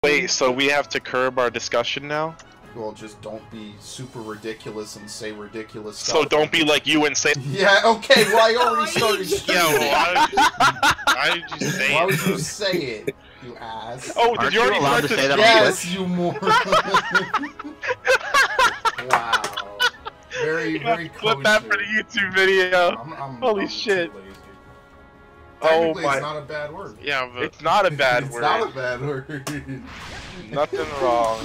Wait, so we have to curb our discussion now? Well, just don't be super ridiculous and say ridiculous stuff. So don't be like you and say. Yeah, okay, well, I already started. Why did you say it? Why would you say it, you ass? Oh, did you already allowed start to say that? Yes, you moron. Wow. Very, very kosher. Flip that for the YouTube video. Holy shit. Oh my. It's not a bad word. Yeah, but It's not a bad It's word. not a bad word. Nothing wrong.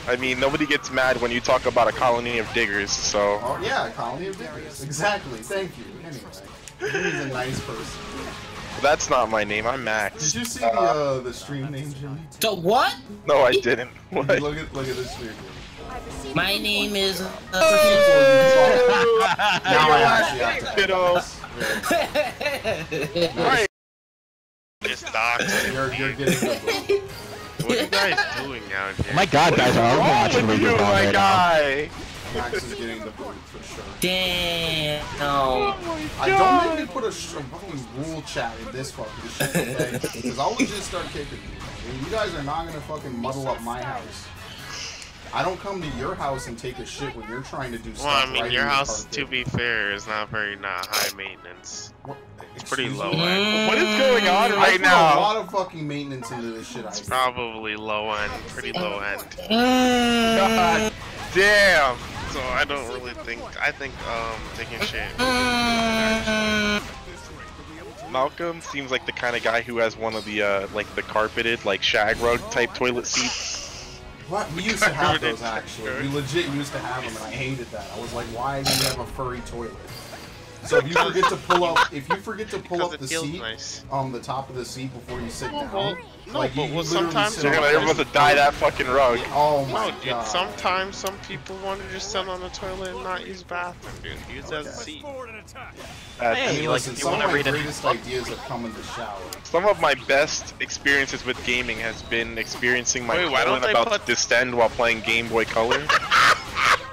I mean, nobody gets mad when you talk about a colony of diggers, so. Oh yeah, a colony of diggers. Exactly. Thank you. Anyway, he's a nice person. That's not my name. I'm Max. Did you see the stream name, Jimmy? The what? No, I didn't. What? Look at the stream. My name is. Now I actually have to. Alright. it's doxed. You're getting the What are you guys doing out here? Oh my god, guys, I'm watching What's wrong with you, my guy? Max is getting the boot for sure. Damn. I don't make me put a fucking rule chat in this fucking shit, okay? Because I'll just start kicking you. You guys are not gonna fucking muddle up my house. I don't come to your house and take a shit when you're trying to do stuff. Well, I mean, right your in the house, carpet. to be fair, is not high maintenance. What? It's pretty Excuse low me? end. What is going on I right put now? a lot of fucking maintenance into this shit. It's probably low end, pretty low end. God damn. So I don't really think. I think taking shit. Malcolm seems like the kind of guy who has one of the like the carpeted like shag rug type toilet seats. What? We used to have those actually. We legit used to have them, and I hated that. I was like, why do you have a furry toilet? So if you forget to pull up, the seat nice. on the top of the seat before you sit down, Well, no, like but you well, literally sometimes sit You're on gonna the everyone's to dye that fucking rug. Oh my No, dude, god. sometimes some people want to just sit on the toilet and not use the bathroom, dude. Use it as a seat. I Hey, mean, like, listen, if you some of wanna my read it- greatest ideas have come in the shower. Some of my best experiences with gaming has been experiencing my Wait, why don't colon they about put- to distend while playing Game Boy Color.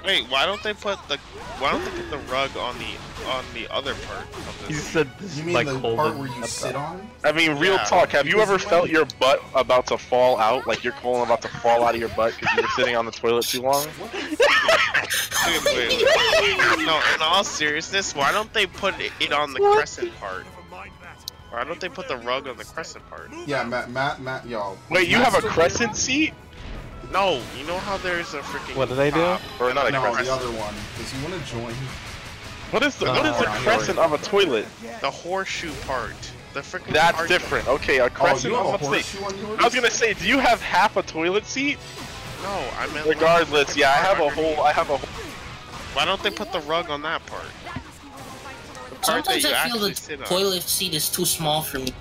Wait, why don't they put the rug on the other part of You this? said this You is mean like the cold part and- where you sit on? I mean, real Yeah. talk. Have you ever felt your butt about to fall out, like your colon about to fall out of your butt because you were sitting on the toilet too long? Dude, wait. No, in all seriousness, why don't they put it on the crescent part? Why don't they put the rug on the crescent part? Yeah, Matt, yo. Wait, you Matt's have a still crescent seat? No, you know how there's a freaking. What do they do? top Or not a No, crescent? the other one. Does he want to join? What is the No, crescent of a toilet? The horseshoe part. The freaking. That's part different. Okay, a Oh, crescent. you have a let's see. horseshoe on yours? I was gonna say, do you have half a toilet seat? No, I meant. Regardless, like, yeah, I part have a whole. underneath. I have a whole. Why don't they put the rug on that part? The part that Sometimes you I feel actually the sit on. toilet seat is too small for me.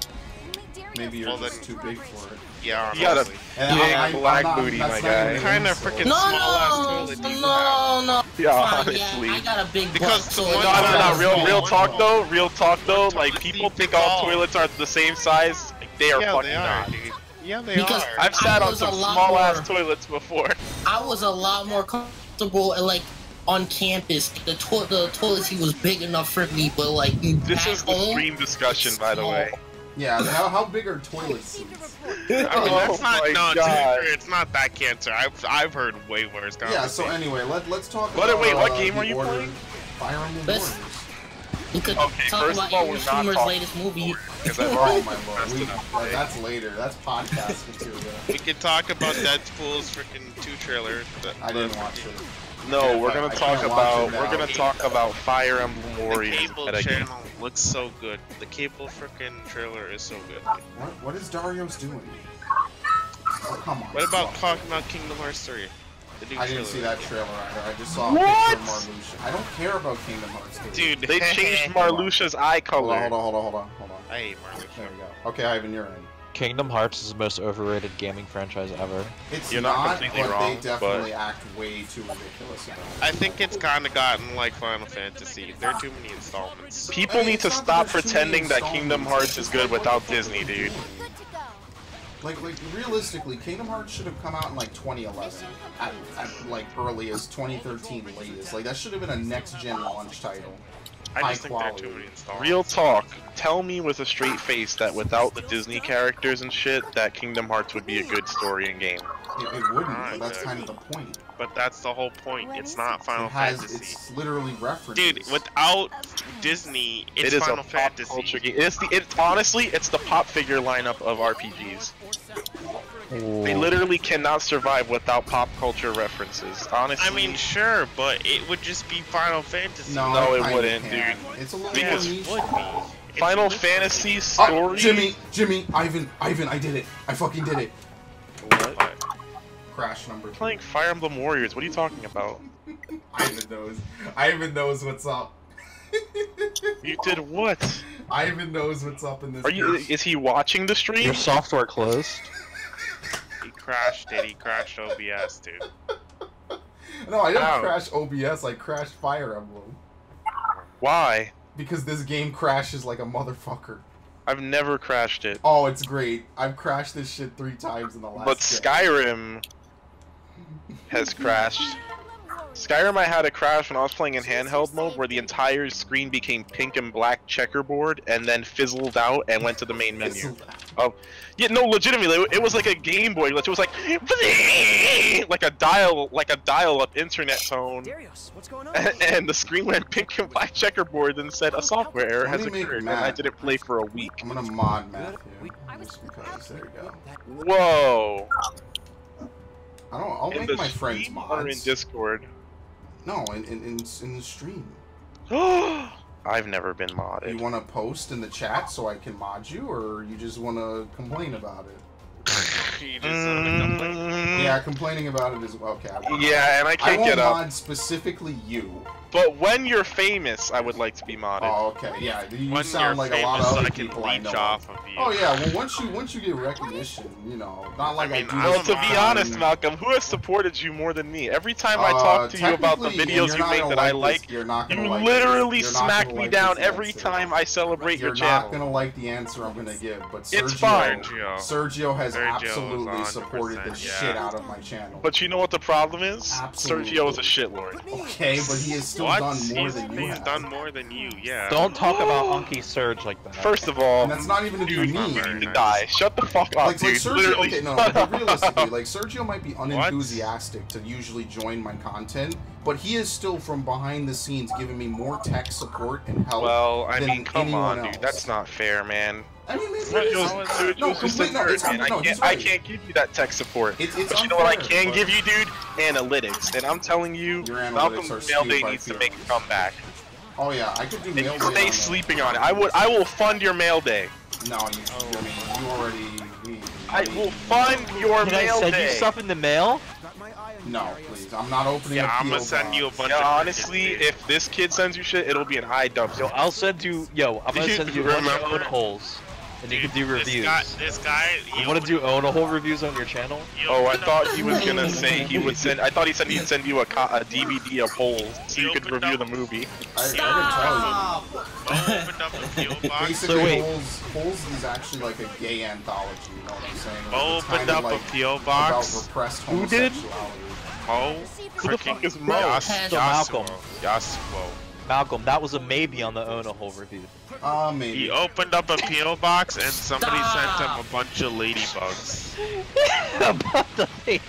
Maybe you're Well, just then- too big for it. Yeah, You got a honestly. And big black booty, my that's not guy. even Kind of insult. freaking No, small ass no, toilet do you have? no. Yeah, Fine, honestly. yeah, I got a big Because butt, the so one- it No, doesn't no, no. matter. Real talk though. Real talk though. Toilet Like people seat think tall. all toilets are the same size. Like, they are Yeah, fucking they are, not. dude. Yeah, they Because are. I've sat I on was some a lot small ass more- toilets before. I was a lot more comfortable like on campus. The toilet seat was big enough for me, but like This back is the home, stream discussion, by the small. way. Yeah, how big are toilet seats? I mean, that's Oh not, my no, to be God. fair, it's not that cancer. I've heard way worse. Yeah, so anyway, let's talk What- about wait, what game the are you order. playing? Fire Emblem Let's- Warriors. We could Okay, talk first about of all, your we're not streamer's talking latest movie. Because I've Oh already my messed lord, it up today. that's later. That's podcast material. We could talk about Deadpool's freaking 2 trailer. I didn't watch it. No, we're I gonna can't talk watch about it now. we're gonna talk about Fire Emblem The Warriors. cable at a game. channel looks so good. The cable freaking trailer is so good. What is Dario's doing? Oh, come on. What about talking about Kingdom Hearts 3? The new I didn't see trailer. that trailer either. I just saw a What? picture of Marluxia. I don't care about Kingdom Hearts 3. Dude, They changed Marluxia's eye Hold color. on. I hate Marluxia. There we go. Okay, Ivan, you're in. Kingdom Hearts is the most overrated gaming franchise ever. It's You're not not, completely but wrong, they definitely act way too ridiculous about it. I think it's kind of gotten like Final Fantasy. There are too many installments. People I mean, need to it's not stop that there's too pretending many that Kingdom installments, Hearts it's is just good like, without what the fuck Disney, are you dude. doing? Like realistically, Kingdom Hearts should have come out in like 2011, at like earliest 2013 latest. Like that should have been a next gen launch title. I just think there are quality. too many installments. Real talk. Tell me with a straight face that without the Disney characters and shit, that Kingdom Hearts would be a good story and game. It wouldn't, but that's kind of the point. But that's the whole point. It's not Final Fantasy. It's literally references. Dude, without Disney, it's It is Final a pop Fantasy. culture game. Honestly, it's the pop figure lineup of RPGs. They literally cannot survive without pop culture references. Honestly. I mean, sure, but it would just be Final Fantasy. No, it kinda wouldn't, can. dude. It's a little Yeah, more it niche. would be. Final Fantasy story. Jimmy, Ivan, I did it. I fucking did it. What? Crash number 2. Playing Fire Emblem Warriors. What are you talking about? Ivan knows what's up. You did what? Ivan knows what's up in this. Is he watching the stream? Your software closed. He crashed it. He crashed OBS, dude. No, I didn't How? crash OBS. I crashed Fire Emblem Why? because this game crashes like a motherfucker. I've never crashed it. Oh, it's great. I've crashed this shit 3 times in the last. But day. Skyrim has crashed. Skyrim I had a crash when I was playing in handheld mode where the entire screen became pink and black checkerboard and then fizzled out and went to the main menu. Oh, yeah, no, legitimately, it was like a Game Boy glitch. It was like a dial-up internet tone, What's going on? and the screen went pink and black checkerboard and said a software error has Let me make occurred, and Matt. I didn't play for a week. I'm gonna mod Matthew. Just because. There you go. Whoa! I'll In make the my friends stream or in mods. Discord? No, in the stream. I've never been You modded. want to post in the chat so I can mod you, or you just want to complain about it? You just complain. Yeah, complaining about it is okay. Yeah, and I I can't won't get up. mod specifically you. But when you're famous, I would like to be modded. Oh, okay. Yeah, you When sound you're like famous, a lot of other I can people I leech know. off of you. Oh yeah, well once you get recognition, you know, not like I, mean, do. I Well, don't to know. be honest, Malcolm, who has supported you more than me? Every time I talk to you about the technically, and videos you're you not make gonna that I this, like, you're not gonna you like literally this. You're not smack gonna me like down this every answer. time I celebrate You're your not channel. gonna like the answer I'm gonna give, but Sergio, It's fine. Sergio has Sergio is absolutely 100%, supported the yeah. shit out of my channel. But you know what the problem is? Absolutely. Sergio is a shitlord. Okay, but he has still What? done more than you He's have. done more than you, yeah. Don't talk about Unky Surge like that. First of all, And that's not even to be dude, mean. you need to die. Shut the fuck up, Like dude. Sergio, Literally, okay, no, shut but up. realistically, like Sergio might be unenthusiastic to usually join my content, but he is still from behind the scenes giving me more tech support and help. Well, I than mean, come anyone on, else. dude. That's not fair, man. I mean, maybe it Sergio's is. No, just complete, no, it's, man. no, he's I right. can't give you that tech support. It's But you know what I unfair, can but give you, dude? Analytics. And I'm telling you, Your analytics Malcolm's are Mail skewed Day by needs to fear. make a comeback. Oh yeah, I could do And mail you day stay on sleeping on it. I will fund your mail day. that. No, I mean, you already. I will fund your Can I mail send day. you stuff in the mail? No, please. I'm not opening Yeah, a I'm gonna PO send you a box. bunch Yeah, of honestly, freaking- if this kid sends you shit, it'll be an eye dump. Yo, I'll send you. I'm gonna send you a bunch of own holes, and you can do reviews. This guy, You want to do own a hole reviews on your channel? Oh, I thought he was gonna say he would send. I thought he said he'd send you a DVD of holes so you could review the movie. I can Stop! opened up a PO tell you. box. Basically, wait. Holes is actually like a gay anthology. You know what I'm saying? Mo It's opened kinda up like a PO about box. repressed Who did? homosexuality. Mo, Who the fuck is Mo? Malcolm. Yasuo. Malcolm, that was a maybe on the own a hole review. Maybe. He opened up a PO box and somebody sent him a bunch of ladybugs. About the ladybug.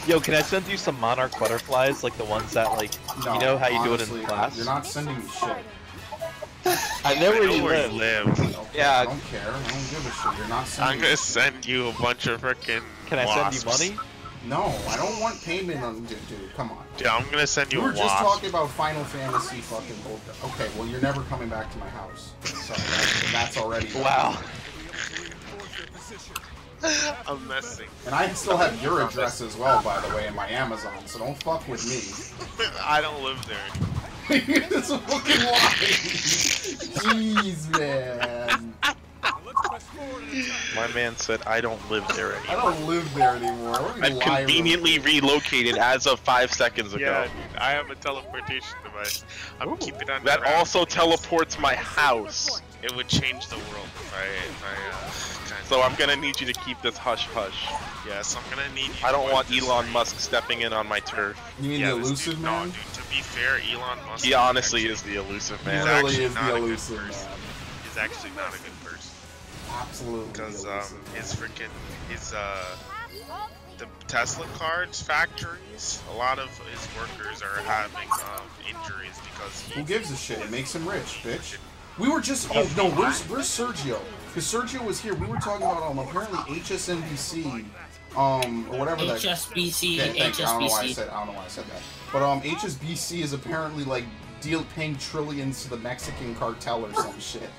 Yo, can I send you some monarch butterflies, like the ones that, like, No, you know how you honestly, do it in class? You're not sending me shit. I know where I you know where live. you live. Okay, Yeah. I don't care. I don't give a shit. You're not sending I'm gonna send you a bunch of frickin' Can I send you money? No, I don't want payment on. Dude, come on. Yeah, I'm gonna send you We a were just wasp. talking about Final Fantasy fucking bullshit. Okay, well, you're never coming back to my house. So that's already. Wow. I'm messing. And I still have your address as well, by the way, in my Amazon, so don't fuck with me. I don't live there. That's a fucking lie. Jeez, man. My man said I don't live there I anymore. don't live there anymore. What are I've you lying conveniently relocated as of 5 seconds ago. Yeah, dude, I have a teleportation device. I'm keeping on. That also teleports my house. It would change the world if I kind So I'm gonna need you to keep this hush hush. Yes, I'm gonna need you. I don't to want win this Elon race. Musk stepping in on my turf. You mean Yeah, the this elusive dude, man? No, dude, to be fair, Elon Musk. He honestly is the elusive He man. really actually is not the a good elusive person. man. He's actually not a good person. Absolutely. Because the elusive man. his freaking the Tesla cards factories, a lot of his workers are having injuries because he. Who gives a shit? It makes him rich, bitch. We were just. Oh no, where's Sergio? Because Sergio was here. We were talking about apparently HSNBC, or whatever that. HSBC, Yeah, thanks. I don't know why I HSBC. said that. But HSBC is apparently like paying trillions to the Mexican cartel or some shit.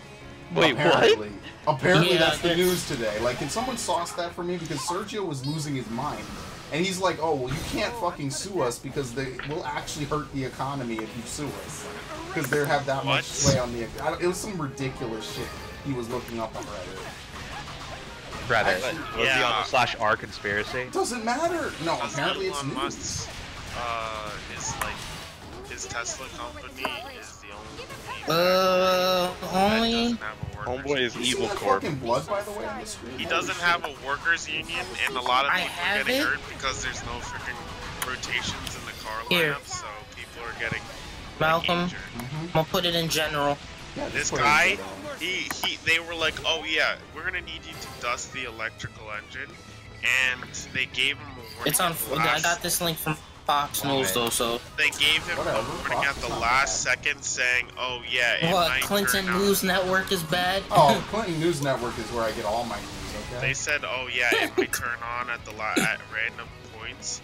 Wait, apparently. Apparently Yeah, that's the that's- news today. Like, can someone sauce that for me? Because Sergio was losing his mind. And he's like, oh, well, you can't fucking sue us because they will actually hurt the economy if you sue us. Because they have that much sway on the... it was some ridiculous shit he was looking up on Reddit. Reddit. Actually, Was he yeah. on the /r conspiracy? Doesn't matter. No, Because apparently it's Elon news. Musk's, his Tesla company is the only. Only. Homeboy is You see evil that corp. fucking blood, by the way, on the screen? He Holy doesn't shit. have a workers union, and a lot of I people are have getting it. hurt because there's no freaking rotations in the car Here. lineup, so people are getting Malcolm, injured. I'm gonna put it in general. Yeah, This just put it guy, in they were like, oh yeah, we're gonna need you to dust the electrical engine, and they gave him a warning. It's on. at the I last- got this link from Fox News though, so. They gave him Whatever, a warning Fox at is the not last bad. second, saying, oh yeah, it What? might Clinton turn News on. Network is bad. Oh, Clinton News Network is where I get all my news, okay? They said, oh yeah, it might turn on at at random points,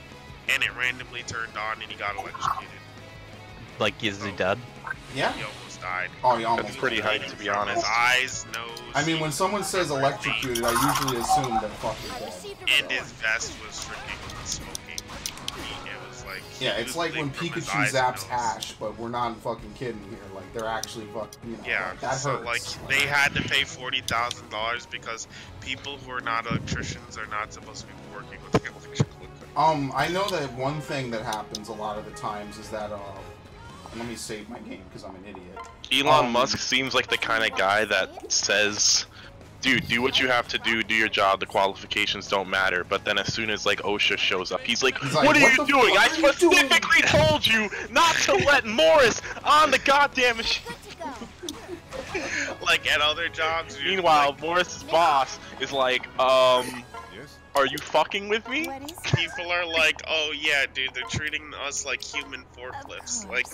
and it randomly turned on, and he got electrocuted. Like, is he dead? Yeah? He almost died. Oh, you almost That's pretty did. hype, to be From honest. his eyes, nose. I mean, when someone says electrocuted, I usually assume that fucking dead. And his vest was freaking smoking. It was like. Yeah, he it's was like when bleeding from his Pikachu eyes zaps and nose. Ash, but we're not fucking kidding here. Like, they're actually fucking, you know, Yeah, like, that so hurts. like they had to pay $40,000 because people who are not electricians are not supposed to be working with the electrical equipment. I know that one thing that happens a lot of the times is that, let me save my game because I'm an idiot. Elon Musk seems like the kind of guy that says, dude, do what you have to do your job, the qualifications don't matter. But then as soon as like OSHA shows up, he's like, He's like, what are "What you the doing? fuck I are you doing?" specifically told you not to let Morris on the goddamn machine. Like at other jobs. you're Meanwhile, like, Morris's boss is like, are you fucking with me? people are like, oh yeah, dude, they're treating us like human forklifts. Like,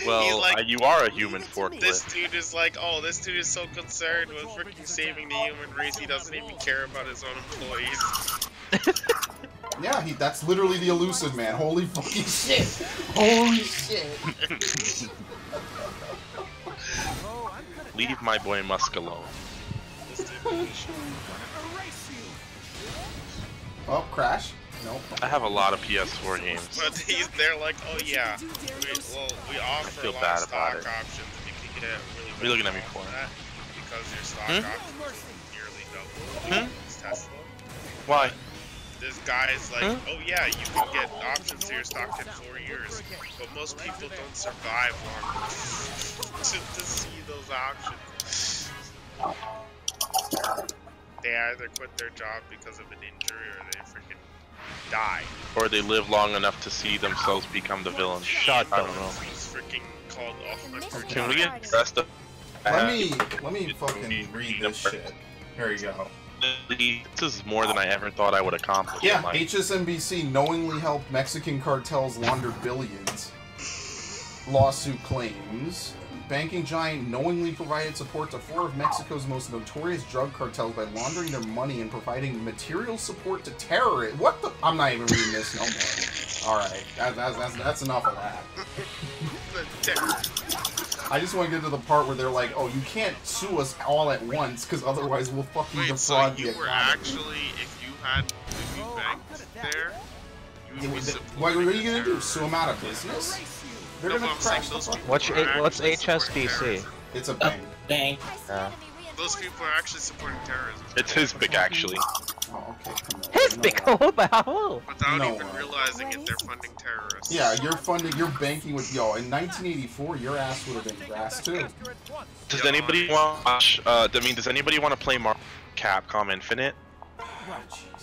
Well, he's like, you are a human this forklift. dude is like, oh, this dude is so concerned with freaking saving the human race, he doesn't even care about his own employees. Yeah, that's literally the elusive man. Holy fucking shit. Holy shit. Leave my boy Musk alone. Oh, crash. Nope. I have a lot of PS4 games. But they're like, oh yeah, we offer feel a lot bad of about stock it. options. You can get really What are you looking at me for? that because your stock Hmm? options nearly double. It's Tesla. Why? This guy is like, Huh? oh yeah, you can get options to your stock in 4 years, but most people don't survive long enough to see those options. They either quit their job because of an injury or they freaking die. Or they live long enough to see themselves become the villain. Shut I the don't know. He's freaking called a hunter. Can we get dressed up? Let me fucking read this shit. Here you go. This is more than I ever thought I would accomplish. Yeah, in life. HSNBC knowingly helped Mexican cartels launder billions. Lawsuit claims. Banking giant knowingly provided support to 4 of Mexico's most notorious drug cartels by laundering their money and providing material support to terrorists. What the? I'm not even reading this no more. Alright, that's enough of that. I just want to get to the part where they're like, oh, you can't sue us all at once because otherwise we'll fucking Wait, so defraud the you were economy. actually, if you banked there, you would be What are you supporting gonna the do? Sue them out of business? They're No, gonna but I'm saying crash the those fucking... people What's are what's actually supporting HSBC? terrorism. It's a bank. Dang. Those people are actually supporting terrorism. It's his pick, actually. Oh, okay, come on. His Piccolo the Owl. Without No even way. realizing it, they're funding terrorists. Yeah, you're banking with, yo, in 1984, your ass would have been grass too. Does anybody want to watch, does anybody want to play Capcom Infinite?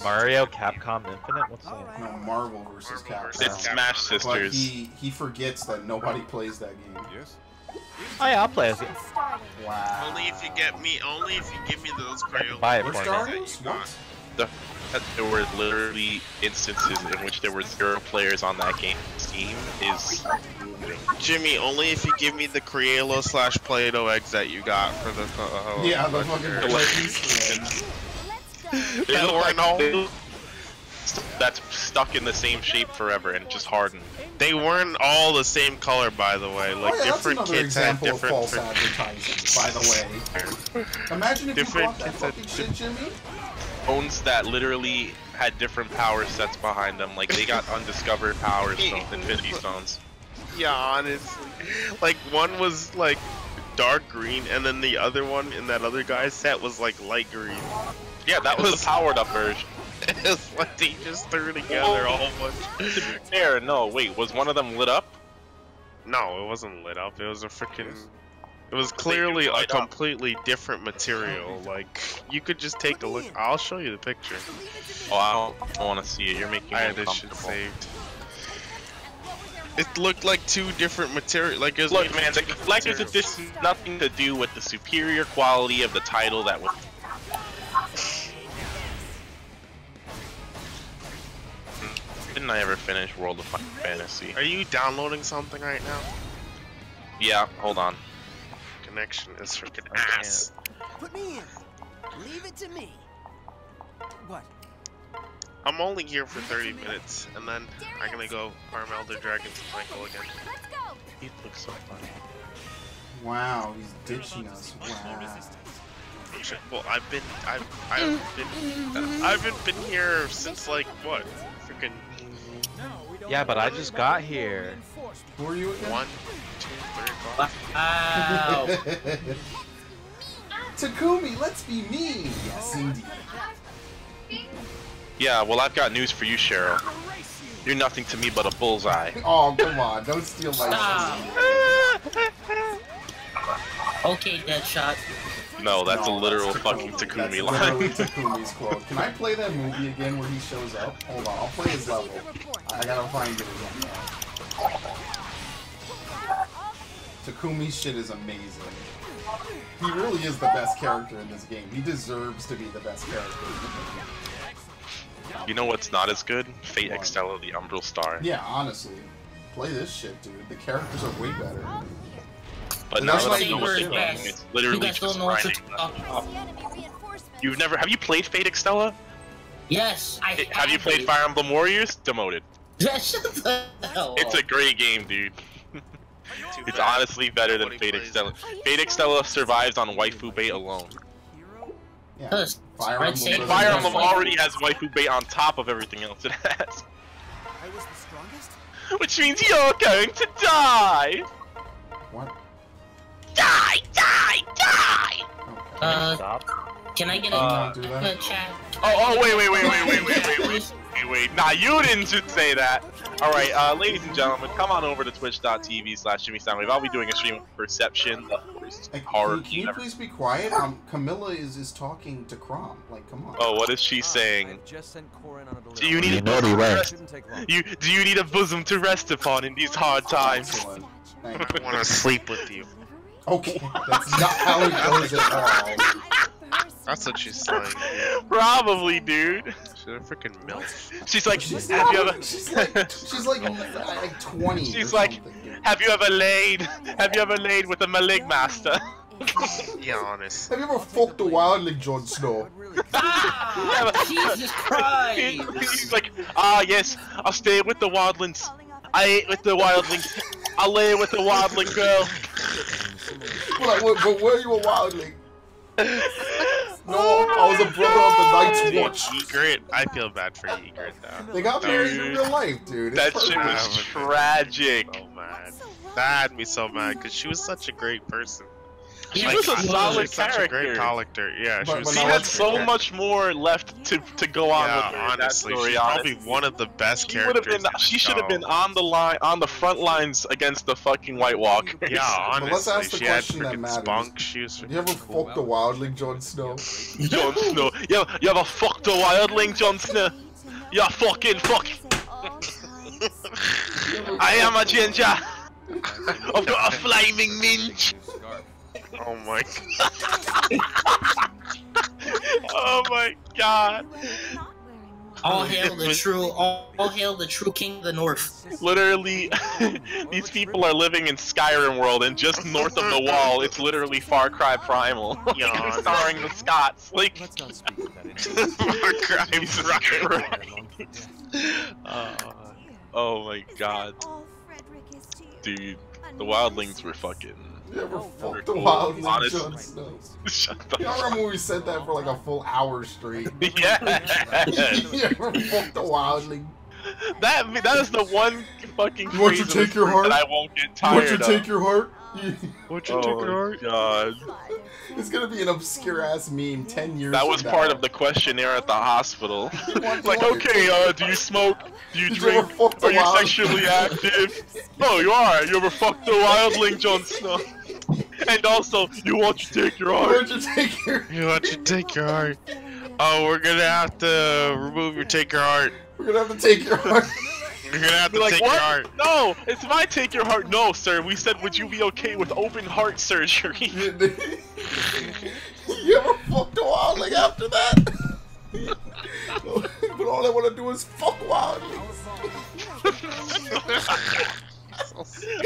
Mario Capcom Infinite? What's that? No, Marvel versus Capcom. It's Smash But Sisters. he forgets that nobody plays that game. Yes. Oh yeah, I'll play as it. Wow. Only if you give me those Crayola. Buy it Which for me. Guardians? What? There were literally instances in which there were 0 players on that game. Steam is Jimmy, only if you give me the Crayola / Play-Doh eggs that you got for the. Yeah, the fucking Easter eggs. they look like that's stuck in the same shape forever and just hardened. They weren't all the same color, by the way. Like Oh, yeah, different that's another kids had example of different. false advertising, by the way. Imagine if Different you bought that kids had fucking shit, Jimmy. Phones that literally had different power sets behind them, like they got undiscovered power stones, Infinity Stones. Yeah, honestly, like one was like dark green, and then the other one in that other guy's set was like light green. Yeah, that was the powered up version. It's like they just threw together a whole bunch. To be fair, no, wait, was one of them lit up? No, it wasn't lit up. It was a freaking. It was clearly a completely different material. Like you could just take a look. I'll show you the picture. Oh, I don't want to see it. You're making me I had this shit uncomfortable. saved. It looked like 2 different material. Like it was Look, made man, from the 2 collectors of materials. this has nothing to do with the superior quality of the title that was. Didn't I ever finish World of Fantasy? Are you downloading something right now? Yeah, hold on. Connection is freaking I can't. ass. Put me in. Leave it to me. What? I'm only here for 30 minutes, and then I'm gonna go farm Elder Dragons with Michael again. He looks so funny. Wow, he's ditching us. Wow. Well, I've been here since like what? Freaking Yeah, but I just got here. Who are you again? 1, 2, 3 o'clock. Wow. Takumi, let's be me. Yes, indeed. Yeah, well, I've got news for you, Cheryl. You're nothing to me but a bullseye. Oh, come on, don't steal my Stop. Okay, Deadshot. No, that's No, a literal that's fucking That's Takumi literally line. Takumi's quote. Can I play that movie again where he shows up? Hold on, I'll play his level. I gotta find it again. Takumi's shit is amazing. He really is the best character in this game. He deserves to be the best character in the game. You know what's not as good? Fate What? Extella, the Umbral Star. Yeah, honestly. Play this shit, dude. The characters are way better. But That's now why that I know you what were you're doing, best. it's You literally guys just don't know what you're grinding. talking about. You've never, have you played Fate Extella? Yes, I Have you played Fire Emblem Warriors? Demoted. Shut the hell It's up. a great game, dude. Too It's bad. honestly better than Nobody Fate plays Extella. it. Fate Extella survives on waifu bait alone. Yeah. Yes. Fire Red Emblem Saber. doesn't Fire have Emblem waifu. already has waifu bait on top of everything else it has. I was the strongest? Which means you're going to die! What? Die! Die! Die! Okay. Stop. Can I get Don't a do in that. the chat? Oh, wait. Nah, you didn't just say that. Alright, ladies and gentlemen, come on over to twitch.tv/JimmySoundwave. I'll be doing a stream of Perception, the worst Hey, horror can you game ever. please be quiet? Camilla is talking to Kromm. Like, come on. Oh, what is she saying? I've just sent Corin on a Do you need a naughty bosom to way. rest? Shouldn't take long. Do you need a bosom to rest upon in these hard times? Excellent. Thank I you. want to sleep with you. Okay, that's not how it goes at all. That's what she's saying. Probably, dude. She's a freaking MILF. She's like, She's have you not- ever? she's like 20. She's or like, something, dude. have you ever laid? Have you ever laid with a Malig Master? Yeah, honest. Have you ever fucked a wildling, Jon Snow? Ah! Jesus Christ! He's like, yes, I'll stay with the wildlings. I ate with the wildlings. I'll lay with the wildling girl. But were you a wildling? No, I was a brother of the Night's Watch. Egret, I feel bad for Egret now. They got married in Dude. real life, dude. It's That shit perfect. was tragic. So mad. That had me so mad because she was such a great person. She was a solid She's such a great character. Yeah, But She had so much more left to go on with her in that honestly, story. she's probably one of the best characters. She should have been on the line, on the front lines against the fucking White Walkers. Yeah, honestly, But let's ask the she had question that freaking matters. spunk. She was. You ever fucked a wildling, Jon Snow? Jon Snow. You ever fucked a wildling, Jon Snow? You fucking fuck. I am a ginger. I've got a flaming minge. Oh my. Oh my god. All hail the true king of the north. Literally, these people are living in Skyrim world, and just north of the wall, it's literally Far Cry Primal. Yeah, starring the Scots. Like, Far Cry Primal. Oh my god. Dude, the wildlings were fucking... You ever fucked a wildling, Honestly. Jon Snow? Shut the Y'all remember when we said that for like a full hour straight? Yeah. You ever fucked a wildling? That is the one fucking You want phrase to of take the your script heart? that I won't get You tired want to of. take your heart? Would you take your heart? God. It's gonna be an obscure ass meme 10 years That was from part now. of the questionnaire at the hospital. want Like, to- okay, do you smoke? Do you Did you ever drink? fuck a Are you wildling? sexually active? Oh, you are. You ever fucked a wildling, Jon Snow? And also, you want to take your You heart? want to take your... You want to take your heart? Oh, we're gonna have to remove your take your heart. We're gonna have to take your heart. You're gonna have Be to like, take what? your heart. No, it's my take your heart. No, sir. We said, would you be okay with open heart surgery? You ever fucked a wildling after that? But all I want to do is fuck wildlings.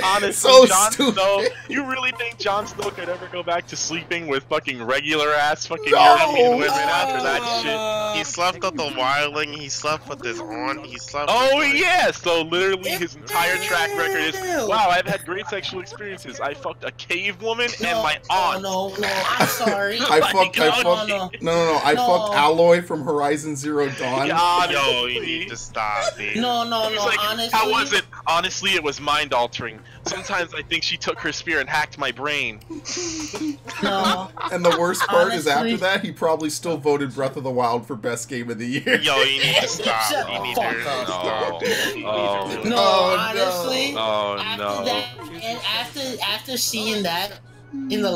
Honestly, So Jon stupid. Snow, you really think Jon Snow could ever go back to sleeping with fucking regular ass fucking No. European women after that shit? He slept with the wildling. He slept with his aunt. He slept. Oh with, like, yeah, so literally his entire track record is, wow, I've had great sexual experiences. I fucked a cave woman and my aunt. No, I'm sorry. I fucked. No. I No. fucked Alloy from Horizon Zero Dawn. God, Yo, you need to stop, dude. No, He's like, honestly. how was it? Honestly, it was mind altering. Sometimes I think she took her spear and hacked my brain. No. And the worst part is Honestly- after that, he probably still voted Breath of the Wild for best game of the year. Yo, you need to stop. Shut You the need fuck to up. stop. Oh. No, Oh, honestly. Oh After no. that, and after seeing that in the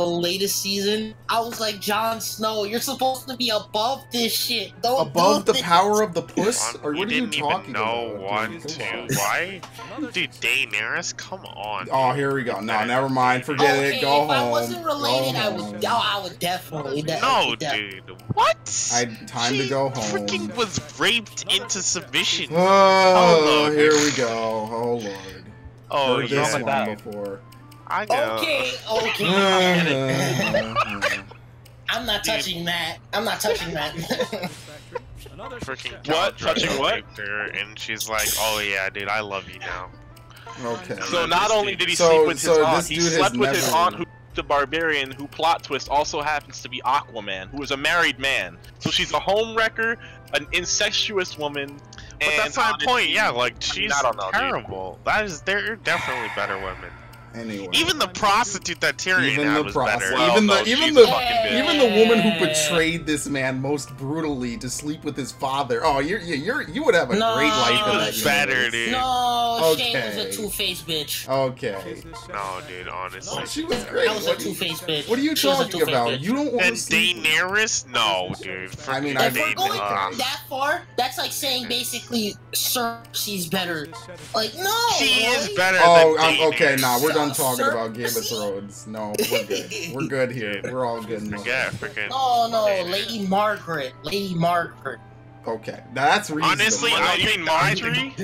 latest season, I was like, Jon Snow, you're supposed to be above this shit. Don't Above do the this. power of the puss? Or You what are you didn't even talking know about? one, dude? two. Come on. Why? Dude, Daenerys, come on. Oh, here we go. No, never mind. Forget Okay, it. Go if home. I wasn't related, Go I home. would definitely. No, dude. What? Time to go home. Freaking was raped into submission. Oh, Lord. here we go. Oh lord. Oh, Heard you this know one my bad. before. I know. Okay. I'm not touching that. I'm not touching that. Freaking What? Cal Touching Drogo what? raped her, and she's like, "Oh yeah, dude, I love you now." Okay. So not only did he So- sleep with his so aunt, this he dude has slept with his never- aunt, who's the barbarian, who plot twist also happens to be Aquaman, who is a married man. So she's a home wrecker, an incestuous woman. But and that's my honestly, point. Yeah, like she's I don't know, dude. terrible. There are definitely better women. Anyway. Even the prostitute that Tyrion Even had the was process. better. Well, even no, the she's even the fucking bitch. even the woman who betrayed this man most brutally to sleep with his father. Oh, you would have a No. great life in that She was better, universe. dude. No, Shane was Okay. a two-faced bitch. Okay. No, dude, honestly. No, she was great. That was a two-faced bitch. What are you She was a talking two-faced about? bitch. You don't want And to sleep. Daenerys? No, dude. I mean, If we're I- going okay. that far, that's like saying basically Cersei's better. Like, no! She is really? better Oh, than Daenerys. okay. Nah, we're done talking Sir- about Game of see? Thrones. No, we're good. We're good here. We're all good. now. Forget freaking. No, Lady Margaret. Lady Margaret. Okay, now that's reasonable. Honestly, Oh, you mean Marjorie?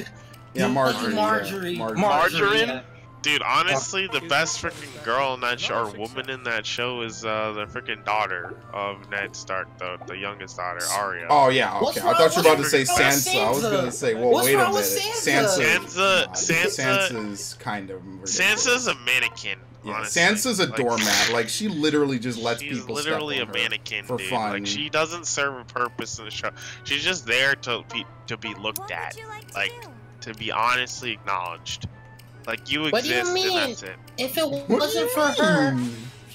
Yeah, Marjorie. Marjorie. Yeah, Margarine? yeah. Dude, honestly, the best freaking girl in that show, or woman in that show, is the freaking daughter of Ned Stark, the youngest daughter, Arya. Oh yeah, What's okay. wrong- I thought you were about to say what's wrong with Sansa. I was Sansa? gonna say, well, What's wait a wrong with minute. Sansa? Sansa's kind of ridiculous. Sansa's a mannequin. Yeah, honestly. Sansa's a Like, doormat. Like she literally just lets She's people literally a step on her mannequin, for dude. fun. Like she doesn't serve a purpose in the show. She's just there to be looked at, like to be honestly acknowledged. Like, you What do you exist and mean? that's it. If it wasn't for her,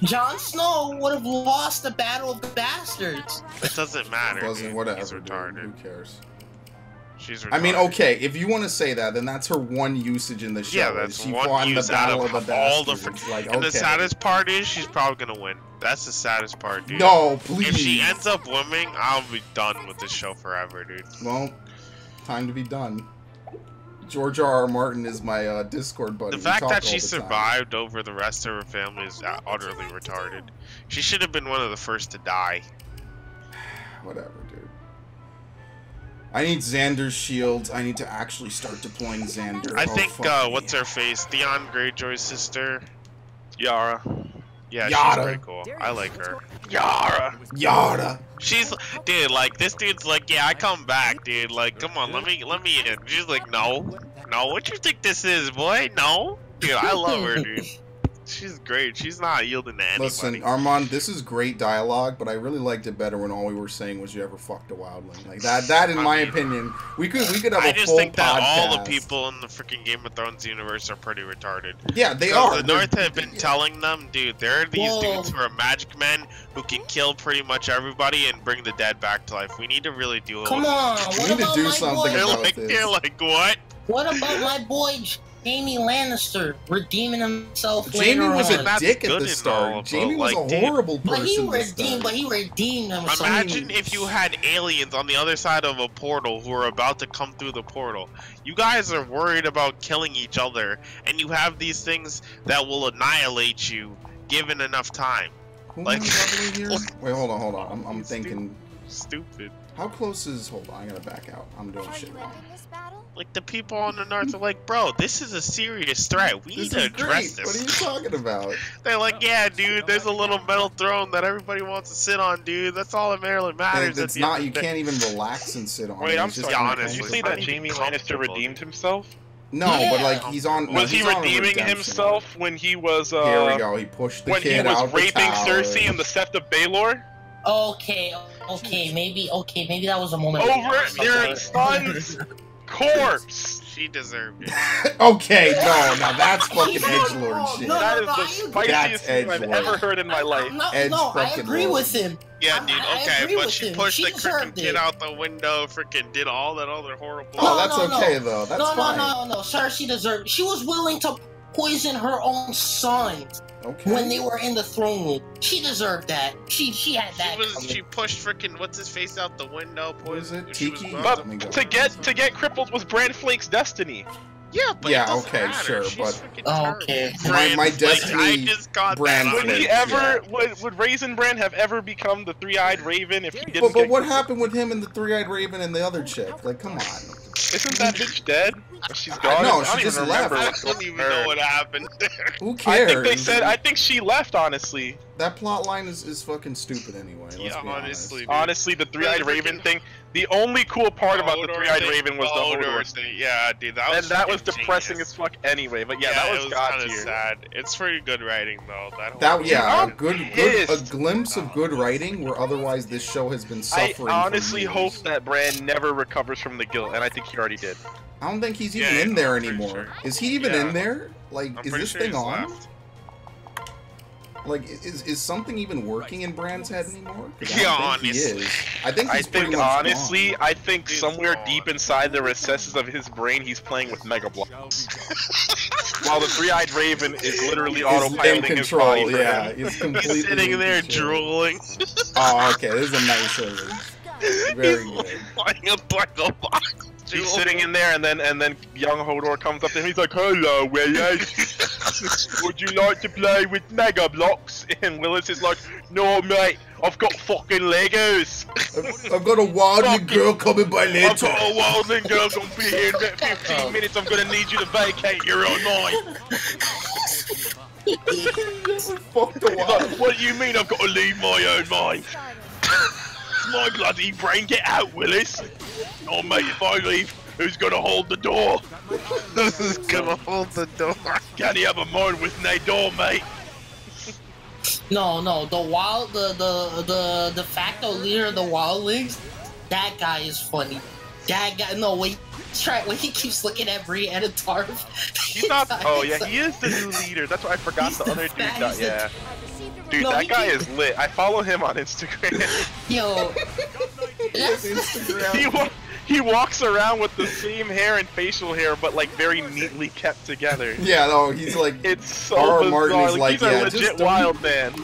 Jon Snow would have lost the Battle of the Bastards. It doesn't matter. Doesn't dude. whatever, He's dude. retarded. Who cares? She's retarded. I mean, okay, if you want to say that, then that's her one usage in the show. Yeah, that's she one won the use out Battle of of the all the. Bastards. It's like, And okay. the saddest part is she's probably gonna win. That's the saddest part, dude. No, please. If she ends up winning, I'll be done with this show forever, dude. Well, time to be done. George R.R. Martin is my Discord buddy. The We fact talk that all she the time. survived over the rest of her family is utterly retarded. She should have been one of the first to die. Whatever, dude. I need Xander's shields. I need to actually start deploying Xander. I Oh, think, fuck me. what's her face? Theon Greyjoy's sister? Yara. Yeah, Yara. she's pretty cool. I like her. Yara. Yara. She's, dude, like, this dude's like, yeah, I come back, dude. Like, come on, let me in. She's like, no. No, what you think this is, boy? No. Dude, I love her, dude. She's great. She's not yielding to anybody. Listen, Armand, this is great dialogue, but I really liked it better when all we were saying was you ever fucked a wildling. Like that in my opinion, we could have a full podcast. I just think that all the people in the freaking Game of Thrones universe are pretty retarded. Yeah, they are. The North have been telling them, dude, there are these dudes who are magic men who can kill pretty much everybody and bring the dead back to life. We need to really do it. Come on, we need to do something about this. You're like, what? What about my boy Jaime Lannister redeeming himself Jaime later was on? a dick at good the and start. all, Jaime but, was like, a horrible But he person. this time. redeemed himself. Imagine if you had aliens on the other side of a portal who are about to come through the portal. You guys are worried about killing each other, and you have these things that will annihilate you given enough time. Who Like, am I talking here? Wait, hold on. I'm thinking. Stupid. How close is? Hold on, I gotta back out. I'm doing shit wrong. Like, the people on the North are like, bro, this is a serious threat. We need to address What are this. you talking about? They're like, yeah, dude, there's a little metal throne that everybody wants to sit on, dude. That's all that really matters. It's not. You can't even relax and sit on. Wait, it. I'm It's just sorry. honestly, Did you say I that need Jaime to be Lannister comfortable. redeemed himself? No, Yeah. but like he's on. no, Was he he's on a redeeming redemption himself arc. when he was Here we go. He pushed the when he kid was out the raping tower. Cersei in the Sept of Baelor? Okay, maybe that was a moment. Over their son's corpse! She deserved it. Okay, no, now that's fucking edgelord shit. No, That is no, the I agree. spiciest thing I've edgelord. ever heard in my life. No, Edge no, I fucking agree lord. with him. Yeah, I- dude, I okay, agree but with she him. pushed She the freaking deserved kid it. out the window, freaking did all that other horrible. Oh, that's No, okay though. That's no, fine. no. Cersei deserved. She was willing to poison her own son Okay. when they were in the throne room. She deserved that. She had that. She pushed freaking what's his face out the window. What is it? She was Tiki? wrong. Let me But go. to get crippled was Bran Flake's destiny. Yeah, but Yeah, it doesn't okay, matter. sure, She's but- freaking Oh, okay. terrible. My Bran Flake, destiny, I just got Bran that. Would Flake. he ever would Raisin Bran have ever become the three-eyed raven if he didn't But get what happened with him and the three-eyed raven and the other chick? Like, come on. Isn't that bitch dead? She's gone. No, I she don't just even left. remember I what's don't going even on. know what happened there. Who I cares? think they said. I think she left. Honestly, that plot line is fucking stupid anyway. Let's Yeah, be honestly, dude. honestly, the three-eyed Freaking- raven thing. The only cool part about the Hodor three-eyed thing- raven was the Hodor thing. thing. Yeah, dude, that was And that was freaking depressing genius. as fuck anyway. But yeah, that it was was god kind of tier. sad. It's pretty good writing though. That yeah, a I'm good a pissed. glimpse of good writing where otherwise this show has been I suffering. honestly for hope years. that Bran never recovers from the guilt, and I think he already did. I don't think he's even Yeah, in there I'm pretty anymore. sure. Is he even Yeah. in there? Like, I'm is pretty this sure thing he's on? left. Like, is something even working in Bran's head anymore? 'Cause Yeah, I don't think he honestly. is. I think I he's pretty think much honestly, gone. I think Dude's somewhere gone. deep inside the recesses of his brain, he's playing with Mega Blocks. While the three-eyed raven is literally He's in autopiloting his body. control. for Yeah, him. he's completely He's sitting in there control. drooling. Oh, okay. This is a nice image. Very He's good. flying up like a box. He's sitting in there, and then young Hodor comes up to him. He's like, "Hello, Willis. Would you like to play with Mega Blocks?" And Willis is like, "No, mate. I've got fucking Legos. I've got a wildling girl coming by I've later. got a wildling girl gonna be here in about 15 minutes. I'm gonna need you to vacate your own mind." Fuck the He's wild. like, "What do you mean I've got to leave my own mind? My bloody brain, get out, Willis. Oh, mate, if I leave, who's gonna hold the door? Who's gonna hold the door? Can he have a mind with no door, mate?" No, the de facto leader of the Wildlings. That guy is funny. That guy. No wait, When he keeps looking at Brienne and Tarv. He's not. Oh yeah, he is the new leader. That's why I forgot He's the other dude. Got, yeah. Dude, No, that he guy keep- is lit. I follow him on Instagram. Yo. His Instagram. He walks around with the same hair and facial hair, but like very neatly kept together. Yeah, no, he's like. It's so R.R. bizarre. Martin is like, he's a yeah, legit just don't- wild man.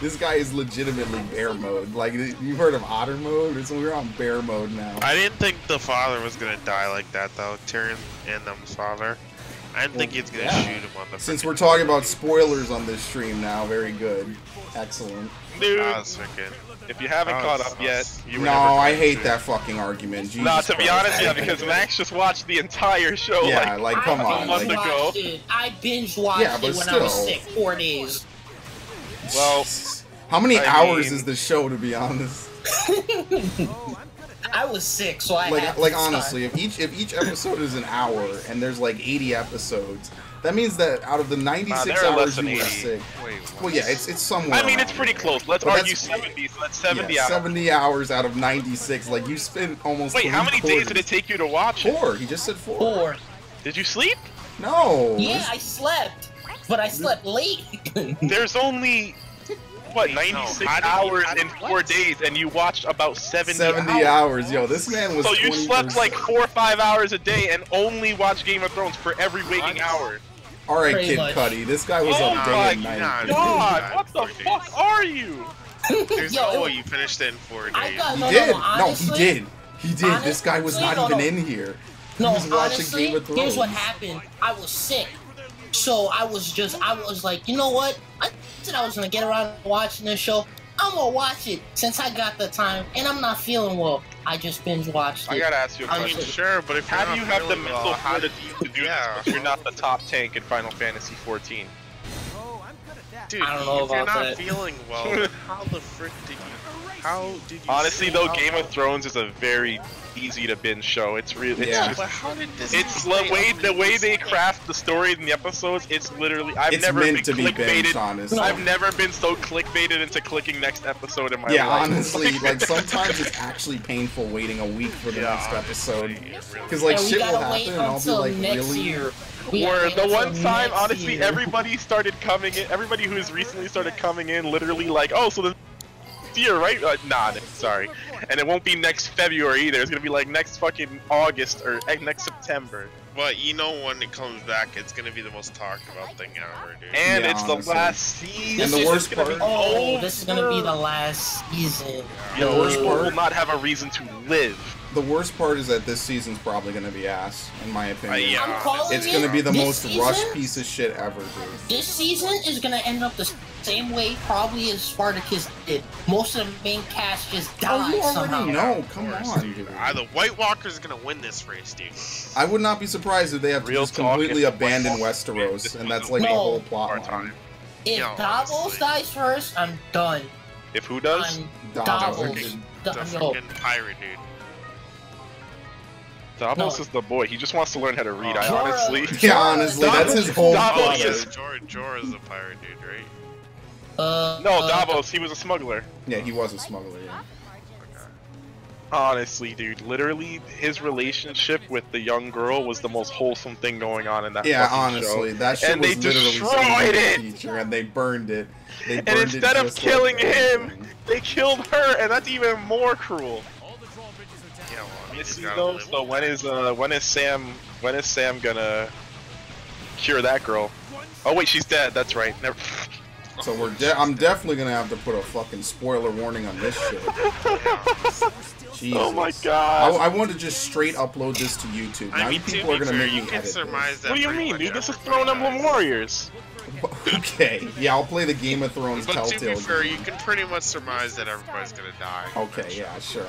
This guy is legitimately bear mode. Like, you've heard of otter mode? We're on bear mode now. I didn't think the father was gonna die like that though. Tyrion and his father. I didn't think he's gonna yeah. shoot him on the. Since we're talking about spoilers on this stream now, very good. Excellent. Dude, freaking. if you haven't That caught was up yet, you were No, never I going hate to. that fucking argument. Jesus Nah, to be Christ. honest, yeah, because Max just watched the entire show. Yeah, like, come on. a month Like, ago. I binge watched Yeah, but it when I was still. sick 4 days. Well, how many I hours mean- is this show, to be honest? I was sick, so I had Like to honestly, if each episode is an hour and there's like 80 episodes, that means that out of the 96 there are less hours than you were 80. sick. Wait, what? Well, yeah, it's somewhere. I mean, it's around pretty there. close. Let's But argue that's- 70, so that's 70 yeah, hours. 70 hours out of 96. Like, you spent almost. Wait, how many days did it 3/4. take you to watch it? 4. He just said 4. 4. Did you sleep? No. Yeah, I slept, but I slept late. There's only, what, 96 hours in 4 days, and you watched about 70 hours. Yo, this man was. So you 20%. slept like 4 or 5 hours a day and only watched Game of Thrones for every waking hour. All right, Pretty Kid much. Cudi. This guy was Oh up day my and night. God, what the fuck are you? There's Yo, no way you finished it in 4 I days. got He no, did. no, No, honestly, he did. He did. This guy was not honestly, even no. in here. No, He was watching honestly, Game of Thrones. here's what happened. I was sick. So I was like, you know what? I said I was gonna get around to watching this show. I'm gonna watch it since I got the time, and I'm not feeling well. I just binge watched it. I gotta ask you a I mean, question. sure, but if you're How not do you have the feeling mental well, how did fortitude to do yeah. this if you're not the top tank in Final Fantasy 14? Oh, I'm good at that. Dude, I don't know if you're about not that. feeling well, how the frick did you? How did you? Honestly, see though, how- Game of Thrones is a very easy to binge show. It's really, it's Yeah. just, But how did this? it's the way they craft the story in the episodes. It's literally, I've It's never meant been to be clickbaited. binged, honestly. I've never been so clickbaited into clicking next episode in my Yeah, life. honestly, like sometimes it's actually painful waiting a week for the Yeah, next episode. It really Because like and we shit will gotta wait happen, and I'll be until like, next really? year. We gotta Where wait the until one time, next honestly, year. everybody started coming in. Everybody who has recently started coming in, literally like, oh, so the year, right? Nah, sorry. And it won't be next February either. It's gonna be like next fucking August or next September. But you know, when it comes back, it's gonna be the most talked about thing ever, dude. And Yeah, it's honestly. the last season. And the It's worst gonna be part- Oh, this is gonna be the over. last season. Yo, The worst people part- will not have a reason to live. The worst part is that this season's probably gonna be ass, in my opinion. Yeah. I'm calling It's it. gonna be the this most season, rushed piece of shit ever, dude. This season is gonna end up the same way probably as Spartacus did. Most of the main cast just Oh, died you somehow. already know. Come Of course, on, dude. dude. The White Walker's gonna win this race, dude. I would not be surprised if they have to Real just talk, completely if the abandon White Walker wins, Westeros, this and was that's a like the No. whole plot Our line. time. If Yo, Davos honestly. dies first, I'm done. If who does? I'm Davos. Davos. The No. freaking pirate, dude. Davos No. is the boy. He just wants to learn how to read. I Jorah- honestly. Yeah, honestly, that's his whole Davos plot. is- Jorah's a pirate, dude, right? No, Davos. He was a smuggler. Yeah, he was a smuggler. Yeah. Honestly, dude, literally, his relationship with the young girl was the most wholesome thing going on in that Yeah, fucking honestly, show. that shit And was they literally destroyed something it! feature, and they burned it. They burned And it instead of just like killing him, everything. they killed her, and that's even more cruel. Yeah, well, I mean, Yes, he's you gotta know, live so with when is Sam gonna cure that girl? Oh wait, she's dead. That's right. Never. So I'm definitely gonna have to put a fucking spoiler warning on this shit. Jesus. Oh my god. I want to just straight upload this to YouTube. Now I mean, you to people are be gonna fair, make you me can edit surmise that. What do you pretty mean, much dude? This is everybody Throne Emblem does. Warriors. this. Okay, yeah, I'll play the Game of Thrones But to be Telltale. fair, game. you can pretty much surmise that everybody's gonna die. Okay, yeah, sure.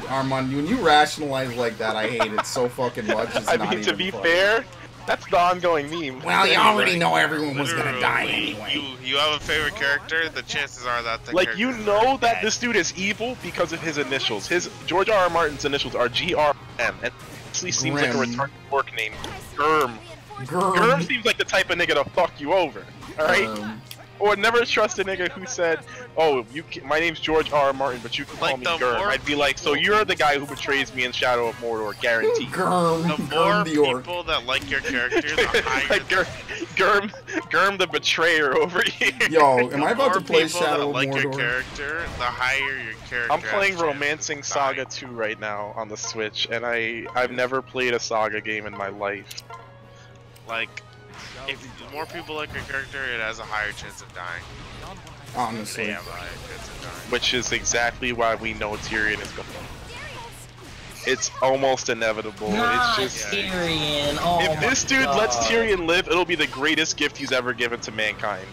Armand, when you rationalize like that, I hate it so fucking much. It's I not mean, to even be funny. fair, that's the ongoing meme. Well, you already know everyone was gonna Literally, die anyway. You have a favorite character, the chances are that the Like, character you is know already that dead. this dude is evil because of his initials. His George R. R. Martin's initials are GRM, and it actually seems like a Grim. retarded work name. Germ. Grr. Germ seems like the type of nigga to fuck you over. All right. would never trust a nigga who said, "Oh, my name's George R. R. Martin, but you can call Like, me the Gurm." more I'd be like, "So you're the guy who betrays me in Shadow of Mordor, guaranteed." Gurm, The Gurm more the orc. people that like your character, the higher. Like Gurm the betrayer over here. Yo, am I The about to more play people Shadow that of like your Mordor? character, the higher your character. I'm playing has a chance Romancing of Saga dying. 2 right now on the Switch, and I've never played a Saga game in my life. Like, if more people like your character, it has a higher chance of dying. Honestly. They have a higher chance of dying. Which is exactly why we know Tyrion is going. It's almost inevitable. Not It's just Tyrion. Oh if this dude my lets God. Tyrion live, it'll be the greatest gift he's ever given to mankind.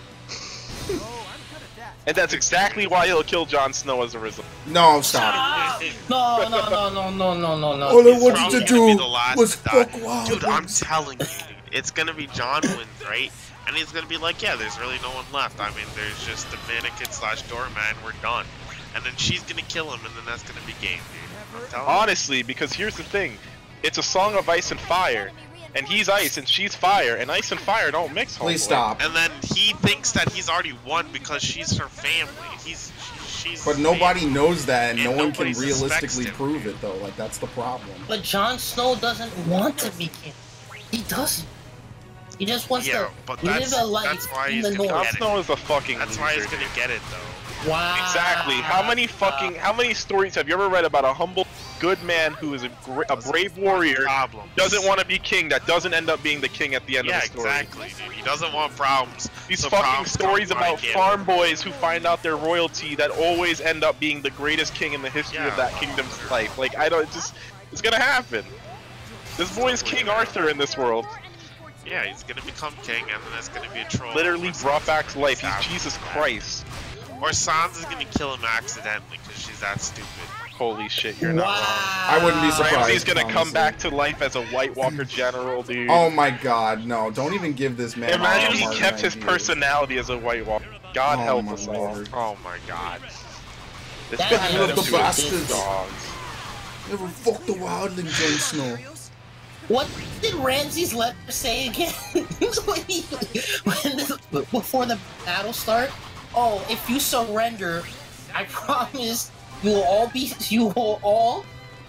And that's exactly why he'll kill Jon Snow as a result. No, stop. Ah! No, no, no, no, no, no, no, no. All I He's wanted probably to gonna be do the last was to die. fuck wild. Dude, I'm telling you, dude, it's gonna be John wins, right? And he's gonna be like, yeah, there's really no one left. I mean, there's just the mannequin / doorman. We're done. And then she's gonna kill him, and then that's gonna be game, dude. I'm telling you. Honestly, because here's the thing. It's a song of ice and fire. And he's ice and she's fire, and ice and fire don't mix. Please homeboy. stop. And then he thinks that he's already won because she's her family. She's. But nobody knows that, and And no one can nobody suspects realistically him. prove it, though. Like, that's the problem. But Jon Snow doesn't want to be king. He doesn't. He just wants Yeah, to but live that's a life why in he's the gonna Jon north. get it. Snow is a fucking That's why he's loser, gonna dude. get it, though. Wow. Exactly. How many stories have you ever read about a humble, good man who is a brave warrior, Problems. doesn't want to be king, that doesn't end up being the king at the end Yeah, of the story? exactly, dude. He doesn't want problems. These so fucking problems stories come by about him. farm boys who find out their royalty that always end up being the greatest king in the history of that kingdom's life. Like, I don't, it's gonna happen. This boy is King Arthur in this world. Yeah, he's gonna become king, and then it's gonna be a troll. Literally Or brought back to life. Sansa's He's Jesus gonna- Christ. Or Sansa's gonna kill him accidentally because she's that stupid. Holy shit, you're not wrong. I wouldn't be surprised. Ramsay's gonna come honestly. back to life as a White Walker general, dude. Oh my god, no. Don't even give this man Imagine R.R. he Martin kept his ideas. personality as a White Walker. God Oh help my us all. lord. Oh my god. This That guy's man gonna is do the it. bastards. Dogs. Never fuck the wildling, Jon Snow. What did Ramsay's letter say again? Before the battle start? Oh, if you surrender, I promise you will all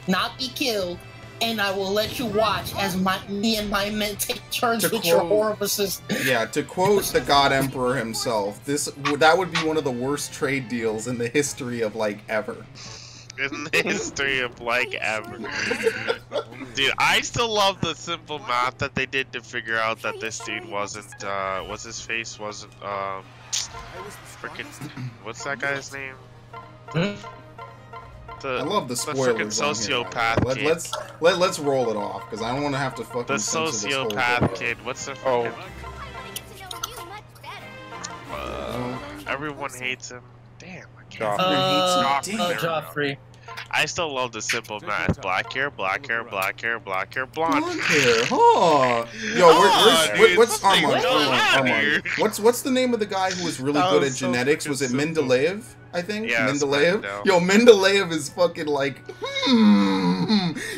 not be killed, and I will let you watch as me and my men take turns To with your quote- horrible system. Yeah, to quote the God Emperor himself, that would be one of the worst trade deals in the history of, like, ever. In the history of like ever. Dude, I still love the simple math that they did to figure out that this dude wasn't, what's his face? Wasn't, frickin', what's that guy's name? Hmm? I love the spoilers. frickin' on sociopath here. kid. Let's roll it off because I don't want to have to fucking The censor this whole sociopath video. kid. What's the Oh. frickin', everyone hates him. Damn, I can't. Joffrey. Joffrey. I still love the simple math. Black hair, black hair, black hair, black hair, blonde. Blonde hair, huh? Yo, dude, what's something Armand? going on Armand. here. What's the name of the guy who was really That good was at so genetics? Was it fucking simple. Mendeleev? I think Yeah, it's Mendeleev. Mendel. Yo, Mendeleev is fucking like,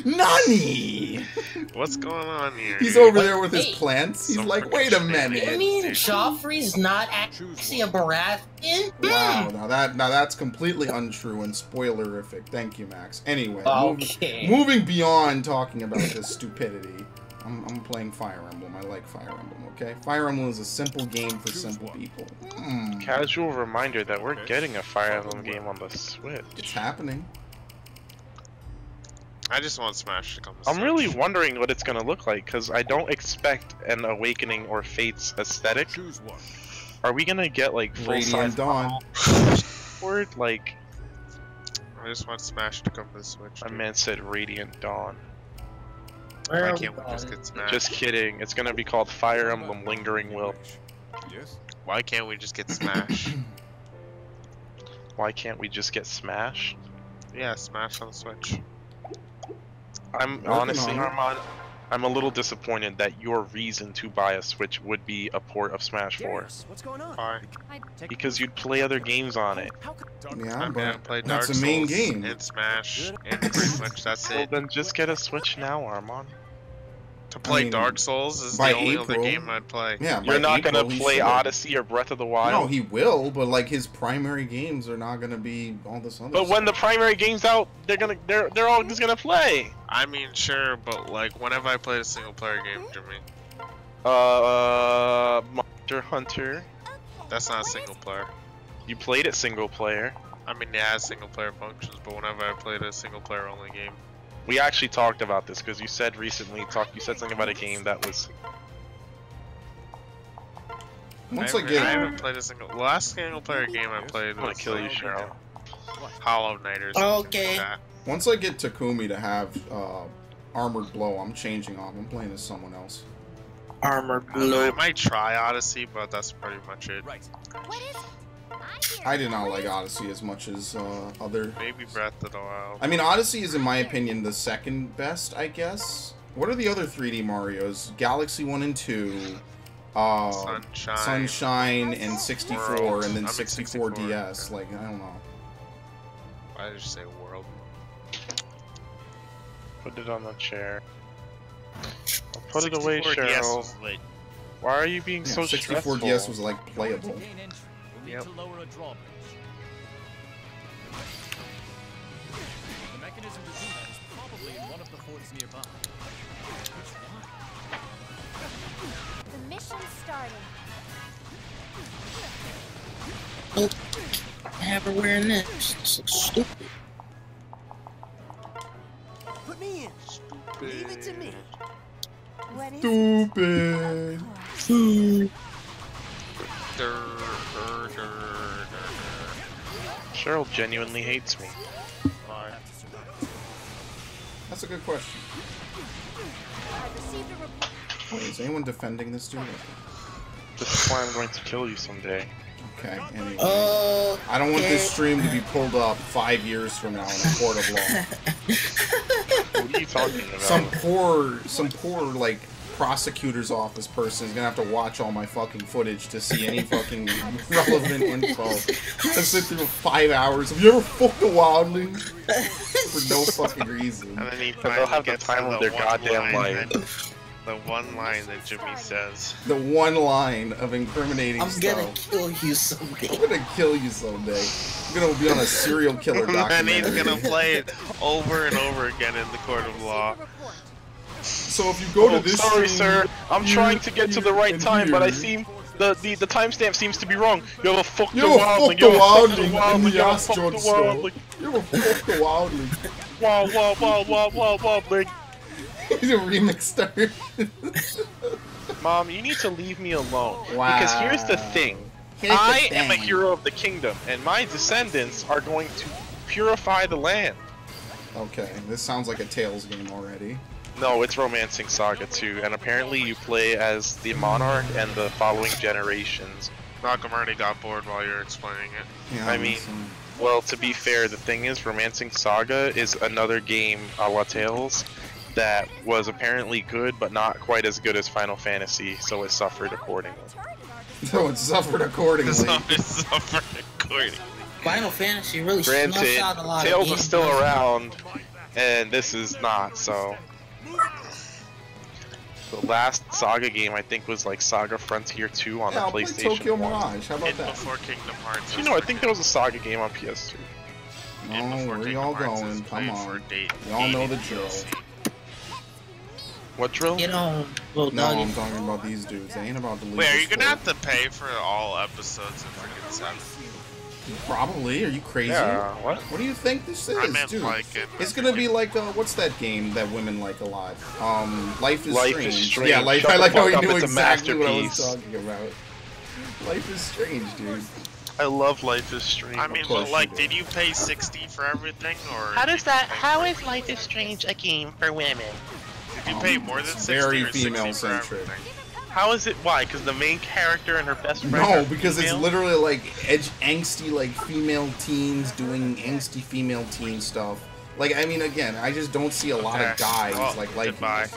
Nani? What's going on here? He's dude? over there with his Hey. plants. He's Some like, freaking wait a shit. minute. You mean Joffrey's not actually a Baratheon? Wow, now that's completely untrue and spoilerific. Thank you, Max. Anyway, Okay. moving beyond talking about this stupidity, I'm playing Fire Emblem. I like Fire Emblem. Okay, Fire Emblem is a simple game for simple people. Casual reminder that we're getting a Fire Emblem game on the Switch. It's happening. I just want Smash to come. to I'm really Switch. wondering what it's gonna look like because I don't expect an Awakening or Fates aesthetic. Are we gonna get like full Radiant size Dawn. word? Like I just want Smash to come to the Switch. my dude. man said, Radiant Dawn. Where Why are we can't we just going? get Smash? Just kidding. It's gonna be called Fire Emblem Lingering Will. Why can't we just get Smash? Why can't we just get Smash? Yeah, Smash on the Switch. I'm Working honestly, on it. Armand, I'm a little disappointed that your reason to buy a Switch would be a port of Smash 4. What's going on? Why? Because you'd play other games on it. Yeah, I'm gonna but play Dark that's a main Souls game. and Smash and pretty much that's Well, it. then just get a Switch now, Armand. To play Dark Souls is the only other game I'd play. Yeah, You're not gonna play Odyssey or Breath of the Wild. No, he will, but like his primary games are not gonna be all this other But stuff. when the primary game's out, they're all just gonna play. I mean, sure, but like whenever I played a single player game, Jimmy. Monster Hunter. That's not single player. You played it single player. I mean, it has single player functions, but whenever I played a single player only game. We actually talked about this because you said recently, you said something about a game that was. I haven't played a single. The last single player game I played was. I'm gonna kill you, Cheryl. Hollow Knight or something. Okay. Like that. Once I get Takumi to have Armored Blow, I'm changing off. I'm playing as someone else. Armored I don't know, I Blow. might try Odyssey, but that's pretty much it. What is it? I did not like Odyssey as much as other. Maybe Breath of the Wild. I mean, Odyssey is, in my opinion, the second best, I guess. What are the other 3D Marios? Galaxy 1 and 2, Sunshine, and 64, World. and then I mean 64 64, DS. yeah. Like, I don't know. Why did you say World? Put it on the chair. I'll put it away, 64 DS Cheryl. was lit. Why are you being Yeah, so 64 stressful? DS was like playable. Yep. To lower a drawbridge. The mechanism to do that is probably in one of the forts nearby. Which one? The mission's starting. I have her wearing this. This looks stupid. Put me in. Leave it to me. What is Stupid. Cheryl genuinely hates me. That's a good question. I've received a report. Wait, is anyone defending this dude? This is why I'm going to kill you someday. Okay, anyway. Oh. I don't want this stream to be pulled up 5 years from now in a court of law. What are you talking about? Some poor, like, prosecutor's office person is gonna have to watch all my fucking footage to see any fucking relevant info. I sit through 5 hours. Have you ever fucked a wildling? For no fucking reason. And then he they'll have the gets time to of their one goddamn line life. The one line that Jimmy says. The one line of incriminating I'm stuff. gonna kill you someday. I'm gonna kill you someday. I'm gonna be on a serial killer And documentary. he's gonna play it over and over again in the court of law. So if you go to this sorry, stream, sir. I'm here, trying to get to the right and time, but I here. seem the timestamp seems to be wrong. You ever fucked You a ever wildling? fucked You a ever fucked a wildling in wildling? the You ever ass fucked a George store? wildling? You ever fucked a wildling? Wildling. He's a remix star. Mom, you need to leave me alone. Wow. Because here's the thing. Here's the I am a thing. hero of the kingdom, and my descendants are going to purify the land. Okay, this sounds like a Tales game already. No, it's Romancing Saga 2, and apparently you play as the monarch and the following generations. Malcolm already got bored while you're explaining it. Yeah, I mean, well, to be fair, the thing is, Romancing Saga is another game a la Tales that was apparently good, but not quite as good as Final Fantasy, so it suffered accordingly. so it suffered accordingly. Suffered accordingly. Final Fantasy really snuffs Granted, out a lot Tales of is still games. around, and this is not, so... The last Saga game, I think, was like Saga Frontier 2 on Yeah, the I'll play PlayStation Tokyo 1. Mirage. How about In that? before Kingdom Hearts. You know, I think there was a Saga game on PS2. In No, before where Kingdom y'all Hearts going? is Come played for on. date- Y'all know the dated drill. DLC. What drill? Get on, little No, doggy. I'm talking about these dudes. They ain't about to lose. Wait, are this you gonna war. have to pay for all episodes in freaking 7? Probably. Are you crazy? Yeah, what? What do you think this is, I meant dude? like it. It's gonna be like what's that game that women like a lot? Life is Life Strange. is Strange. Yeah, life. Shut I the like how fuck he up, knew it's a exactly what I was masterpiece. talking about. Life is Strange, dude. I love Life is Strange. I mean, course but you like, do. did you pay 60 for everything, or How does that? did you pay How more is for Life everything? is Strange a game for women? Did you pay more than 60 very or 60 for female-centric. everything? How is it? Why? Because the main character and her best friend. No, are because it's female? literally like angsty like female teens doing angsty female teen stuff. Like, I mean, again, I just don't see a lot of Okay, guys well, like liking goodbye. this.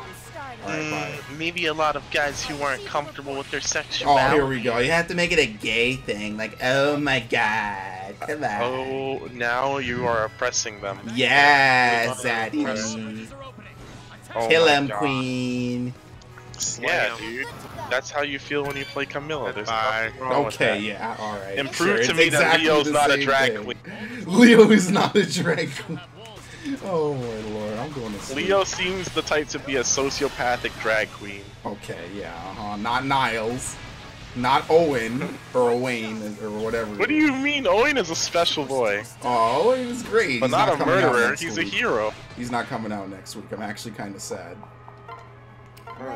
Alright, bye. Maybe a lot of guys who aren't comfortable with their Oh, sexuality. here we go. You have to make it a gay thing. Like, oh my god. Come on. Oh, now you are oppressing them. Yeah, Oh, Zaddy. Oh Kill my him, God. queen. Yeah, dude. That's how you feel when you play Camilla. There's nothing wrong with Okay, that. yeah, alright. And prove to it's me that exactly Leo's the not a same drag thing. queen. Leo is not a drag queen. Oh my lord, I'm going to sleep. Leo seems the type to be a sociopathic drag queen. Okay, yeah, not Niles. Not Owen, or Owain, or whatever. What do you mean? Owen is a special boy. Oh, Owen is great. But He's not a coming out murderer, next he's week. a hero. He's not coming out next week. I'm actually kind of sad.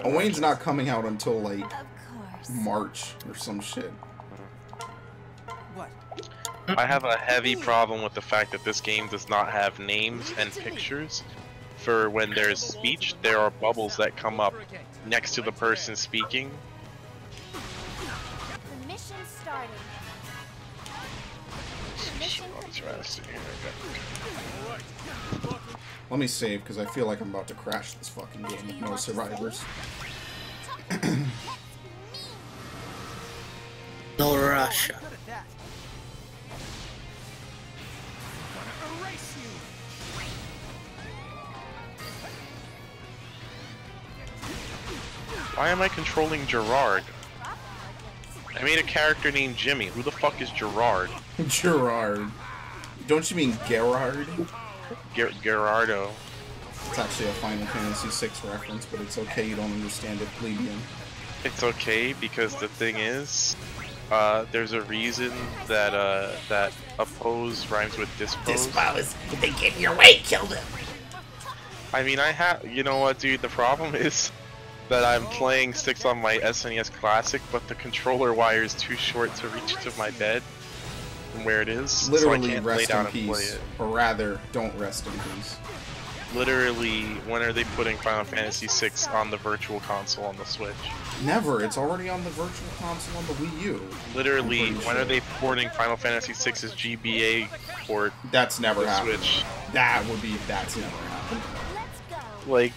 Owain's not coming out until, like, Of course. March or some shit. What? I have a heavy problem with the fact that this game does not have names and pictures. For when there's speech, there are bubbles that come up next to the person speaking. The mission started. Mission complete. Let me save, because I feel like I'm about to crash this fucking game with no survivors. No rush. Good at that. Erase you. Why am I controlling Gerard? I made a character named Jimmy. Who the fuck is Gerard? Gerard. Don't you mean Gerard? Gerardo. It's actually a Final Fantasy VI reference, but it's okay, you don't understand it, plebeian. It's okay because the thing is, there's a reason that that oppose rhymes with dispose. Dispose. If they get in your way, kill them. I mean, you know what, dude? The problem is that I'm playing 6 on my SNES Classic, but the controller wire is too short to reach to my bed from where it is, Literally, so I can't lay rest down in and play peace. it. Or rather, don't rest in peace. Literally, when are they putting Final Fantasy VI on the Virtual Console on the Switch? Never, it's already on the Virtual Console on the Wii U. Literally, I'm pretty when sure. are they porting Final Fantasy VI's GBA port That's never to the happened. Switch? That's never happened. Let's go. Like,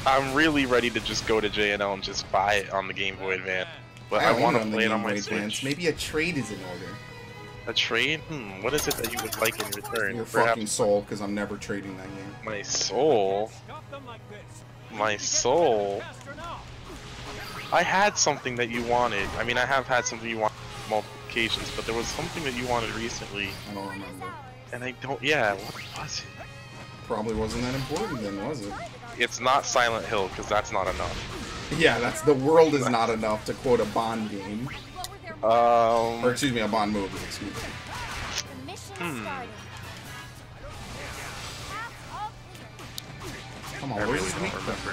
I'm really ready to just go to JNL and just buy it on the Game Boy Advance. But I own want to on the play it Game on my Boy Advance. Switch. Maybe a trade is in order. A trade? What is it that you would like in return? Your Perhaps fucking soul, because I'm never trading that game. my soul? Stop them like this. My soul? Faster now. I had something that you wanted. I mean, I have had something you wanted on multiple occasions, but there was something that you wanted recently, I don't remember. and I don't. Yeah, what was it? Probably wasn't that important then, was it? It's not Silent Hill, because that's not enough. Yeah, that's the world is not enough to quote a Bond game. Or excuse me, a Bond movie, excuse me. The mission started. Come on, I where's really this don't weak remember.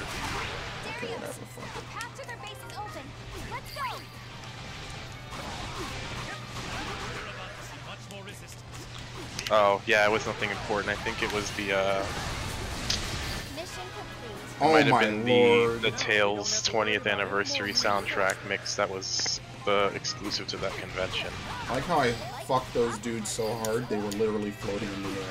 Okay, whatever, fuck it. Capture their bases open. Let's go. Much more resistance. Oh, yeah, it was nothing important. I think it was the, Mission complete. Oh might have my been lord. the Tales 20th anniversary soundtrack mix that was the exclusive to that convention. I like how I fucked those dudes so hard, they were literally floating in the air.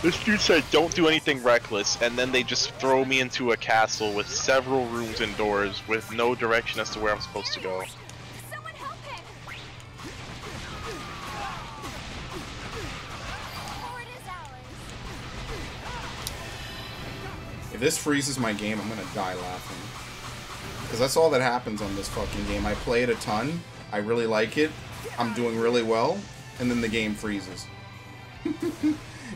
This dude said, "Don't do anything reckless," and then they just throw me into a castle with several rooms and doors with no direction as to where I'm supposed to go. Someone help him. Fort is ours. If this freezes my game, I'm gonna die laughing. Because that's all that happens on this fucking game. I play it a ton, I really like it, I'm doing really well, and then the game freezes.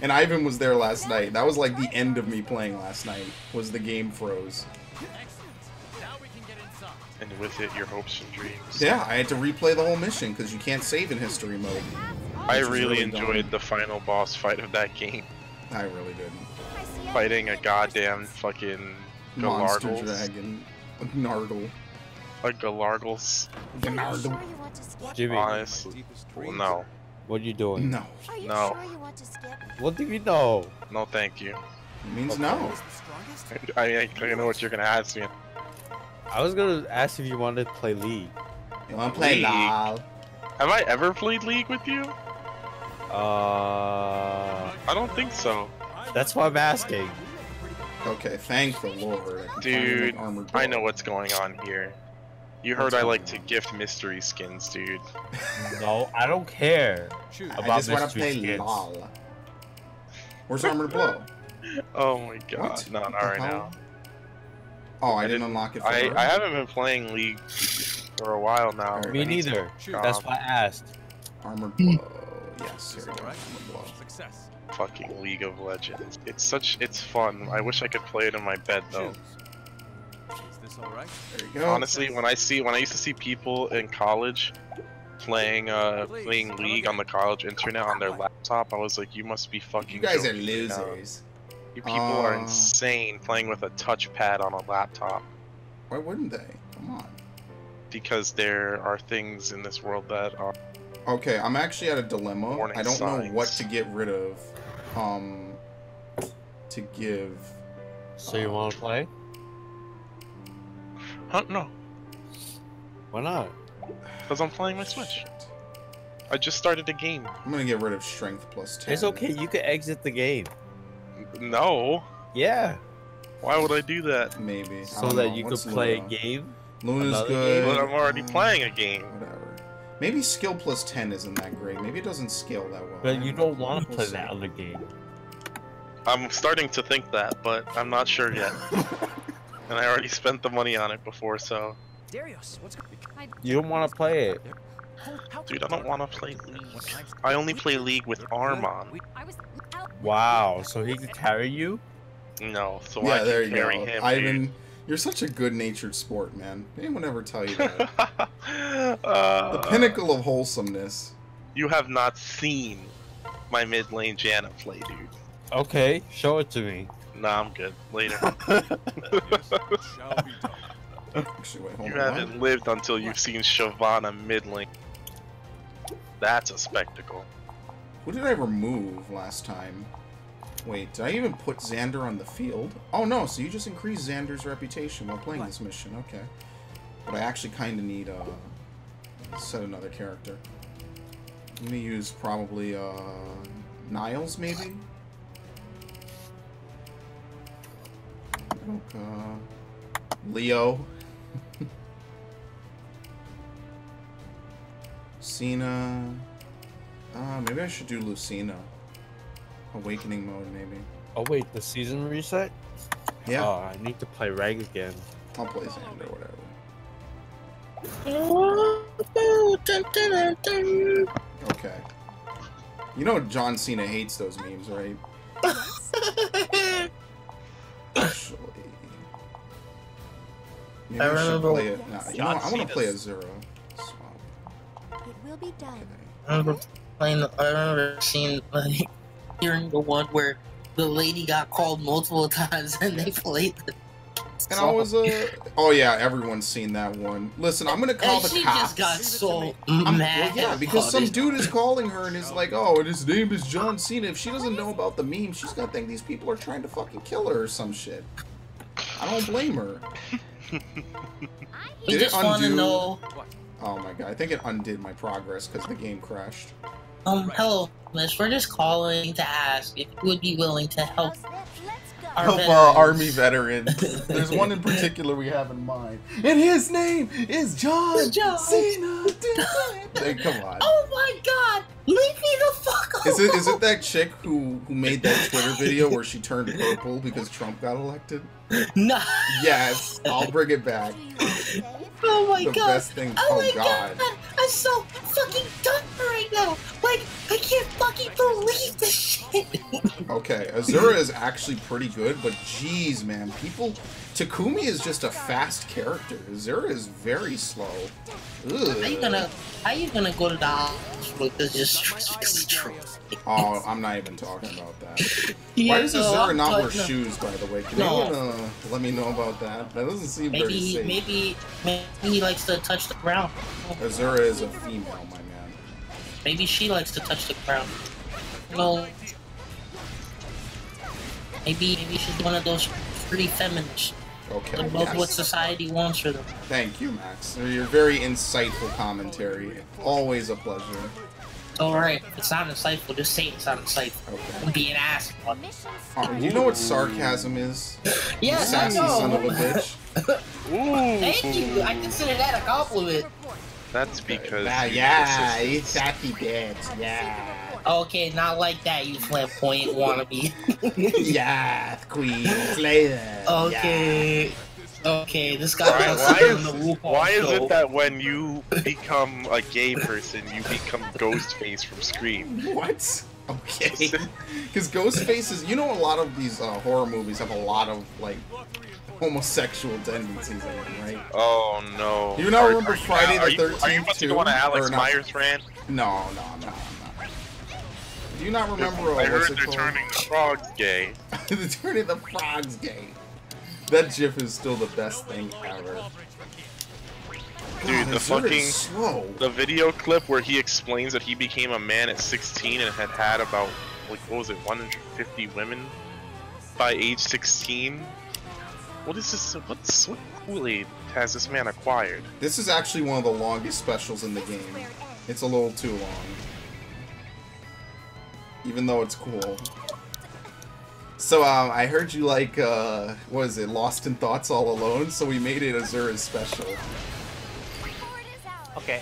And Ivan was there last night. That was like the end of me playing last night, was the game froze. Now we can get inside. And with it, your hopes and dreams. Yeah, I had to replay the whole mission, because you can't save in history mode. I which was really dumb. enjoyed the final boss fight of that game. I really didn't. I see Fighting a goddamn fucking Monster Galargles. Dragon. Nardle. A Galargles. Are you Nardle. sure you want to skip? Jimmy, Honestly. Well, no. what are you doing? No. Are you No. sure you want to skip? What do you know? No, thank you. It means no. I know what you're gonna ask me. I was gonna ask if you wanted to play League. You wanna play League. LOL? Have I ever played League with you? I don't think so. That's why I'm asking. Okay, thank the Lord. I can Dude, finally make armored I know bow. what's going on here. You heard What's I going like to on? gift mystery skins, dude. No, I don't care I about just wanna mystery play skins. LOL. Where's armored blow? Oh my god, What? no, What not the right hell? now. Oh, I didn't unlock it for her? I haven't been playing League for a while now. Alright. Me neither. That's why I asked. Armored blow. Yes, here we go. Alright. Armored blow. Success. Fucking League of Legends. It's fun. I wish I could play it in my bed though. Choose. Is this alright? There you go. Honestly, when I used to see people in college playing League on the college internet on their laptop, I was like, you must be fucking You guys are joking me now. losers. You people are insane playing with a touchpad on a laptop. Why wouldn't they? Come on. Because there are things in this world that are Okay, I'm actually at a dilemma. Warning I don't know what signs. to get rid of. To give. So you want to play? Huh? No, Why not? because I'm playing my Switch. I just started a game. I'm gonna get rid of strength plus 10. It's okay. You can exit the game. No, Yeah. Why would I do that? Maybe. I So don't that know. you could What's play Luna? a game. Luna's Another good. But I'm already playing a game. Whatever. Maybe skill plus 10 isn't that great. Maybe it doesn't scale that well. But you don't want to We'll play see. that other game. I'm starting to think that, but I'm not sure yet. And I already spent the money on it before, so Darius, what's going You don't want to play it. dude, I don't want to play League. I only play League with Arm on. I was out. Wow. So he could carry you? No, so I Yeah, can there you carry go. him. Ivan, you're such a good-natured sport, man. Anyone ever tell you that? Dude. The pinnacle of wholesomeness. You have not seen my mid lane Janna play, dude. Okay. Show it to me. Nah, I'm good. Later. shall be done. Actually, wait, hold You on. haven't lived until you've seen Shyvana mid lane. That's a spectacle. Who did I remove last time? Wait, did I even put Xander on the field? Oh no, so you just increased Xander's reputation while playing this mission, okay. But I actually kind of need, set another character. I'm gonna use probably, Niles, maybe? Leo. Cena. Maybe I should do Lucina. Awakening mode, maybe. Oh wait, the season reset? Yeah, Oh, I need to play Rag again. I'll play Xander, whatever. Okay. You know John Cena hates those memes, right? Actually. Maybe I I should remember- play it. Nah, you know what? I want to play Azura. Swap. It will be done. Okay. I remember seeing, like, hearing the one where the lady got called multiple times and they played the And I was oh yeah, everyone's seen that one. Listen, I'm gonna call and the she cops. just got so Well, mad. yeah, because some about it. dude is calling her and is like, "Oh, and his name is John Cena." If she doesn't know about the meme, she's gonna think these people are trying to fucking kill her or some shit. I don't blame her. We Did it just want to undo? know. Oh my god, I think it undid my progress because the game crashed. Hello, miss. We're just calling to ask if you would be willing to help How's this? Let's go. our Help veterans. Army veterans. There's one in particular we have in mind, and his name is John John. Cena. Hey, come on. Oh my God! Leave me the fuck alone. Is it that chick who made that Twitter video where she turned purple because Trump got elected? Nah. Yes, I'll bring it back. Oh my The God. best thing. Oh Oh my god. God. I'm so fucking done right now. Like, I can't fucking believe this shit. Okay, Azura is actually pretty good, but jeez, man, Takumi is just a fast character. Azura is very slow. Ugh. How you gonna go to the hospital because you're stressed because of Trump? Oh, I'm not even talking about that. Yeah, Why does no, Azura I'm not wear talking- shoes, by the way? Can No. anyone let me know about that? That doesn't seem very safe. Maybe he likes to touch the ground. Azura is a female, my man. Maybe she likes to touch the ground. No. Maybe she's one of those pretty feminists. Okay, That knows what yes. society wants for them. Thank you, Max. Your very insightful commentary. Always a pleasure. Alright, it's not insightful, just say it's not insightful. Okay. Don't be an ass. You know what sarcasm is? You Yes, sassy I know. son of a bitch. Ooh. Thank you, I consider that a compliment. That's because Ah, you yeah, persist. it's sassy bitch. Yeah. Okay, not like that, you flamboyant wannabe. Yeah, Queen Slayer. Okay. Okay, this guy Why, wants why to be is on the RuPaul why is show. it that when you become a gay person, you become Ghostface from Scream? What? Okay. Because Ghostface is, you know, a lot of these horror movies have a lot of like homosexual tendencies in them, right? Oh no. Do you not remember Friday the 13th Are you about to go on an Alex Myers rant? No. Do you not remember I heard what's it they're called? turning the frogs gay. They're turning the frogs gay. That GIF is still the best thing ever. Dude, God, the fucking slow. the video clip where he explains that he became a man at 16 and had about like what was it 150 women by age 16. What is this? What Kool-Aid has this man acquired? This is actually one of the longest specials in the game. It's a little too long. Even though it's cool. So, I heard you like, what is it, Lost in Thoughts All Alone, so we made it Azura's special. Okay.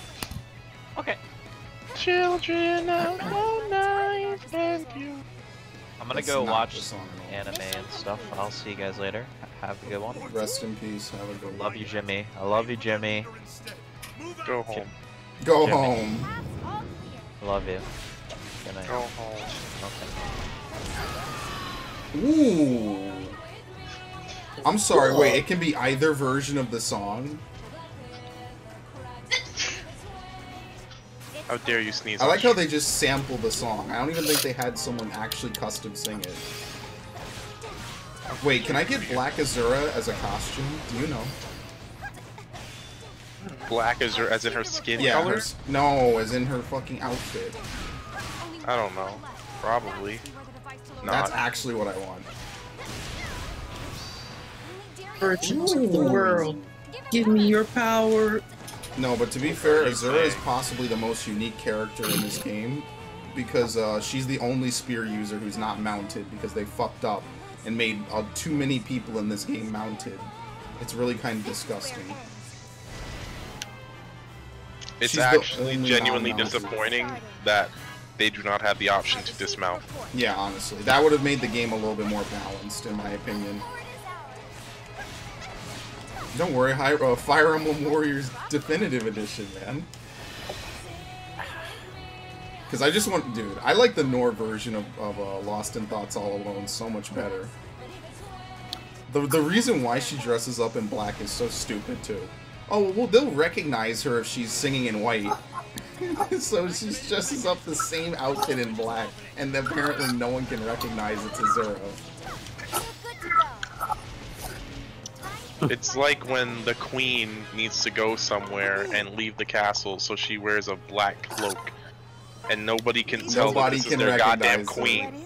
Okay. Children of all night, thank you. I'm gonna That's go not watch the song at all. anime and stuff. I'll see you guys later. Have a good one. Rest in peace, have a good one. Love you, Jimmy. I love you, Jimmy. Go home. Go Jimmy. home. Love you. Good night. Go home. Okay. Ooh. I'm sorry, wait, it can be either version of the song? How dare you sneeze? I like how they just sample the song. I don't even think they had someone actually custom sing it. Wait, can I get Black Azura as a costume? Do you know? Black as in her skin Yeah, colors? no, as in her fucking outfit. I don't know. Probably. That's Not. actually what I want. Virgins of the world, give me your power. No, but to be fair, Azura is possibly the most unique character in this game because she's the only spear user who's not mounted because they fucked up and made too many people in this game mounted. It's really kind of disgusting. It's She's the actually only genuinely non-mounted. disappointing that they do not have the option to dismount. Yeah, honestly. That would have made the game a little bit more balanced, in my opinion. Don't worry, Fire Emblem Warriors Definitive Edition, man. Because I just want... Dude, I like the Nor version of Lost in Thoughts All Alone so much better. The reason why she dresses up in black is so stupid, too. Oh, well, they'll recognize her if she's singing in white. So she dresses up the same outfit in black, and apparently no one can recognize it's Azura. It's like when the queen needs to go somewhere and leave the castle, so she wears a black cloak, and nobody can tell that this is their goddamn queen.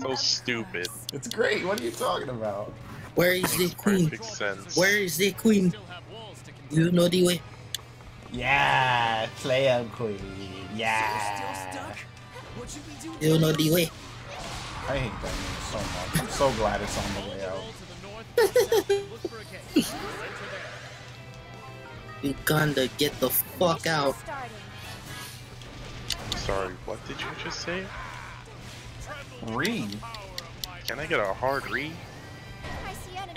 So stupid. It's great. What are you talking about? Where is the queen? Perfect sense. Where is the queen? You know the way. Yeah, Slayer Queen. Yeah. You know the way. I hate that name so much. I'm so glad it's on the way out. Uganda, get the fuck out. Sorry, what did you just say? Read. Can I get a hard read?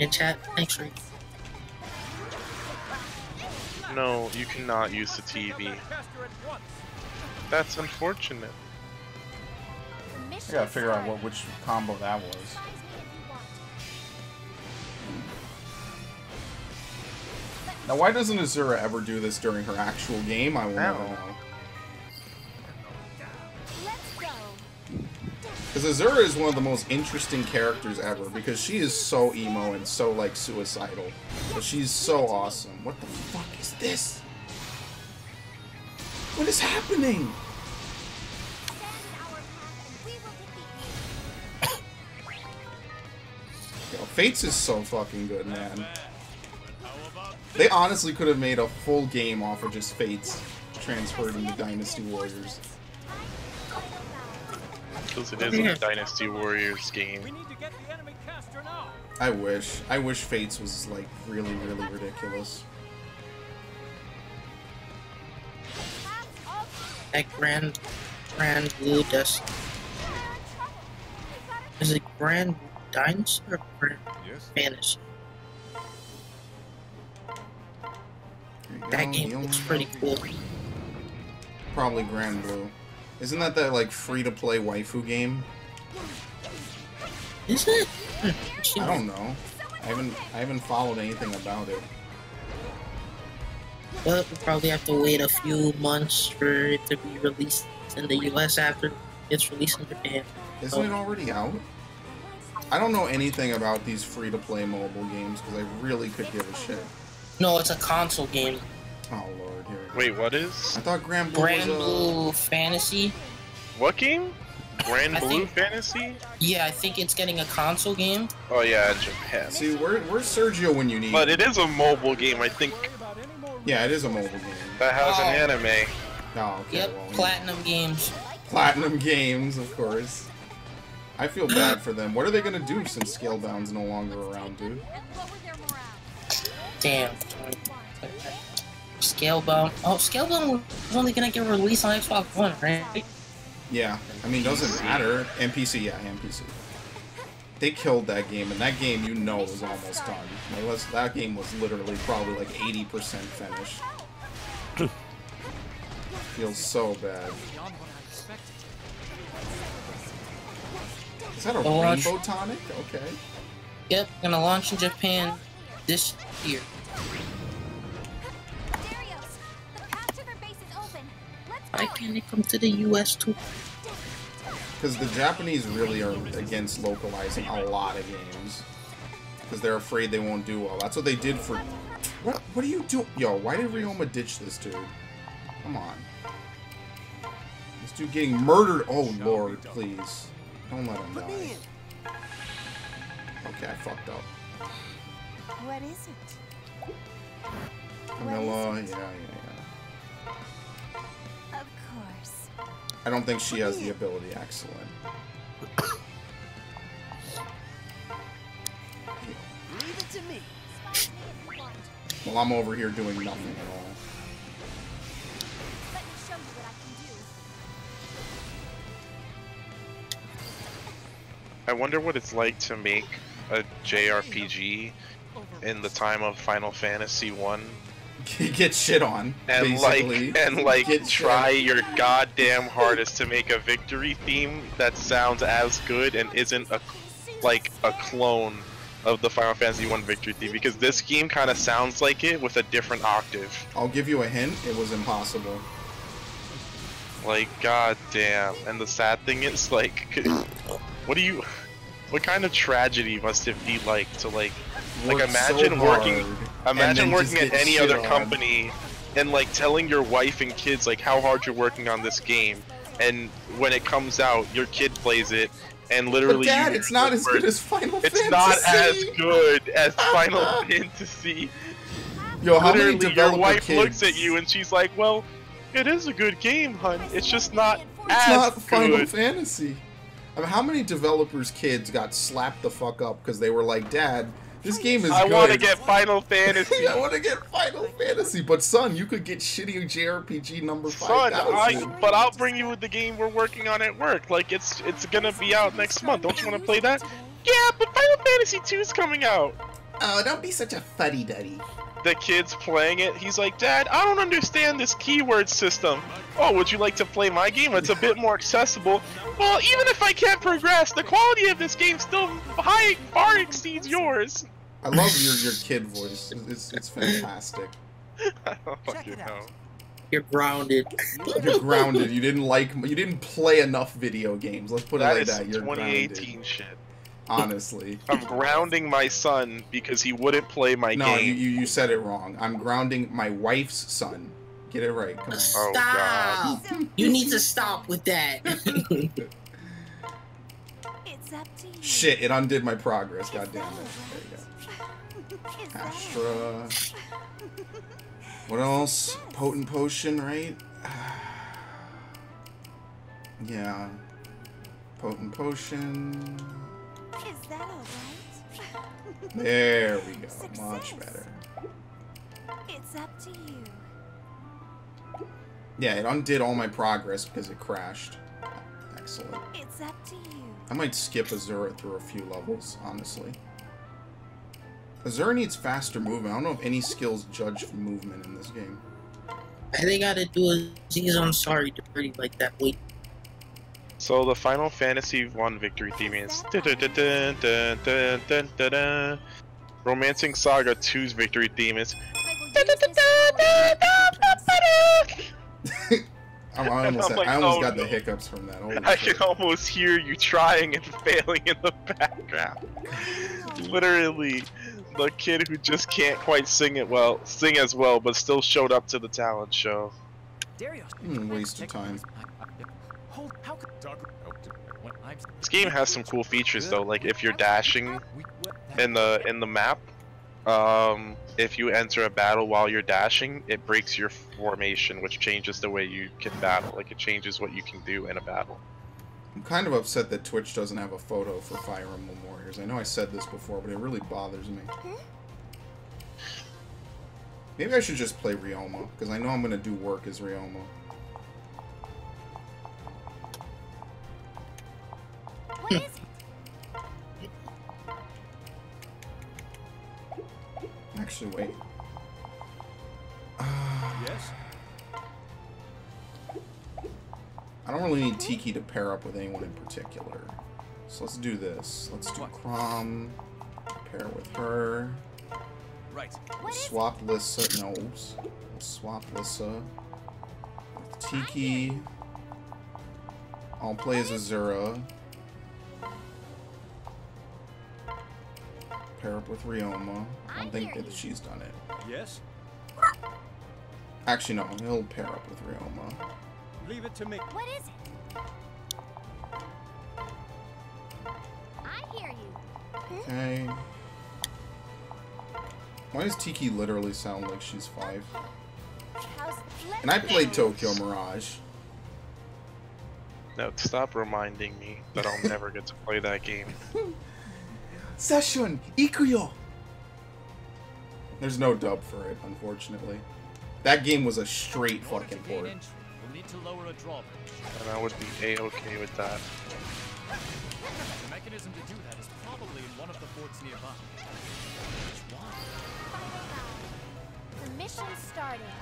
In chat, thanks, Rick. No, you cannot use the TV. That's unfortunate. I gotta figure out which combo that was. Now, why doesn't Azura ever do this during her actual game? I want to know. Because Azura is one of the most interesting characters ever, because she is so emo and so, like, suicidal. But she's so awesome. What the fuck is this? What is happening? Yo, Fates is so fucking good, man. They honestly could have made a full game off of just Fates transferred into Dynasty Warriors. Because it is a Dynasty Warriors game. I wish. I wish Fates was, like, really, really ridiculous. Heck, Bran. Grand Blue Dust. Is it Grand Dinosaur or Grand Fantasy? That game looks pretty cool. Probably Grand Blue. Isn't that like free-to-play waifu game? Is it? I don't know. I haven't followed anything about it. But we'll probably have to wait a few months for it to be released in the US after it's released in Japan. Isn't it already out? I don't know anything about these free-to-play mobile games because I really could give a shit. No, it's a console game. Oh lord, here we go. Wait, what is? I thought Grand Blue Grand was Blue Fantasy. What game? Grand I Blue think- Fantasy? Yeah, I think it's getting a console game. Oh yeah, in Japan. See, where's Sergio when you need But him? it is a mobile game, I think, Yeah, it is a mobile game. that has an anime. Oh, okay, Yep, well, Platinum Games. Platinum Games, of course. I feel bad for them. What are they gonna do since Scalebound's no longer around, dude? Damn. Scalebound. Oh, Scalebound was only gonna get released on Xbox One, right? Yeah, I mean, doesn't matter. NPC, yeah, NPC. They killed that game, and that game, you know, was almost done. That game was literally probably like 80% finished. Feels so bad. Is that a rainbow tonic? Okay. Yep, gonna launch in Japan this year. Why can't it come to the US too? Because the Japanese really are against localizing a lot of games. Because they're afraid they won't do well. That's what they did for... What are you doing? Yo, why did Ryoma ditch this dude? Come on. This dude getting murdered. Oh, Lord, please. Don't let him die. Okay, I fucked up. What is it? Camilla, yeah. Of course. I don't think she has the ability. Excellent. Leave it to me. Well, I'm over here doing nothing at all. Let me show you what I can do. I wonder what it's like to make a JRPG in the time of Final Fantasy 1. Get shit on, and basically. Try your goddamn hardest to make a victory theme that sounds as good and isn't a clone of the Final Fantasy 1 victory theme, because this game kind of sounds like it with a different octave. I'll give you a hint, it was impossible. Like, goddamn. And the sad thing is, like, what kind of tragedy must it be like to imagine so working hard, working at any other on. company and like telling your wife and kids like how hard you're working on this game, and when it comes out your kid plays it and literally But Dad, it's not as good as Final Fantasy. It's not as good as Final Fantasy. Yo, how many Literally, developer your wife kids? looks at you and she's like, well, it is a good game, hun. It's just not It's as not Final good. Fantasy. I mean, how many developers' kids got slapped the fuck up because they were like, Dad, this game is I good. want to get Final Fantasy. I want to get Final Fantasy, but son, you could get shitty JRPG number Son, 5000. but I'll bring you the game we're working on at work. Like, it's gonna be out next month. Don't you want to play that? Yeah, but Final Fantasy 2 is coming out. Oh, don't be such a fuddy-duddy. The kid's playing it. He's like, Dad, I don't understand this keyword system. Oh, would you like to play my game? It's a bit more accessible. Well, even if I can't progress, the quality of this game still far exceeds yours. I love your kid voice. It's fantastic. I don't fucking know. You're grounded. You're grounded. You didn't play enough video games. Let's put it like that. You're 2018 grounded. shit. Honestly. I'm grounding my son because he wouldn't play my No, game. you said it wrong. I'm grounding my wife's son. Get it right. Come on. Oh, God. Stop! You need to stop with that. It's up to you. Shit, it undid my progress. God damn it. There you go. Is that Astra. What else? Potent potion, right? Yeah. Potent potion. Is that alright? There we go. Success. Much better. It's up to you. Yeah, it undid all my progress because it crashed. excellent. It's up to you. I might skip Azura through a few levels, honestly. Azura needs faster movement. I don't know if any skills judge for movement in this game. All they gotta do is he's on sorry dirty like that. Wait. So the Final Fantasy 1 victory theme is dun-dun-dun-dun-dun-dun-dun-dun. Romancing Saga 2's victory theme is I almost got the hiccups from that. Holy I shit. can almost hear you trying and failing in the background. Literally, the kid who just can't quite sing as well, but still showed up to the talent show. Waste of time. This game has some cool features though, like if you're dashing in the map, if you enter a battle while you're dashing, it breaks your formation, which changes the way you can battle. Like it changes what you can do in a battle. I'm kind of upset that Twitch doesn't have a photo for Fire Emblem Warriors. I know I said this before, but it really bothers me. Maybe I should just play Ryoma, because I know I'm going to do work as Ryoma. What is it? Actually, wait. Yes? I don't really need Tiki to pair up with anyone in particular. So let's do this. Let's do Kromm. Pair with her. Right. Swap Lissa. No, oops. We'll swap Lissa with Tiki. I'll play as Azura. Pair up with Ryoma. I don't think that she's done it. Yes? Actually, no. He'll pair up with Ryoma. Leave it to me. What is it? I hear you. Okay. Why does Tiki literally sound like she's 5? And I played Tokyo Mirage. No, stop reminding me that I'll never get to play that game. Session Ikuyo. There's no dub for it, unfortunately. That game was a straight fucking port. We'll need to lower a drawbridge. And I would be A-okay with that. The mechanism to do that is probably in one of the forts nearby. Which one? The mission's starting.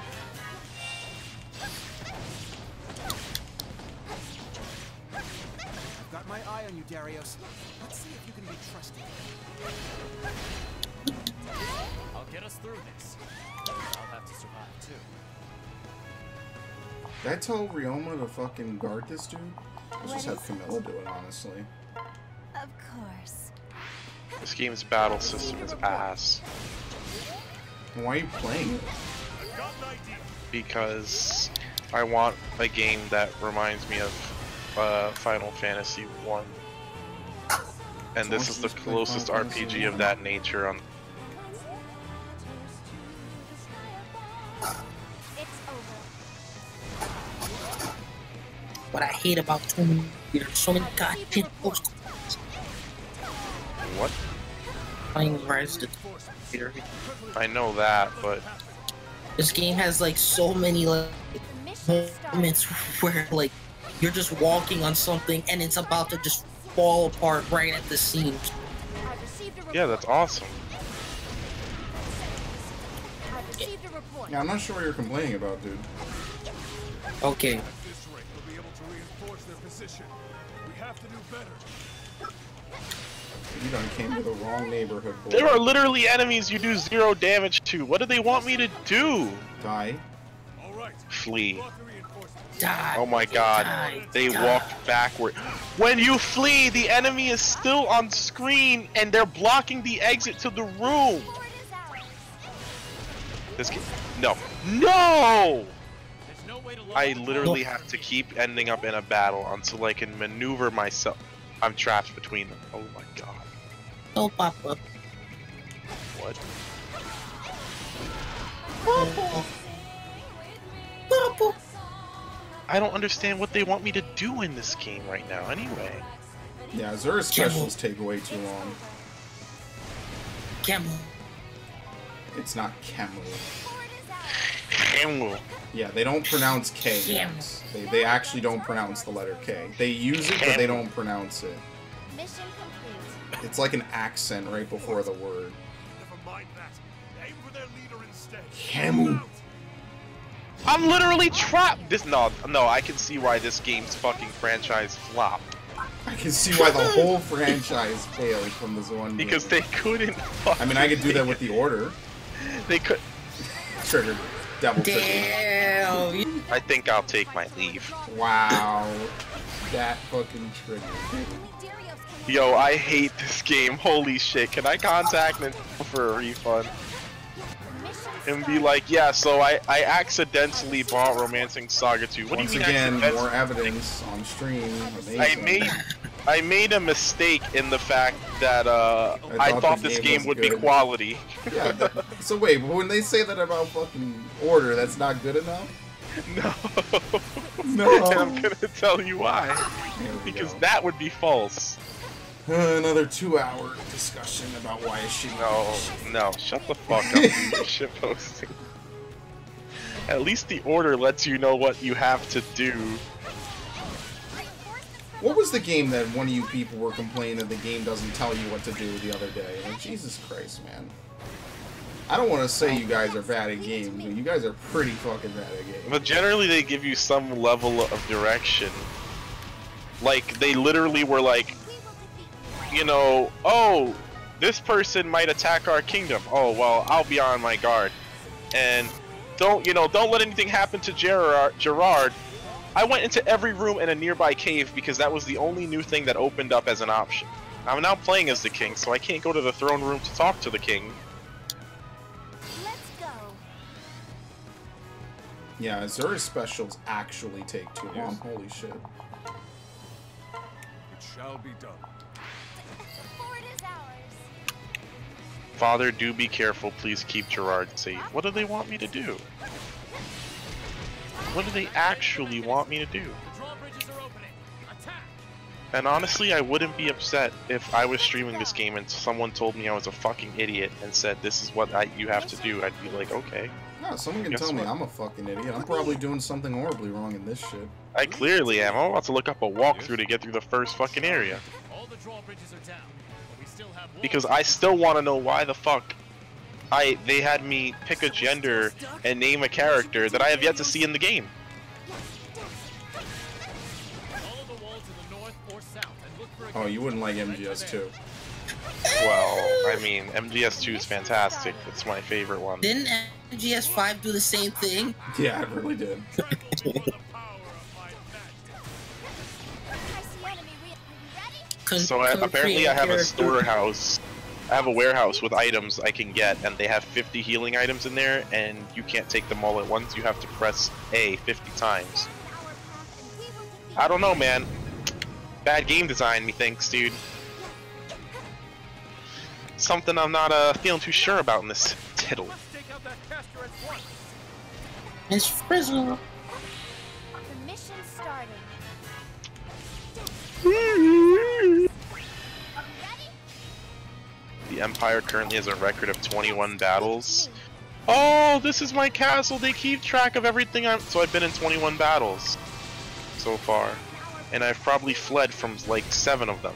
I've got my eye on you, Darius. Let's see if you can be trusted. I'll get us through this. I'll have to survive too. Did I tell Ryoma to fucking guard this dude? Let's just have Camilla do it, honestly. Of course. This game's battle system is ass. Why are you playing it? Because I want a game that reminds me of Final Fantasy 1. And this is the closest RPG of that nature on. What I hate about Takumi, there's so many goddamn posts. What? Playing Rise to Peter. I know that, but This game has like so many like moments where like you're just walking on something and it's about to just fall apart right at the seams. yeah, that's awesome. Yeah, I'm not sure what you're complaining about, dude. Okay. You done came to the wrong neighborhood, boy. There are literally enemies you do 0 damage to. What do they want me to do? Die. Flee. Die. Oh my god. They walked backward. When you flee, the enemy is still on screen and they're blocking the exit to the room. This game. No. No! I literally have to keep ending up in a battle until I can maneuver myself. I'm trapped between them. Oh my god. No pop up. What? I don't understand what they want me to do in this game right now anyway. Yeah, Azura's specials take way too long. Camel. It's not Camel. Camel. Yeah, they don't pronounce K. Damn. They actually don't pronounce the letter K. They use it, but they don't pronounce it. Mission complete. It's like an accent right before the word. Never mind that. Aim for their leader instead. Camu. I'm literally trapped. No, I can see why this game's fucking franchise flopped. I can see why the whole franchise failed from this one game. Because they couldn't. I mean, I could do that with the order. They could. Triggered. Double trigger. Damn. I think I'll take my leave. Wow. That fucking trigger. Yo, I hate this game. Holy shit. Can I contact Nintendo for a refund? And be like, yeah, so I accidentally bought Romancing Saga 2. What Once do you mean again, accidentally? more evidence on stream. Amazing. I made a mistake in the fact that I thought this game would be quality. Yeah, so wait, but when they say that about fucking order, that's not good enough? No. No. And I'm gonna tell you why. Because that would be false. Another 2-hour discussion about why is she No, shut the fuck up. Shit posting. At least the order lets you know what you have to do. What was the game that one of you people were complaining that the game doesn't tell you what to do the other day? Like, Jesus Christ, man. I don't want to say you guys are bad at games, but you guys are pretty fucking bad at games. But generally they give you some level of direction. Like, they literally were like, you know, oh, this person might attack our kingdom. Oh, well, I'll be on my guard. And don't let anything happen to Gerard. I went into every room in a nearby cave because that was the only new thing that opened up as an option. I'm now playing as the king, so I can't go to the throne room to talk to the king. Let's go. Yeah, Azura's specials actually take too long. Holy shit. It shall be done. Fort is ours. Father, do be careful. Please keep Gerard safe. What do they want me to do? What do they actually want me to do? The drawbridges are opening. Attack! And honestly, I wouldn't be upset if I was streaming this game and someone told me I was a fucking idiot and said, this is what you have to do. I'd be like, okay. No, someone can tell me I'm a fucking idiot. I'm probably doing something horribly wrong in this shit. I clearly am. I'm about to look up a walkthrough to get through the first fucking area. All the drawbridges are down, but we still have walls. Because I still want to know why the fuck they had me pick a gender and name a character that I have yet to see in the game. Follow the wall to the north or south and look for a Oh, you wouldn't like MGS2. Well, I mean, MGS2 is fantastic. It's my favorite one. Didn't MGS5 do the same thing? Yeah, it really did. for the power of my magic. I see enemy. Are you ready? So apparently I have a storehouse. I have a warehouse with items I can get, and they have 50 healing items in there, and you can't take them all at once. You have to press A 50 times. I don't know, man. Bad game design, methinks, dude. Something I'm not feeling too sure about in this tittle. Let's take out that caster at once. It's Frizzle. The mission started. The Empire currently has a record of 21 battles. Oh, this is my castle. They keep track of everything. So I've been in 21 battles so far, and I've probably fled from like 7 of them.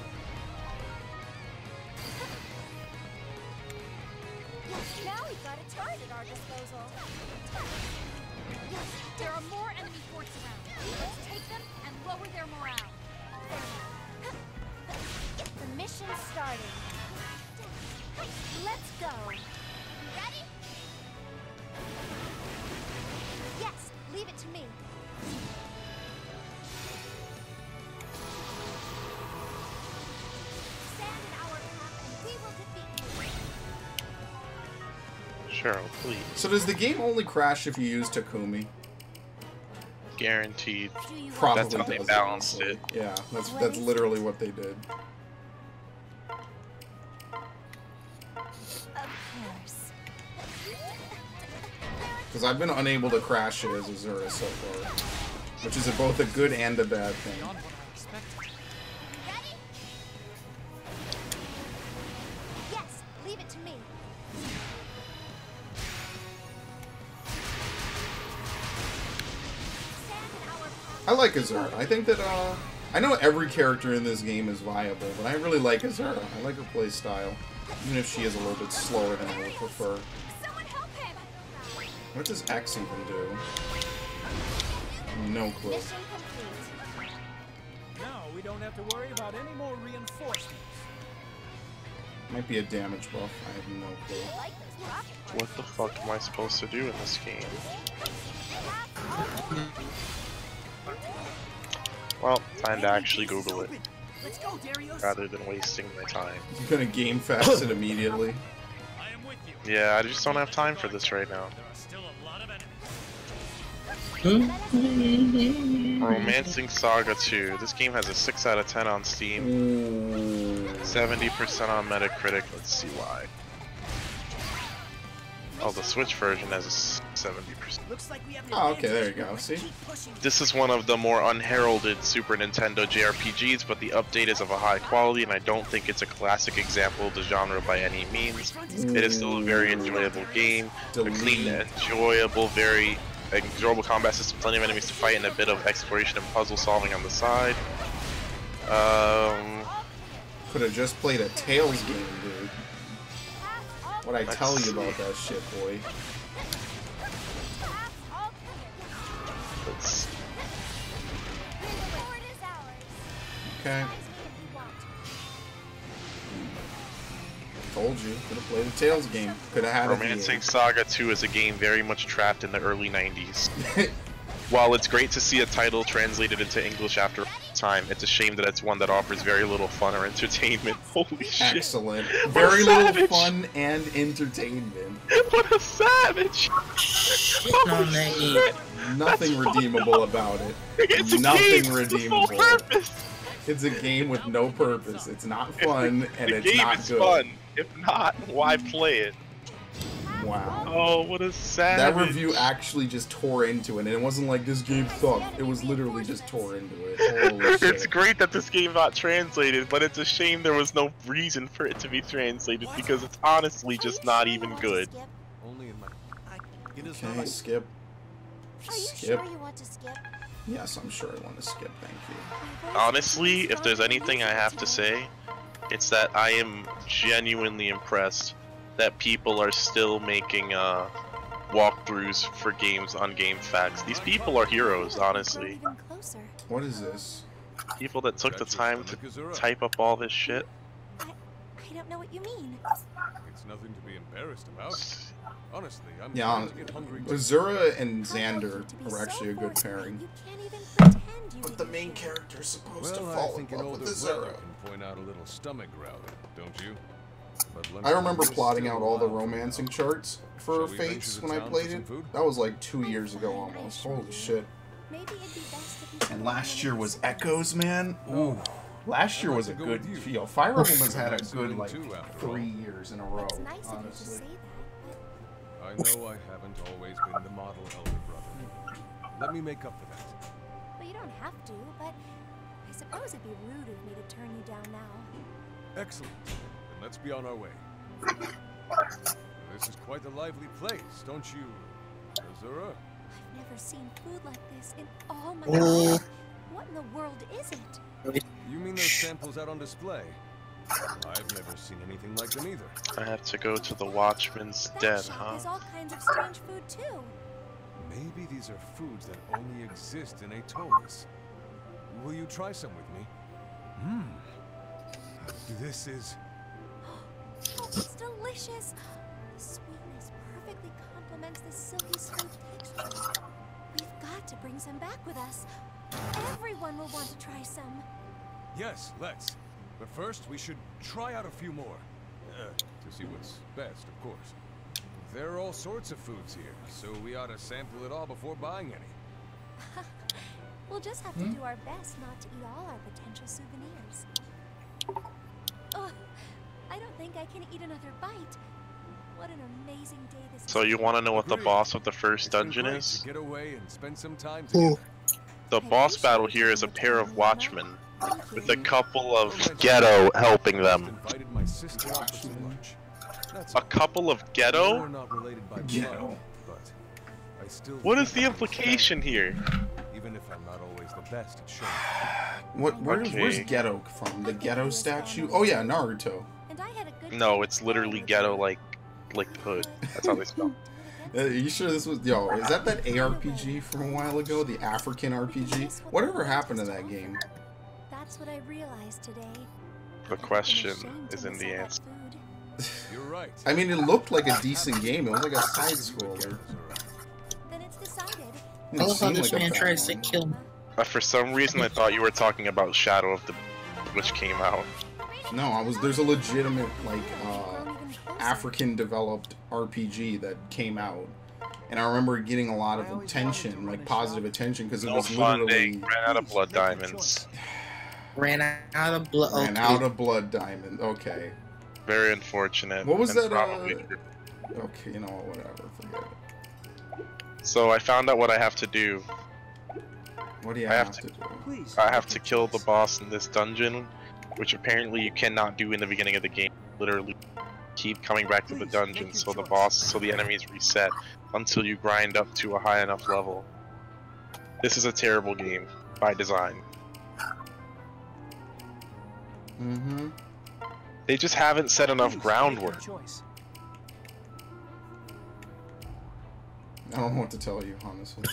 Now we've got a target at our disposal. There are more enemy forts around. Let's take them and lower their morale. The mission's starting. Let's go. You ready? Yes, leave it to me. Stand in our path and we will defeat you. Sure, please. So does the game only crash if you use Takumi? Guaranteed. Do you Probably That's how they does, balanced honestly. it. Yeah, that's literally what they did. Of course. Because I've been unable to crash it as Azura so far. Which is both a good and a bad thing. Beyond what I expected. Ready? Yes, leave it to me. I like Azura. I think that, I know every character in this game is viable, but I really like Azura. I like her play style. Even if she is a little bit slower than I would prefer. What does X even do? No clue. Now we don't have to worry about any more reinforcements. Might be a damage buff. I have no clue. What the fuck am I supposed to do in this game? Well, time to actually Google it. Rather than wasting my time. You're gonna game fast it immediately. Yeah, I just don't have time for this right now. Romancing Saga 2. This game has a 6 out of 10 on Steam. 70% on Metacritic. Let's see why. Oh, the Switch version has a 70%. Oh, okay, there you go. See? This is one of the more unheralded Super Nintendo JRPGs, but the update is of a high quality, and I don't think it's a classic example of the genre by any means. It is still a very enjoyable game. A clean, enjoyable, very enjoyable combat system, plenty of enemies to fight, and a bit of exploration and puzzle solving on the side. Could have just played a Tales game, dude. What'd I tell you about that shit, boy? Okay. Told you. Could have played a Tales game. Could have had Romancing Saga 2 is a game very much trapped in the early 90s. While it's great to see a title translated into English after time, it's a shame that it's one that offers very little fun or entertainment. Holy shit. Excellent. Very little fun and entertainment. What a savage! Nothing redeemable about it. It's Nothing redeemable. It's a game with no purpose. It's not fun, and it's not good. The game is fun. If not, why play it? Wow. Oh, what a savage. That review actually just tore into it, and it wasn't like this game sucked. It was literally just tore into it. Holy shit. It's great that this game got translated, but it's a shame there was no reason for it to be translated because it's honestly just not even good. Okay, skip. Are you Skip. sure you want to skip? Yes, I'm sure I want to skip, thank you. Honestly, if there's anything I have to say, it's that I am genuinely impressed that people are still making walkthroughs for games on GameFAQs. These people are heroes, honestly. What is this? People that took the time to type up all this shit. I don't know what you mean. It's nothing to be embarrassed about. Honestly, I'm Yeah, to get hungry. Azura and Xander are actually a good pairing. You can't even pretend you But the main character's supposed to Well, I fall in think an love with older Azura. brother can point out a little stomach growler, don't you? But let I me remember tell you, plotting it's out still all the a while from romancing now. charts Shall for we Fates venture to when I town for played some it. food? That was like 2 years ago almost. Holy shit. Maybe it'd be best if you And last year was Echoes, man. Ooh. Last year was a good feel. Fire Emblem has had a good, like, 3 years in a row, It's nice of you to honestly. say that, I know I haven't always been the model elder brother. Let me make up for that. but you don't have to. But I suppose it'd be rude of me to turn you down now. Excellent. Then let's be on our way. This is quite a lively place, don't you, Azura? I've never seen food like this in all my life. What in the world is it? You mean those samples out on display? I've never seen anything like them either. I have to go to the Watchman's That Den, shop huh? has all kinds of strange food too. Maybe these are foods that only exist in Atolis. Will you try some with me? This is... Oh, it's delicious. The sweetness perfectly complements the silky smooth texture. We've got to bring some back with us. Everyone will want to try some. Yes, let's. But first, we should try out a few more. To see what's best, of course. There are all sorts of foods here, so we ought to sample it all before buying any. We'll just have to do our best not to eat all our potential souvenirs. Oh, I don't think I can eat another bite. What an amazing day this So you want to know what the boss of the first dungeon Great is? to get away and spend some time together. The boss battle here is a pair of watchmen, with a couple of ghetto helping them. Invited my sister out for some lunch. That's A couple of We're ghetto? not related by Ghetto. blood, but I still What is think the I understand implication here? even if I'm I'm not always the best at showing. Where's Ghetto from? The Ghetto statue? Oh yeah, Naruto. And I had a good No, it's literally ghetto like hood. That's how they spell. Are you sure this was is that ARPG from a while ago? The African RPG? Whatever happened to that game? That's what I realized today. The question is in the answer. You're right. I mean, it looked like a decent game. It was like a side scroller. Then it's decided. I love how this man tries to kill me. For some reason, I thought you were talking about Shadow of the, which came out. No, there's a legitimate African developed RPG that came out, and I remember getting a lot of attention, like positive attention, because it was literally ran out of blood diamonds. Ran out of blood. Ran out of blood diamond. Okay. Very unfortunate. What was that? Probably... Okay, you know what? Whatever. Forget it. So I found out what I have to do. What do you have to do? I have to kill the boss in this dungeon, which apparently you cannot do in the beginning of the game. Literally, keep coming back to the dungeon so the enemies reset until you grind up to a high enough level. This is a terrible game by design. Mm-hmm. They just haven't set enough groundwork. I don't know what to tell you, honestly.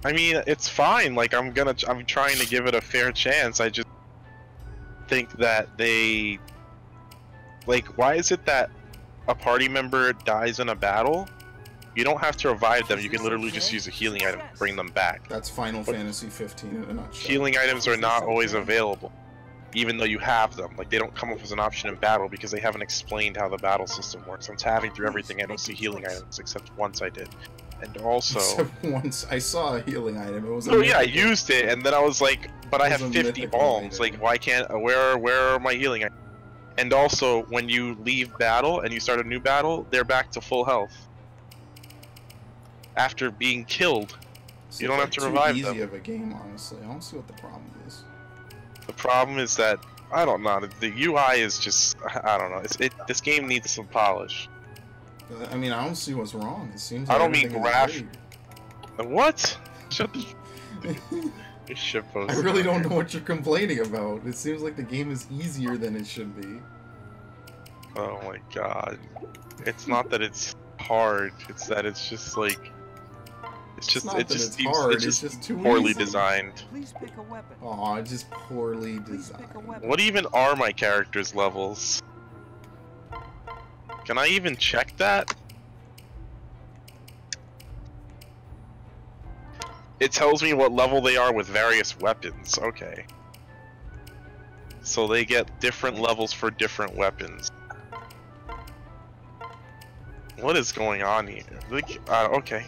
I mean, it's fine. Like, I'm trying to give it a fair chance. I just think that they... Like, why is it that a party member dies in a battle? You don't have to revive them. You can literally just use a healing item to bring them back. That's Final Fantasy 15 in a nutshell. Healing items are not always available, even though you have them. Like, they don't come up as an option in battle because they haven't explained how the battle system works. I'm tabbing through everything. I don't see healing items, except once I did. And also... Except once I saw a healing item. It was oh yeah, I used it, and then I was like, but I have 50 bombs. Like, why can't... Where are my healing items? And also, when you leave battle and you start a new battle, they're back to full health. After being killed. You don't have to revive them. It's too easy of a game, honestly. I don't see what the problem is. The problem is that, I don't know, the UI is just, I don't know, this game needs some polish. I mean, I don't see what's wrong. It seems like I don't mean graph. What? Shut the... I really don't know what you're complaining about. It seems like the game is easier than it should be. Oh my god. It's not that it's hard, it's that it's just like... It's just too poorly designed. Please pick a weapon. Aw, it's just poorly designed. What even are my character's levels? Can I even check that? It tells me what level they are with various weapons. Okay. So they get different levels for different weapons. What is going on here? Like, okay.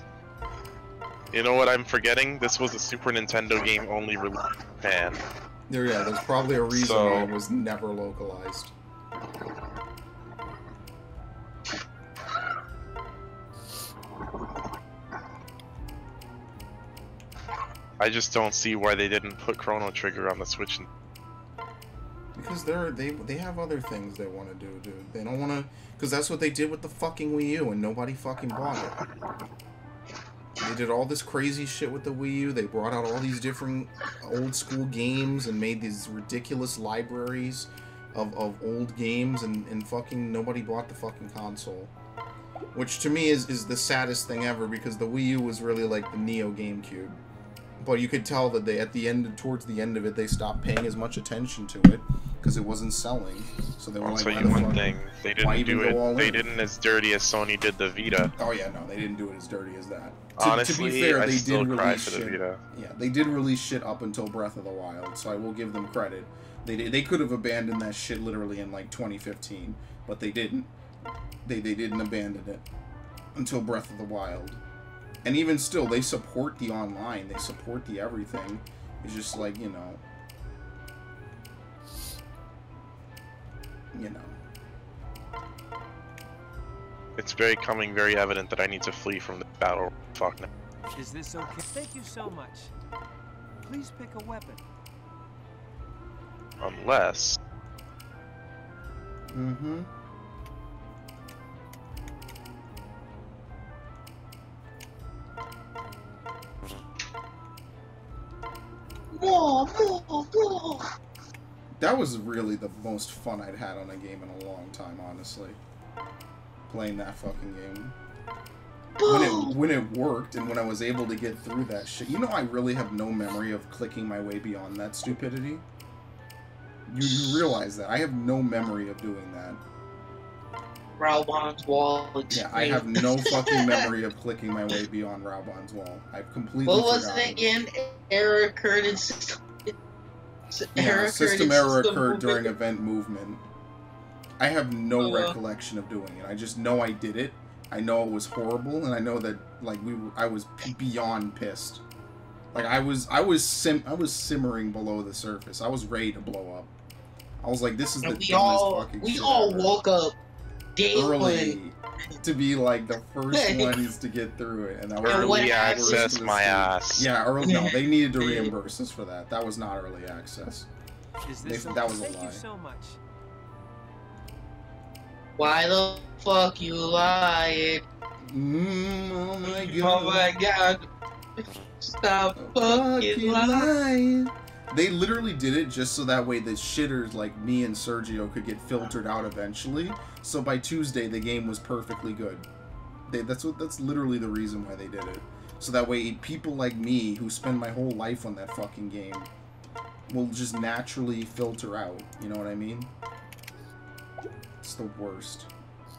You know what I'm forgetting? This was a Super Nintendo game only released in Japan. There's probably a reason why it was never localized. I just don't see why they didn't put Chrono Trigger on the Switch. Because they have other things they want to do, dude. They don't want to... Because that's what they did with the fucking Wii U, and nobody fucking bought it. They did all this crazy shit with the Wii U. They brought out all these different old school games and made these ridiculous libraries of old games, and fucking nobody bought the fucking console. Which to me is the saddest thing ever, because the Wii U was really like the Neo GameCube. But you could tell that towards the end of it, they stopped paying as much attention to it because it wasn't selling. So they were I'll tell you one thing: they didn't do it. They didn't as dirty as Sony did the Vita. Oh yeah, no, they didn't do it as dirty as that. Honestly, to be fair, I they still did cry release for the shit. Vita. Yeah, they did release shit up until Breath of the Wild, so I will give them credit. They could have abandoned that shit literally in like 2015, but they didn't. They didn't abandon it until Breath of the Wild. And even still, they support the online. They support the everything. It's just like, you know. It's becoming very evident that I need to flee from the battle. Fuck now. Is this okay? Thank you so much. Please pick a weapon. Unless... Mm-hmm. More. That was really the most fun I'd had on a game in a long time, honestly. Playing that fucking game. When it worked and when I was able to get through that shit. You know, I really have no memory of clicking my way beyond that stupidity. You realize that. I have no memory of doing that. Raubon's wall. Yeah, I have no fucking memory of clicking my way beyond Raubon's wall. I've completely What was forgotten. it again? Error occurred in system. Yeah, system error occurred during event movement. I have no recollection of doing it. I just know I did it. I know it was horrible, and I know that like I was beyond pissed. Like I was simmering below the surface. I was ready to blow up. I was like, this is the dumbest fucking shit We all ever. woke up Early to be like the first ones to get through it, and that was Early access my ass. Yeah, early. No, they needed to reimburse us for that. That was not early access. That was a Thank lie. you so much. Why the fuck you lying? Oh my god. Oh my god. Stop fucking lying. They literally did it just so that way the shitters like me and Sergio could get filtered out eventually. So by Tuesday the game was perfectly good. That's literally the reason why they did it. So that way people like me who spend my whole life on that fucking game will just naturally filter out. You know what I mean? It's the worst.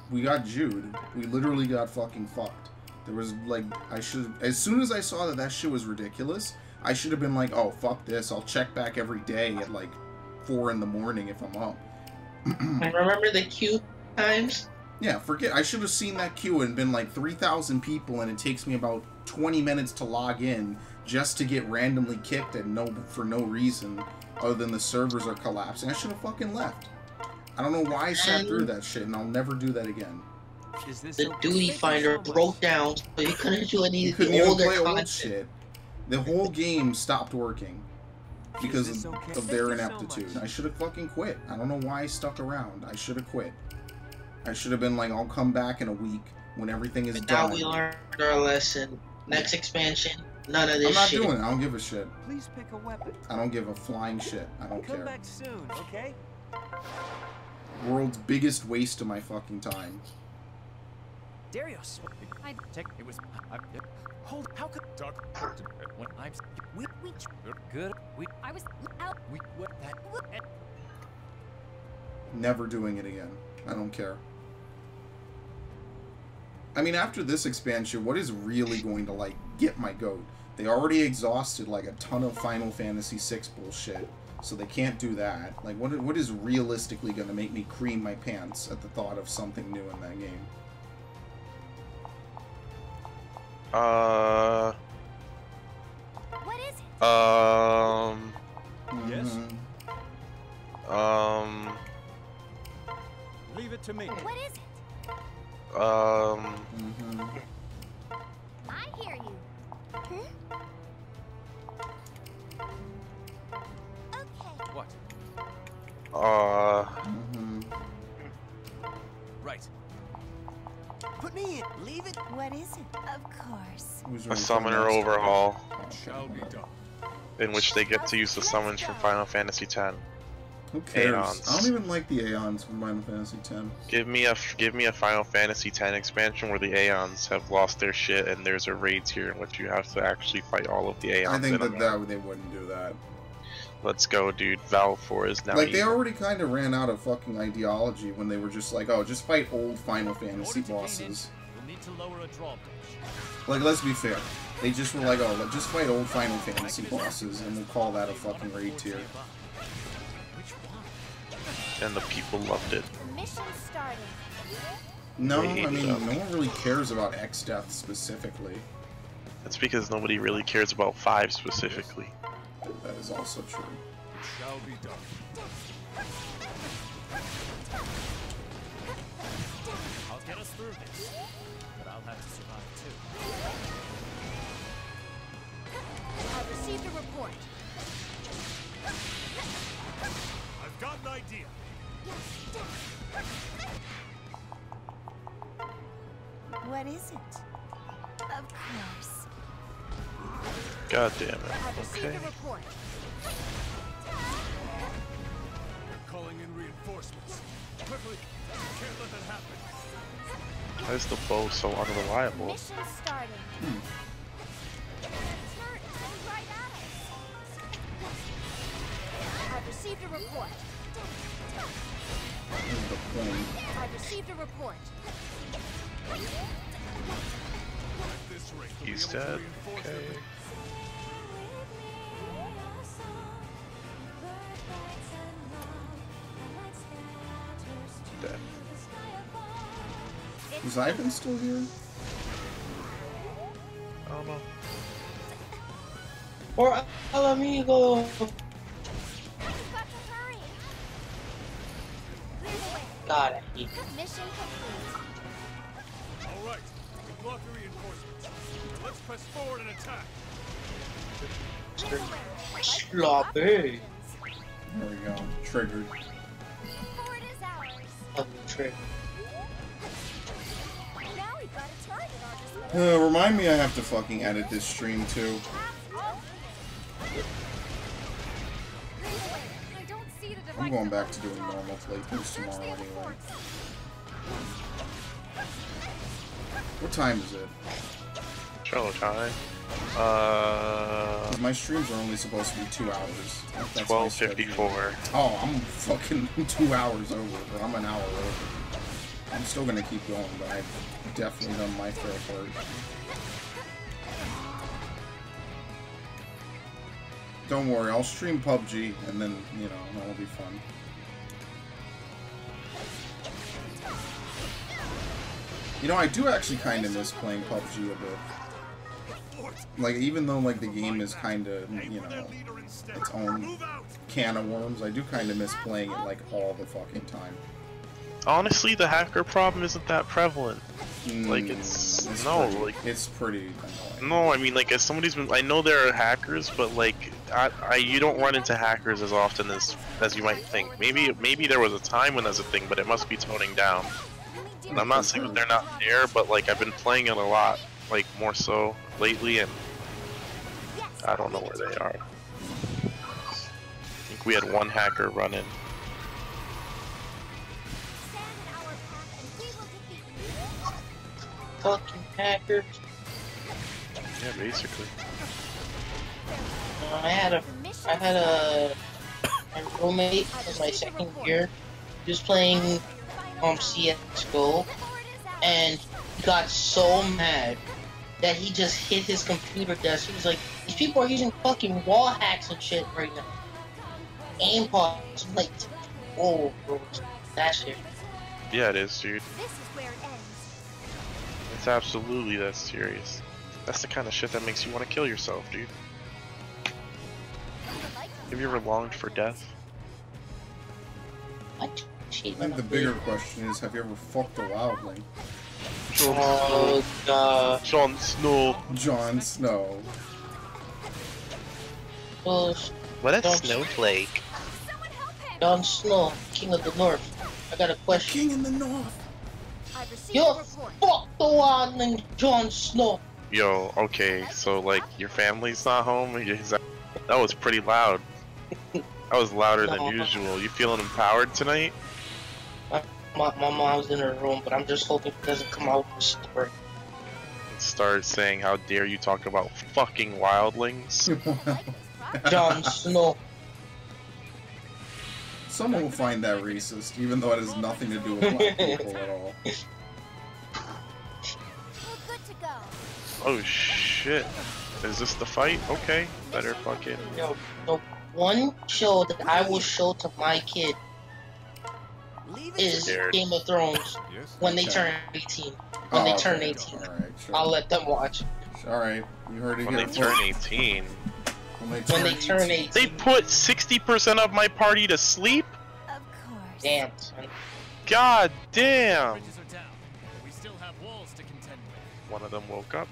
We got Jude. We literally got fucking fucked. There was like, as soon as I saw that shit was ridiculous, I should have been like, oh, fuck this. I'll check back every day at like 4 in the morning if I'm up. I remember the queue times. Yeah, forget. I should have seen that queue and been like 3,000 people, and it takes me about 20 minutes to log in just to get randomly kicked for no reason other than the servers are collapsing. I should have fucking left. I don't know why I sat through that shit, and I'll never do that again. The duty finder broke down, so you couldn't do any You of the couldn't even older play old content. shit. The whole game stopped working because of their ineptitude. I should have fucking quit. I don't know why I stuck around. I should have quit. I should have been like, I'll come back in a week when everything is But done. now we learned our lesson. Next expansion, none of this I'm not shit. doing it. I don't give a shit. Please pick a weapon. I don't give a flying shit. I don't Come care. back soon, okay? World's biggest waste of my fucking time. Darius. It was. Hold. How could talk when I'm. We good. I was out. What that. Never doing it again. I don't care. I mean, after this expansion, what is really going to, like, get my goat? They already exhausted, like, a ton of Final Fantasy VI bullshit, so they can't do that. Like, what is realistically going to make me cream my pants at the thought of something new in that game? What is it? Yes? Leave it to me. What is it? I hear you. Okay. What? Right. Put me in. Leave it. What is it? Of course. A summoner overhaul, Shall be done. in which they get to use the summons from Final Fantasy X. Who cares? Aeons. I don't even like the Aeons from Final Fantasy X. Give me a Final Fantasy X expansion where the Aeons have lost their shit, and there's a raids here in which you have to actually fight all of the Aeons. I think in a that they wouldn't do that. Let's go, dude. Val 4 is now Like, they evil. already kind of ran out of fucking ideology when they were just like, oh, just fight old Final Fantasy bosses. You'll need to lower a drawbridge. Like, let's be fair. They just were like, oh, just fight old Final Fantasy bosses, and we'll call that a fucking raid tier. And the people loved it. The mission started. No, They I hated mean, them. no one really cares about X-Death specifically. That's because nobody really cares about 5 specifically. That is also true. Shall be done. I'll get us through this, but I'll have to survive too. I've received a report. I've got an idea. What is it? Of course. God damn it. I've received Okay. a report. reinforcements. Quickly. Can't let that happen. Why is the bow so unreliable? Mission starting. Turret is right at us. I've received a report. Here's the point. I've received a report. At this rate, we'll He's be able to dead. reinforce Okay. the- Dead. Is Ivan still here? I don't know. Or El Amigo. We've got to hurry. Clear the way. God, I hate Mission complete. All right, we block the reinforcements. Let's press forward and attack. sloppy. There we go. Triggered. Fort is ours. Fucking trick. Now we've got a target on display. Remind me I have to fucking edit this stream too. I don't see the device. I'm going back to doing normal playthroughs tomorrow anyway. What time is it? Show time. My streams are only supposed to be 2 hours. That's my schedule. 12:54. Oh, I'm fucking 2 hours over, or I'm an hour over. I'm still gonna keep going, but I've definitely done my fair part. Don't worry, I'll stream PUBG, and then, you know, that'll be fun. You know, I do actually kind of miss playing PUBG a bit. Like, even though, like, the game is kind of, you know, its own can of worms, I do kind of miss playing it, like, all the fucking time. Honestly, the hacker problem isn't that prevalent. Like, it's no, pretty, like, it's pretty annoying. no, I mean, like, as somebody's been, I know there are hackers, but like, you don't run into hackers as often as you might think. Maybe there was a time when that's a thing, but it must be toning down. And I'm not saying that they're not there, but like, I've been playing it a lot, like, more so lately, and I don't know where they are. I think we had one hacker run in. Fucking hackers. Yeah, basically. I had a roommate in my second year. He was playing CS:GO, and he got so mad that he just hit his computer desk. He was like, "These people are using fucking wall hacks and shit right now. Aim pods." I'm like, whoa, bro, that shit. Yeah, it is, dude. This is where it ends. It's absolutely that serious. That's the kind of shit that makes you want to kill yourself, dude. Have you ever longed for death? I think the bigger question is, have you ever fucked a wildling? Oh god. Jon Snow. Jon Snow. Oh, What a Jon snowflake. Jon Snow, King of the North. I got a question. King in the North. I've received Yo, a report. fuck the wildling Jon Snow. Yo, okay, so like your family's not home? That was pretty loud. That was louder than usual. You feeling empowered tonight? My mom's in her room, but I'm just hoping it doesn't come out with a story. Start saying, how dare you talk about fucking wildlings? Jon Snow. Someone will find that racist, even though it has nothing to do with black people at all. We're good to go. Oh shit. Is this the fight? Okay. Better fucking... Yo, the one show that I will show to my kid is Scared. Game of Thrones when they turn 18. When they turn 18. Alright, sure. I'll let them watch. Alright, you heard it When here they turn first. 18. When they turn 18. They put 60% of my party to sleep? Of course. Damn, son. God damn! Bridges are down, but we still have walls to contend with. One of them woke up.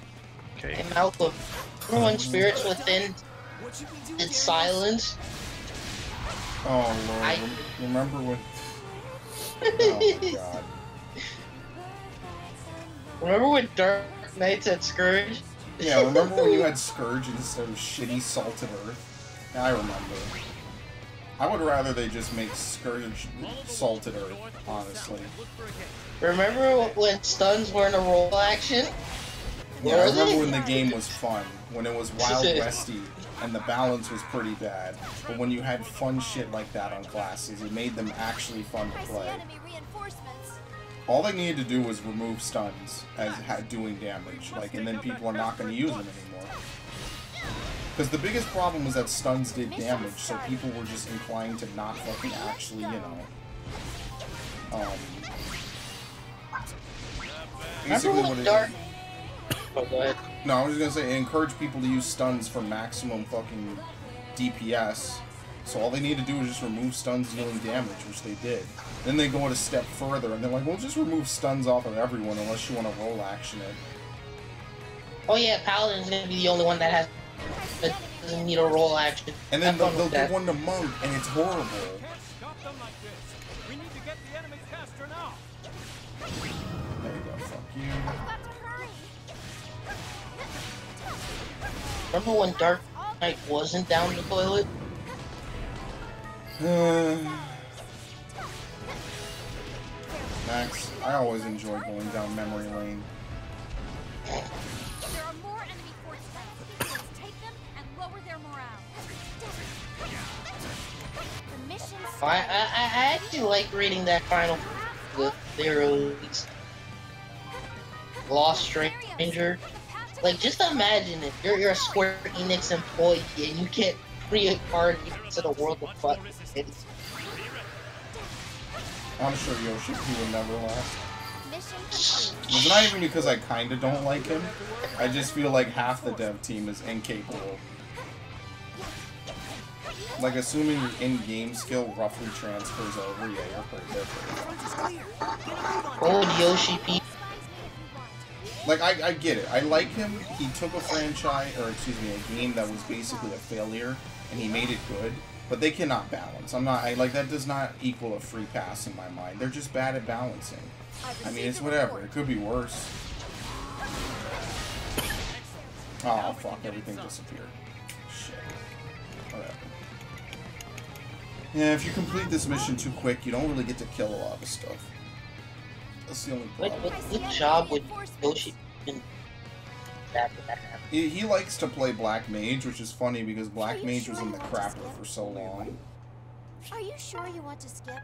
Okay. Hey, Malcolm. Remember when Spirits Within did silence? Oh lord, remember when... Oh god. Remember when Dark Knights had Scourge? Yeah, remember when you had Scourge instead of shitty Salted Earth? I remember. I would rather they just make Scourge salted earth, honestly. Remember when stuns were in a roll action? Yeah, I remember when the game was fun, when it was Wild Westy, and the balance was pretty bad. But when you had fun shit like that on classes, it made them actually fun to play. All they needed to do was remove stuns as doing damage, like, and then people are not going to use them anymore. Because the biggest problem was that stuns did damage, so people were just inclined to not fucking actually, you know, basically what it is. Oh, go ahead. No, I was just gonna say, it encouraged people to use stuns for maximum fucking DPS. So all they need to do is just remove stuns dealing damage, which they did. Then they go a step further, and they're like, well, just remove stuns off of everyone unless you want to roll action it. Oh yeah, Paladin's gonna be the only one that doesn't need a roll action. And then they'll do one to Monk, and it's horrible. Stop them like this. We need to get the enemy faster now. There you go, fuck you. Remember when Dark Knight wasn't down the toilet? Max, I always enjoy going down memory lane. There are more enemy forces. Let's take them and lower their morale. The mission. I actually like reading that final that they released. Lost Stranger. Like, just imagine if you're a Square Enix employee and you get free a card into the world of fucking cities. I'm sure Yoshi P will never last. It's not even because I kinda don't like him. I just feel like half the dev team is incapable. Like, assuming your in-game skill roughly transfers over, yeah, you're pretty good. Old Yoshi P. Like, I get it. I like him. He took a franchise, or excuse me, a game that was basically a failure, and he made it good. But they cannot balance. Like, that does not equal a free pass in my mind. They're just bad at balancing. I mean, it's whatever. It could be worse. Oh, fuck. Everything disappeared. Shit. Whatever. Yeah, if you complete this mission too quick, you don't really get to kill a lot of stuff. That's the only problem. Good job with Yoshi. He likes to play Black Mage, which is funny because Black Mage was in the crapper for so long. Are you sure you want to skip?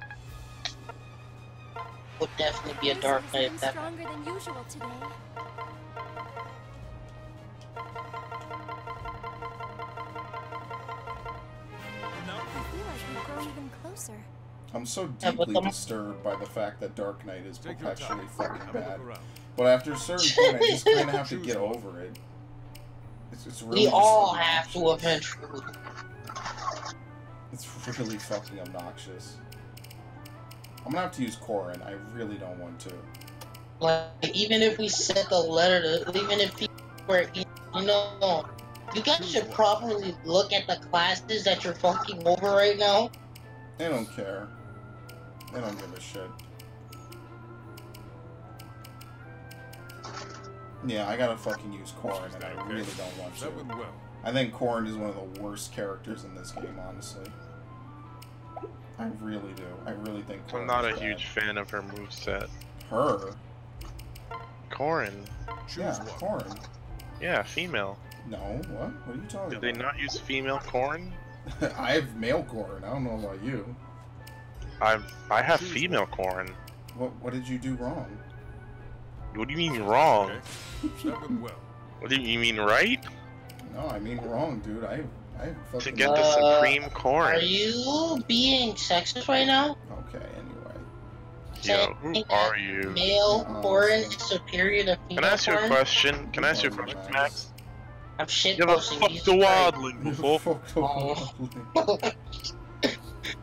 Would definitely be a Dark Knight if that. Stronger than usual today. I feel like we've grown even closer. I'm so deeply disturbed by the fact that Dark Knight is perpetually fucking bad. But after a certain point, I just kind of have to get over it. It's really we all have to eventually. It's really fucking obnoxious. I'm gonna have to use Corrin. I really don't want to. Like, even if we set the letter to, even if people were, you know, you guys should properly look at the classes that you're fucking over right now. They don't care. They don't give a shit. Yeah, I gotta fucking use Corrin, and I really don't want to. I think Corrin is one of the worst characters in this game, honestly. I really do. I really think Corrin I'm not a bad. huge fan of her moveset. Her? Corrin. Yeah, Corrin. Yeah, female. No, what? What are you talking Did about? they not use female Corrin? I have male Corrin. I don't know about you. I have female Corrin. What did you do wrong? What do you mean wrong? Well. What do you mean right? No, I mean wrong, dude. I fucking... To get the Supreme Corrin. Are you being sexist right now? Okay, anyway. Yo, who are you? Male Corrin is superior to female Can I ask you a Corrin? question? Can I ask you a question, Max? I'm shit You ever posting fucked the wildling before? Fuck the wildling.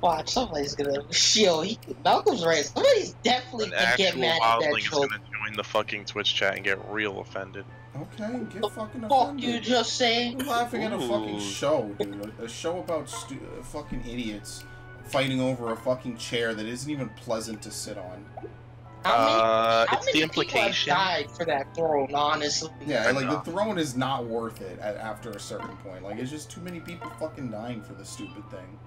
Watch, somebody's gonna. Yo, Malcolm's right. Somebody's definitely An gonna get actual mad at that wildling is joke. gonna join the fucking Twitch chat and get real offended. Okay, get fucking Fuck offended. you just saying. You're laughing at a fucking Ooh. show, dude. A show about fucking idiots fighting over a fucking chair that isn't even pleasant to sit on. How It's the many implication. people have died for that throne, honestly? Yeah, like the throne is not worth it after a certain point. Like it's just too many people fucking dying for this stupid thing.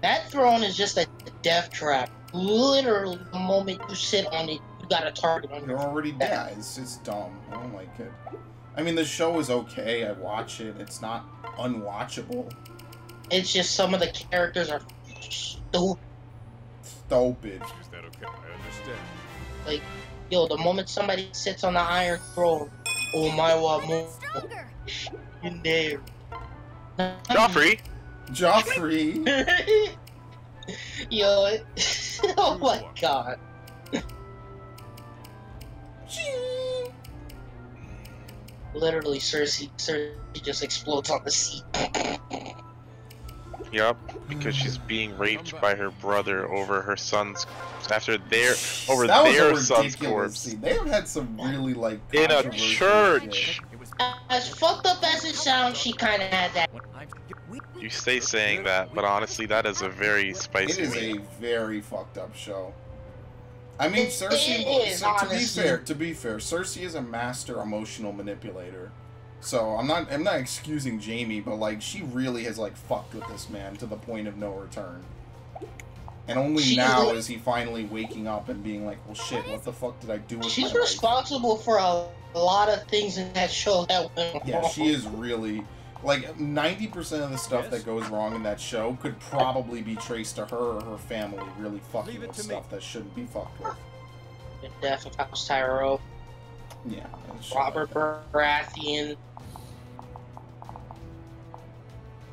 That throne is just a death trap. Literally, the moment you sit on it, you got a target on You're your already dead. It's just dumb. I don't like it. I mean, the show is okay. I watch it. It's not unwatchable. It's just some of the characters are stupid. Stupid. Is that okay? I understand. Like, yo, the moment somebody sits on the Iron Throne, oh my god, more in there. Joffrey! Joffrey! Yo, oh my god. Literally, Cersei just explodes on the seat. Yup, because she's being raped by her brother over her son's after their over That was their a son's ridiculous corpse scene. They've had some really like in a controversial church. shit. As fucked up as it sounds, she kind of had that. You stay saying that, but honestly, that is a very It spicy is a meme. very fucked up show. I mean, Cersei. It is, honestly. To be fair, Cersei is a master emotional manipulator. So I'm not excusing Jaime, but like she really has like fucked with this man to the point of no return. And only now is he finally waking up and being like, well, shit, what the fuck did I do with my She's life? responsible for a lot of things in that show that went Yeah, wrong. she is really like 90% of the stuff that goes wrong in that show could probably be traced to her or her family really fucking with stuff that shouldn't be fucked with. The death of House Tyrell, Yeah, Robert Baratheon.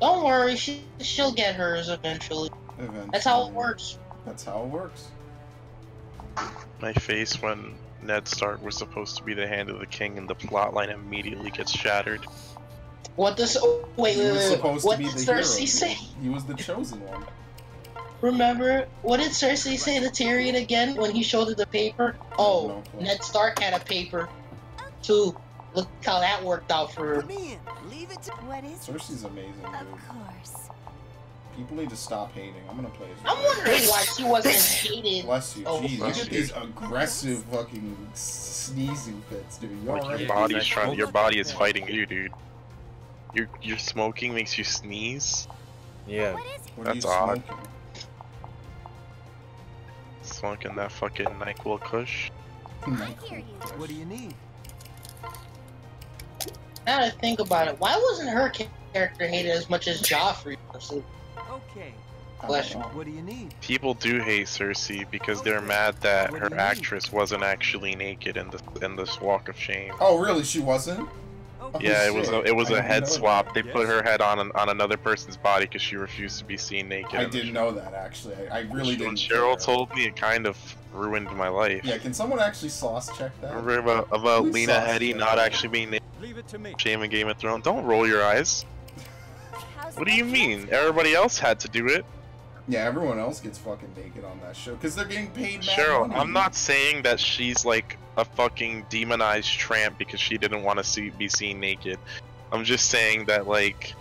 Don't worry, she'll get hers eventually. That's how it works. That's how it works. My face when Ned Stark was supposed to be the hand of the king and the plotline immediately gets shattered. What does? Oh, wait, He was supposed what to be did the Cersei hero. say? He was the chosen one. Remember, what did Cersei say to Tyrion again when he showed her the paper? Oh, Ned Stark had a paper, too. Look how that worked out for her. What is Cersei's amazing, dude. Of course. People need to stop hating. I'm gonna play as I'm wondering why she wasn't hated. Bless you. Oh, Jeez, you bless get you. these aggressive fucking sneezing fits, dude. You Like alright? your body is fighting you, dude. Your smoking makes you sneeze. Yeah. What are you That's odd. smoking? Smoking that fucking NyQuil Kush. What do you need? Now to think about it, why wasn't her character hated as much as Joffrey? Okay. Bless you. What do you need? People do hate Cersei because they're mad that her actress wasn't actually naked in this Walk of Shame. Oh, really? She wasn't? Oh, Yeah, it was shit. it was I a didn't head know swap. that. They put her head on another person's body because she refused to be seen naked. I in the didn't know that, actually. I really When didn't. Cheryl care. told me, it kind of ruined my life. Yeah, can someone actually sauce check that? Remember about Who Lena sauce Headey checked not that? actually being naked? Leave it to me. Shame in Game of Thrones. Don't roll your eyes. What do you mean? Everybody else had to do it. Yeah, everyone else gets fucking naked on that show because they're getting paid mad Cheryl, money. I'm not saying that she's like a fucking demonized tramp because she didn't want to be seen naked. I'm just saying that like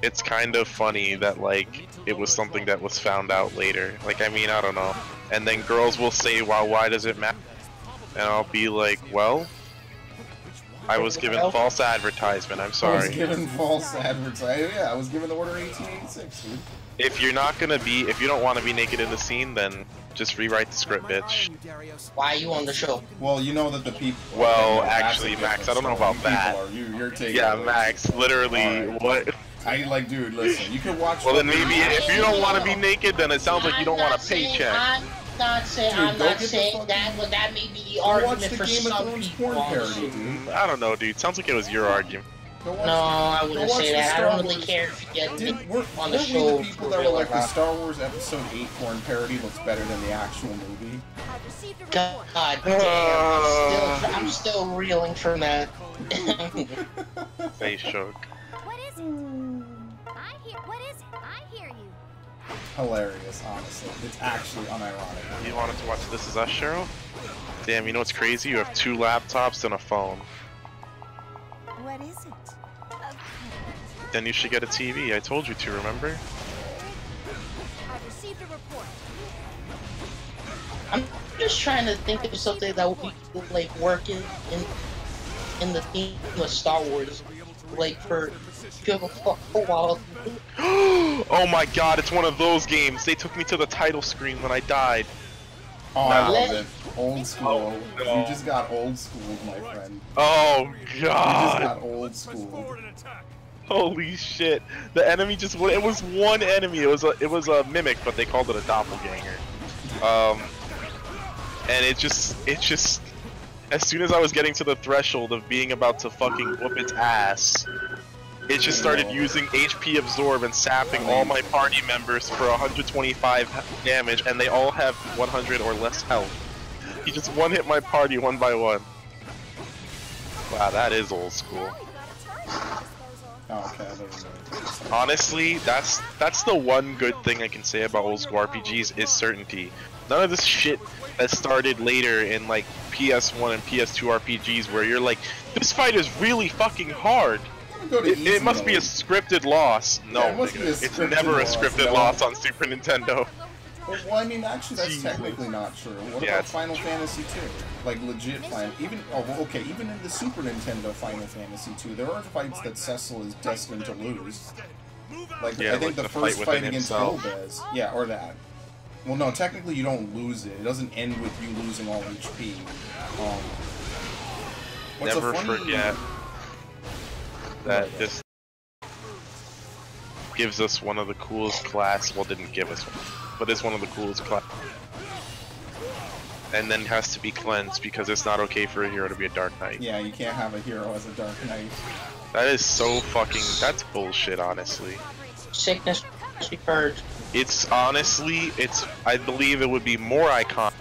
it's kind of funny that like it was something that was found out later. Like I mean, I don't know. And then girls will say, "Well, why does it matter?" And I'll be like, "Well, I was given false advertisement. I'm I was sorry." given false advertising. Yeah, I was given the order 1886, dude. If you don't want to be naked in the scene, then just rewrite the script, bitch. Why are you on the show? Well, you know that the people. Well, that's a actually, different Max, I don't know story. about that. People are, you're taking. Yeah, it. Max, literally, Alright. what? I like, dude. Listen, you can watch. Well, then maybe if you don't want to be naked, then it sounds like you don't want a paycheck. I'm not saying, Dude, I'm go not get the saying fucking- that, but that may be the Go watch argument the for Game of some Thrones people. porn on the parody, show. dude. I don't know, dude. Sounds like it was your argument. Go watch No, I go wouldn't watch say the that. I Star don't really Wars- care if you get Dude, me on the weren't show. we the people for that were real like or the not. Star Wars Episode 8 porn parody looks better than the actual movie? I've received a God report. damn, I'm still reeling from that. Face shook. What is it? What is it? I hear you. Hilarious, honestly. It's actually unironic. You wanted to watch This Is Us, Cheryl? Damn, you know what's crazy? You have 2 laptops and a phone. What is it? Then you should get a TV. I told you to, remember? I've received a report. I'm just trying to think of something that would be like working in the theme of Star Wars, like for give a fuck a while. Oh my god, it's one of those games. They took me to the title screen when I died. Oh, I love it. Old school. Oh, no. You just got old schooled, my friend. Oh You just god. got old schooled. Holy shit. The enemy just, it was one enemy. It was a mimic, but they called it a doppelganger. And it just, as soon as I was getting to the threshold of being about to fucking whoop its ass, it just started using HP absorb and sapping all my party members for 125 damage, and they all have 100 or less health. He just one-hit my party one by one. Wow, that is old school. Oh, okay. Honestly, that's the one good thing I can say about old school RPGs is certainty. None of this shit that started later in like PS1 and PS2 RPGs where you're like, this fight is really fucking hard. It must be a scripted loss. No, it's never a scripted loss on Super Nintendo. Well, I mean, actually, that's technically not true. What about Final Fantasy II? Like, legit Final... Even in the Super Nintendo Final Fantasy II, there are fights that Cecil is destined to lose. Like, I think the first fight against Golbez. Yeah, or that. Well, no, technically you don't lose it. It doesn't end with you losing all HP. Never forget that this gives us one of the coolest class. Well, didn't give us one, but it's one of the coolest class. And then has to be cleansed because it's not okay for a hero to be a Dark Knight. Yeah, you can't have a hero as a Dark Knight. That is so fucking... That's bullshit, honestly. Sickness be purged. It's honestly, I believe it would be more iconic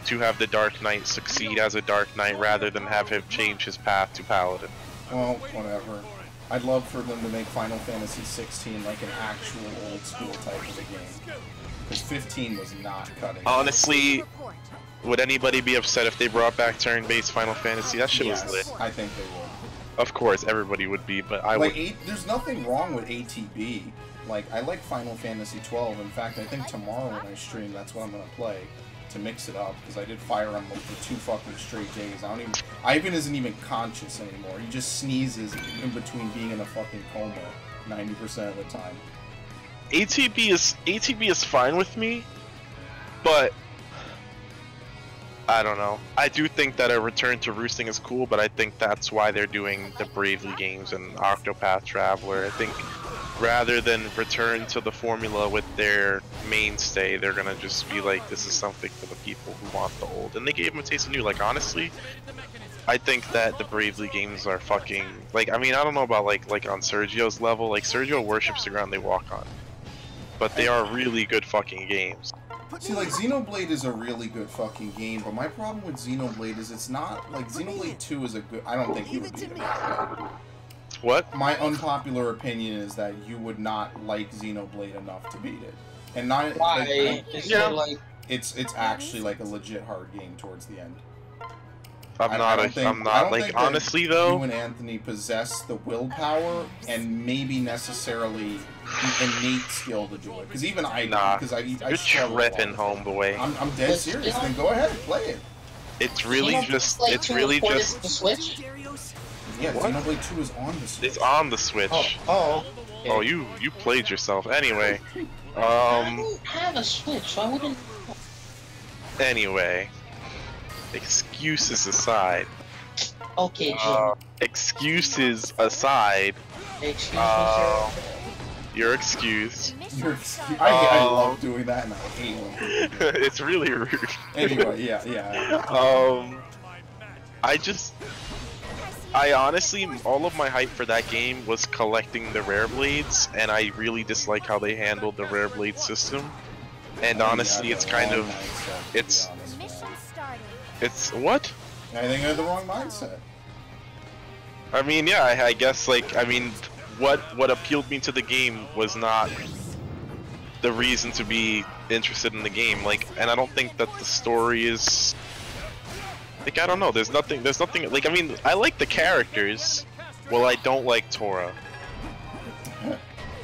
to have the Dark Knight succeed as a Dark Knight rather than have him change his path to Paladin. Well, whatever. I'd love for them to make Final Fantasy 16 like an actual old school type of a game. Because 15 was not cutting. Honestly, would anybody be upset if they brought back turn-based Final Fantasy? That shit was lit. I think they would. Of course, everybody would be, but I would. There's nothing wrong with ATB. Like, I like Final Fantasy 12. In fact, I think tomorrow when I stream, that's what I'm gonna play to mix it up. Because I did Fire Emblem for 2 fucking straight days. Ivan isn't even conscious anymore. He just sneezes in between being in a fucking coma 90% of the time. ATB is fine with me, but I don't know. I do think that a return to roosting is cool, but I think that's why they're doing the Bravely games and Octopath Traveler. I think rather than return to the formula with their mainstay, they're gonna just be like, this is something for the people who want the old. And they gave them a taste of new. Like, honestly, I think that the Bravely games are fucking... Like, I mean, I don't know about, like on Sergio's level. Like, Sergio worships the ground they walk on. But they are really good fucking games. See, like, Xenoblade is a really good fucking game, but my problem with Xenoblade is it's not... Like, Xenoblade 2 is a good... I don't think you would beat it. What? My unpopular opinion is that you would not like Xenoblade enough to beat it. And not... Why? It's actually, like, a legit hard game towards the end. I'm not like, honestly though, you and Anthony possess the willpower and maybe necessarily the innate skill to do it. Because even I do, because I struggle. You're tripping, homeboy. I'm dead serious. Then go ahead and play it. It's really just. The Switch? Yeah, Xenoblade 2 is on the Switch. It's on the Switch. Oh. Okay. Oh, you played yourself. Anyway, I don't have a Switch, so I wouldn't. Anyway. Excuses aside. Okay, Jim. Excuses aside. Excuse me, sir. You're excused. I love doing that and I hate when people do it. It's really rude. Anyway, yeah. I honestly, all of my hype for that game was collecting the rare blades, and I really dislike how they handled the rare blade system. And honestly, it's kind of, it's what? I think I had the wrong mindset. I mean, yeah, I guess, like, I mean, what appealed me to the game was not the reason to be interested in the game, like, and I don't think that the story is, like, I don't know, there's nothing, like, I mean, I like the characters, well, I don't like Tora.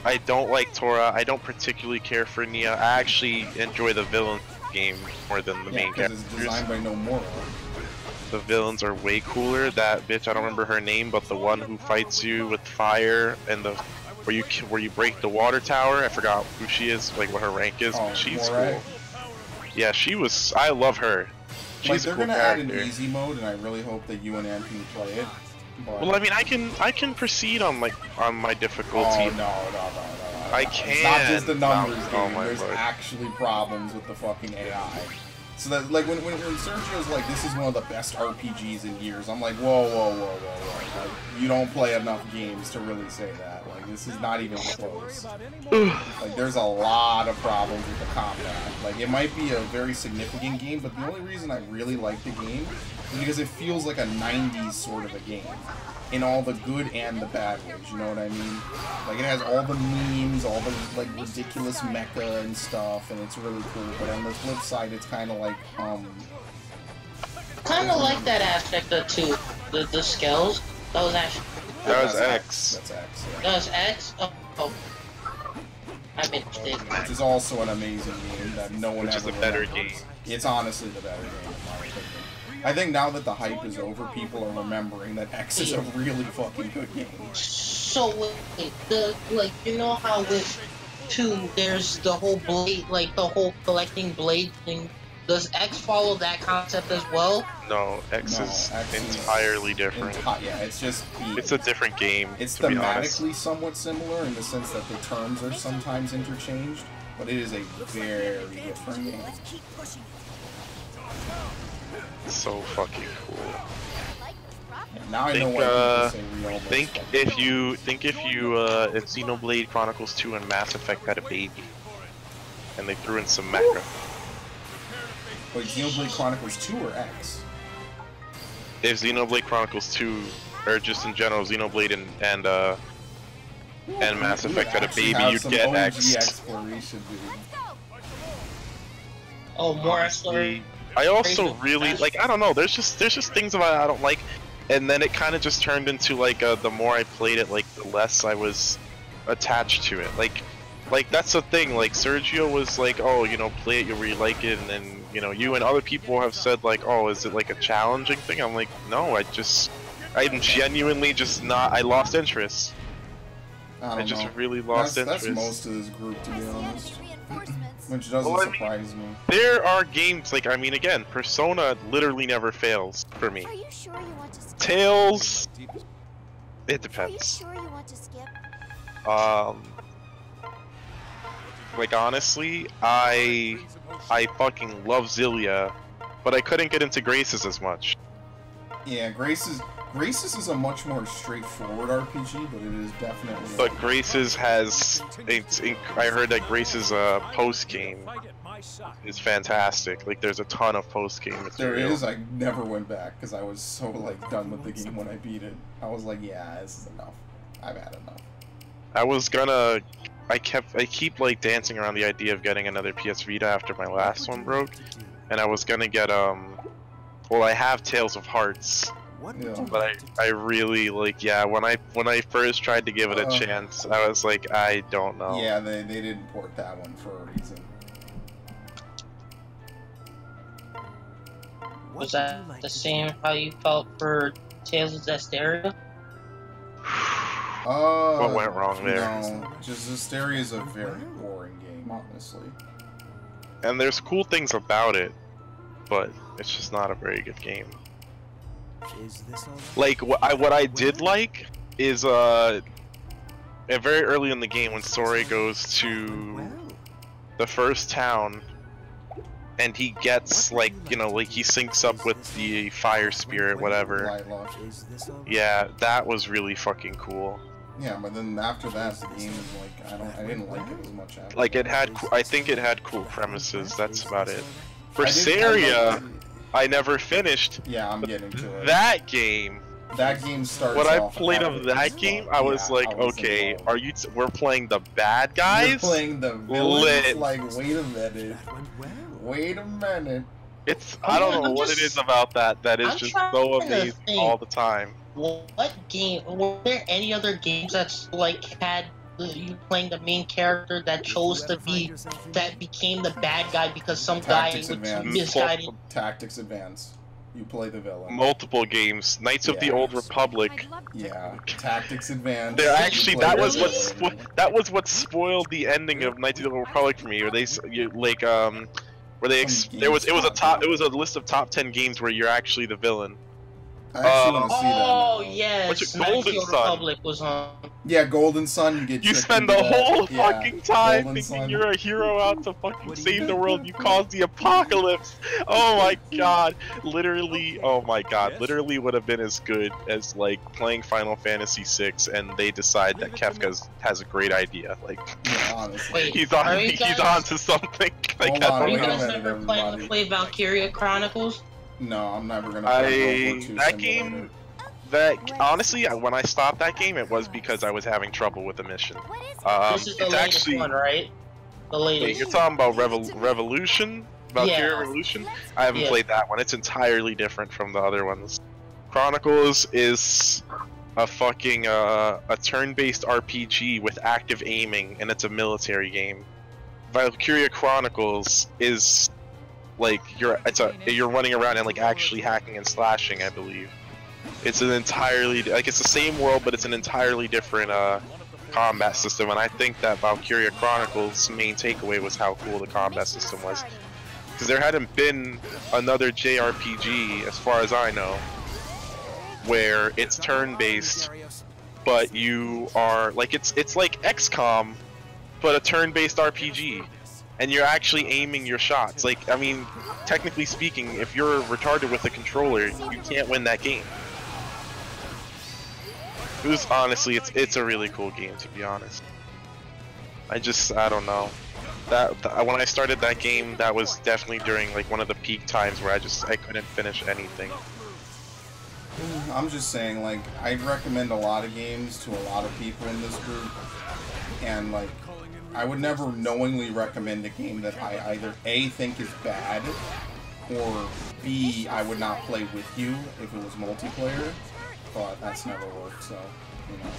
I don't particularly care for Nia. I actually enjoy the villain game more than the main characters. It's designed by Nomura. The villains are way cooler. That bitch, I don't remember her name, but the one who fights you with fire and the where you break the water tower. I forgot who she is, like what her rank is. Oh, She's Moray? cool. Yeah, she was. I love her. Like, She's they're a cool gonna character. add an easy mode, and I really hope that you and Anthony play it. But... Well, I mean, I can proceed on my difficulty. Oh no. I It's can. not just the numbers Oh game. my There's lord. actually problems with the fucking AI. So that, like, when Sergio's like, this is one of the best RPGs in years, I'm like, whoa. Like, you don't play enough games to really say that. Like, this is not even close. Like, there's a lot of problems with the combat. Like, it might be a very significant game, but the only reason I really like the game is because it feels like a 90s sort of a game. In all the good and the bad ways, you know what I mean? Like, it has all the memes, all the, like, ridiculous mecha and stuff, and it's really cool, but on the flip side, it's kind of like, Kind of like that aspect of too. The skills. That was actually. That was X. That's X, yeah. That was X. Oh. I missed it. Which is also an amazing game that no one Which ever is a better remembers. game. It's honestly the better game, in my opinion. I think now that the hype is over, people are remembering that X is a really fucking good game. So wait, you know how with 2 there's the whole blade, like the whole collecting blade thing. Does X follow that concept as well? No, X is entirely different. Yeah, it's just it's a different game. It's to be honest. thematically somewhat similar in the sense that the terms are sometimes interchanged, but it is a very different game. So fucking cool. Now I know why people say real. Think if Xenoblade Chronicles 2 and Mass Effect had a baby, and they threw in some mecha. Wait, Xenoblade Chronicles 2 or X? If Xenoblade Chronicles 2, or just in general, Xenoblade and Mass Effect had a baby, you'd get X. Exploration, dude. Oh, more exploration. I also really like. I don't know. There's just things about it I don't like, and then it kind of just turned into like the more I played it, like the less I was attached to it. Like that's the thing. Like Sergio was like, oh, you know, play it, you'll really like it, and then you know, you and other people have said like, oh, is it like a challenging thing? I'm like, no, I'm genuinely just not. I lost interest. I just really lost interest. That's most of this group, to be honest. Which doesn't surprise me. There are games like, I mean, again, Persona literally never fails for me. Are you sure you want to skip? Tales, it depends. Are you sure you want to skip? Like honestly, I fucking love Zillia, but I couldn't get into Graces as much. Yeah, Graces is a much more straightforward RPG, but it is definitely. But Graces has, I heard that Graces post game is fantastic. Like there's a ton of post game material. There is. I never went back because I was so like done with the game when I beat it. I was like, yeah, this is enough. I've had enough. I keep like dancing around the idea of getting another PS Vita after my last one broke, and I was gonna get well, I have Tales of Hearts. Yeah. But I really like, yeah, when I first tried to give it a chance, I was like, I don't know. Yeah, they didn't port that one for a reason. Was that the same how you felt for Tales of Zestiria? What went wrong there? No, just Zestiria is a very boring game, honestly. And there's cool things about it, but it's just not a very good game. Like what I did like is very early in the game when Sora goes to the first town and he gets like, you know, like he syncs up with the fire spirit, whatever. Yeah, that was really fucking cool. Yeah, but then after that, the game is like, I didn't like it as much after. Like it had, I think it had cool premises. That's about it. For Saria, I never finished. Yeah, I'm getting to it. That game. That game starts. When I played of that game, I was like, okay, are you? We're playing the bad guys. We're playing the villains. Like, wait a minute. Wait a minute. It's I don't know what it is about that is just so amazing all the time. What game? Were there any other games that's like had you playing the main character that chose to be that became the bad guy because some guy was misguided? Tactics Advance. You play the villain. Multiple games. Knights of the Old Republic. Yeah. Tactics Advance. They're actually You play that was the what villain. that was what spoiled the ending of Knights of the Old Republic for me. Where they where they it was a list of top 10 games where you're actually the villain. I actually want to see that. Oh now. yes, What's it, Knights of the Golden Sun? Republic was on. Yeah, Golden Sun. You get. You tricked spend into the that. whole Yeah, fucking time Golden thinking Sun. you're a hero out to fucking save the world. You caused the apocalypse. Oh my god. Literally, oh my god. Literally would have been as good as like playing Final Fantasy VI and they decide that Kefka has a great idea. Like, Yeah, honestly. Wait, he's are you guys, on to something. Like, Hold I on, Are don't you know. wait a guys minute, ever planning everybody. to play Valkyria Chronicles? No, I'm never gonna play World War II that Simulator. game, honestly, when I stopped that game, it was because I was having trouble with the mission. This is the It's latest actually, one, right? The wait, latest. you're talking about Revolution? Valkyria Yeah. Revolution? I haven't Yeah. played that one. It's entirely different from the other ones. Chronicles is a fucking a turn-based RPG with active aiming, and it's a military game. Valkyria Chronicles is like you're running around and like actually hacking and slashing, I believe. It's an entirely it's the same world, but it's an entirely different combat system, and I think that Valkyria Chronicles' main takeaway was how cool the combat system was. Because there hadn't been another JRPG, as far as I know, where it's turn-based, but you are like it's like XCOM, but a turn-based RPG, and you're actually aiming your shots. Like, I mean, technically speaking, if you're retarded with a controller, you can't win that game. It was honestly, it's a really cool game, to be honest. I don't know. When I started that game, that was definitely during like one of the peak times where I couldn't finish anything. I'm just saying, like, I'd recommend a lot of games to a lot of people in this group, and like, I would never knowingly recommend a game that I either A, think is bad, or B, I would not play with you if it was multiplayer, but that's never worked, so, you know.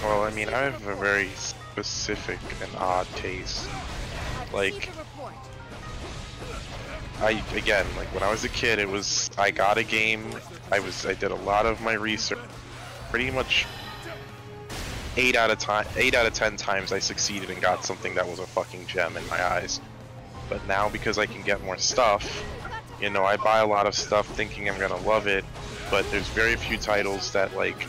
Well, I mean, I have a very specific and odd taste. Like, again, like when I was a kid, I got a game, I did a lot of my research, pretty much 8 out of 10 times I succeeded and got something that was a fucking gem in my eyes. But now, because I can get more stuff, you know, I buy a lot of stuff thinking I'm gonna love it, but there's very few titles that like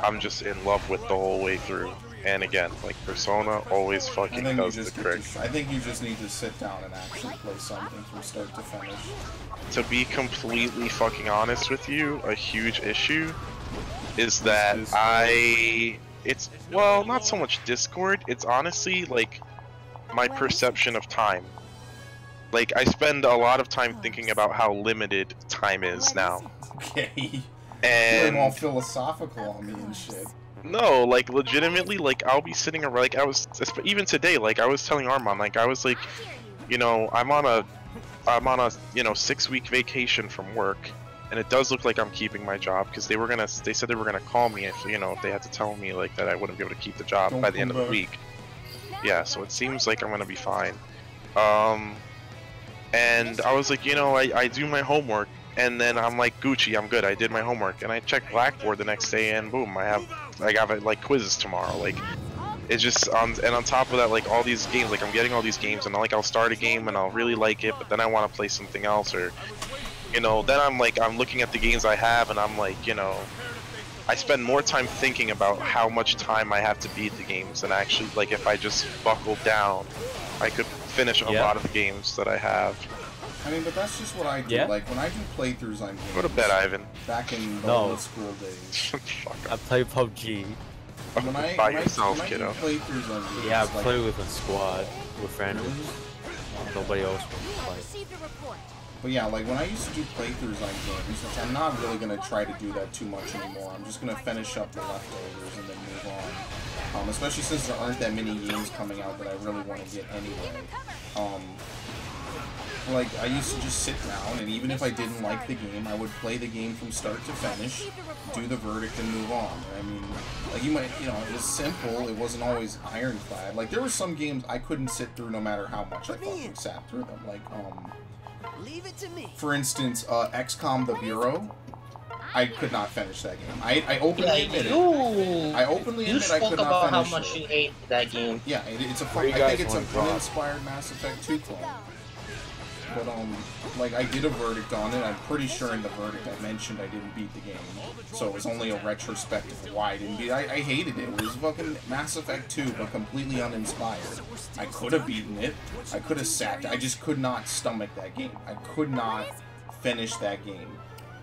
I'm just in love with the whole way through. And again, like Persona always fucking does the trick. I think you just need to sit down and actually play something from start to finish. To be completely fucking honest with you, a huge issue is that it's, well, not so much Discord, it's honestly like my perception of time. Like, I spend a lot of time thinking about how limited time is now. Okay. And You're all philosophical on me and shit. no, like legitimately, like I'll be sitting around, like I was, even today, like I was telling Armand, like I was like, you know, I'm on a, you know, 6-week vacation from work, and it does look like I'm keeping my job, because they said they were gonna call me if, you know, if they had to tell me like that I wouldn't be able to keep the job by the end of the week. Yeah, so it seems like I'm gonna be fine. And I was like, you know, I do my homework, and then I'm like, Gucci, I'm good, I did my homework, and I checked Blackboard the next day, and boom, I have like quizzes tomorrow. Like, it's just and on top of that, like all these games, like I'm getting all these games, and like I'll start a game and I'll really like it, but then I want to play something else, or you know, then I'm looking at the games I have, and I'm like, you know, I spend more time thinking about how much time I have to beat the games than actually, like, if I just buckled down, I could finish a lot of the games that I have. I mean, but that's just what I do. Yeah. Like, when I do playthroughs on games... Go to bed, Ivan. Back in the No. old school days. I play PUBG. When I, By when yourself, I do kiddo. playthroughs on games, Yeah, I like, play with a squad, with friends. Nobody else will play. But yeah, like when I used to do playthroughs on games, which I'm not really going to try to do that too much anymore. I'm just going to finish up the leftovers and then move on. Especially since there aren't that many games coming out that I really want to get anyway. Like, I used to just sit down, and even if I didn't like the game, I would play the game from start to finish, do the verdict, and move on. I mean, like, you know, it was simple, it wasn't always ironclad. Like, there were some games I couldn't sit through no matter how much I fucking sat through them. Like, Leave it to me. For instance, XCOM The Bureau, I could not finish that game. I openly admit it. I openly admit I could not finish it. You spoke about how much you hate that game. Yeah, it's a I think it's an uninspired Mass Effect 2 clone. But, like, I did a verdict on it. I'm pretty sure in the verdict I mentioned I didn't beat the game. So it was only a retrospective of why I didn't beat it. I hated it. It was fucking Mass Effect 2, but completely uninspired. I could have beaten it. I could have sat. I just could not stomach that game. I could not finish that game.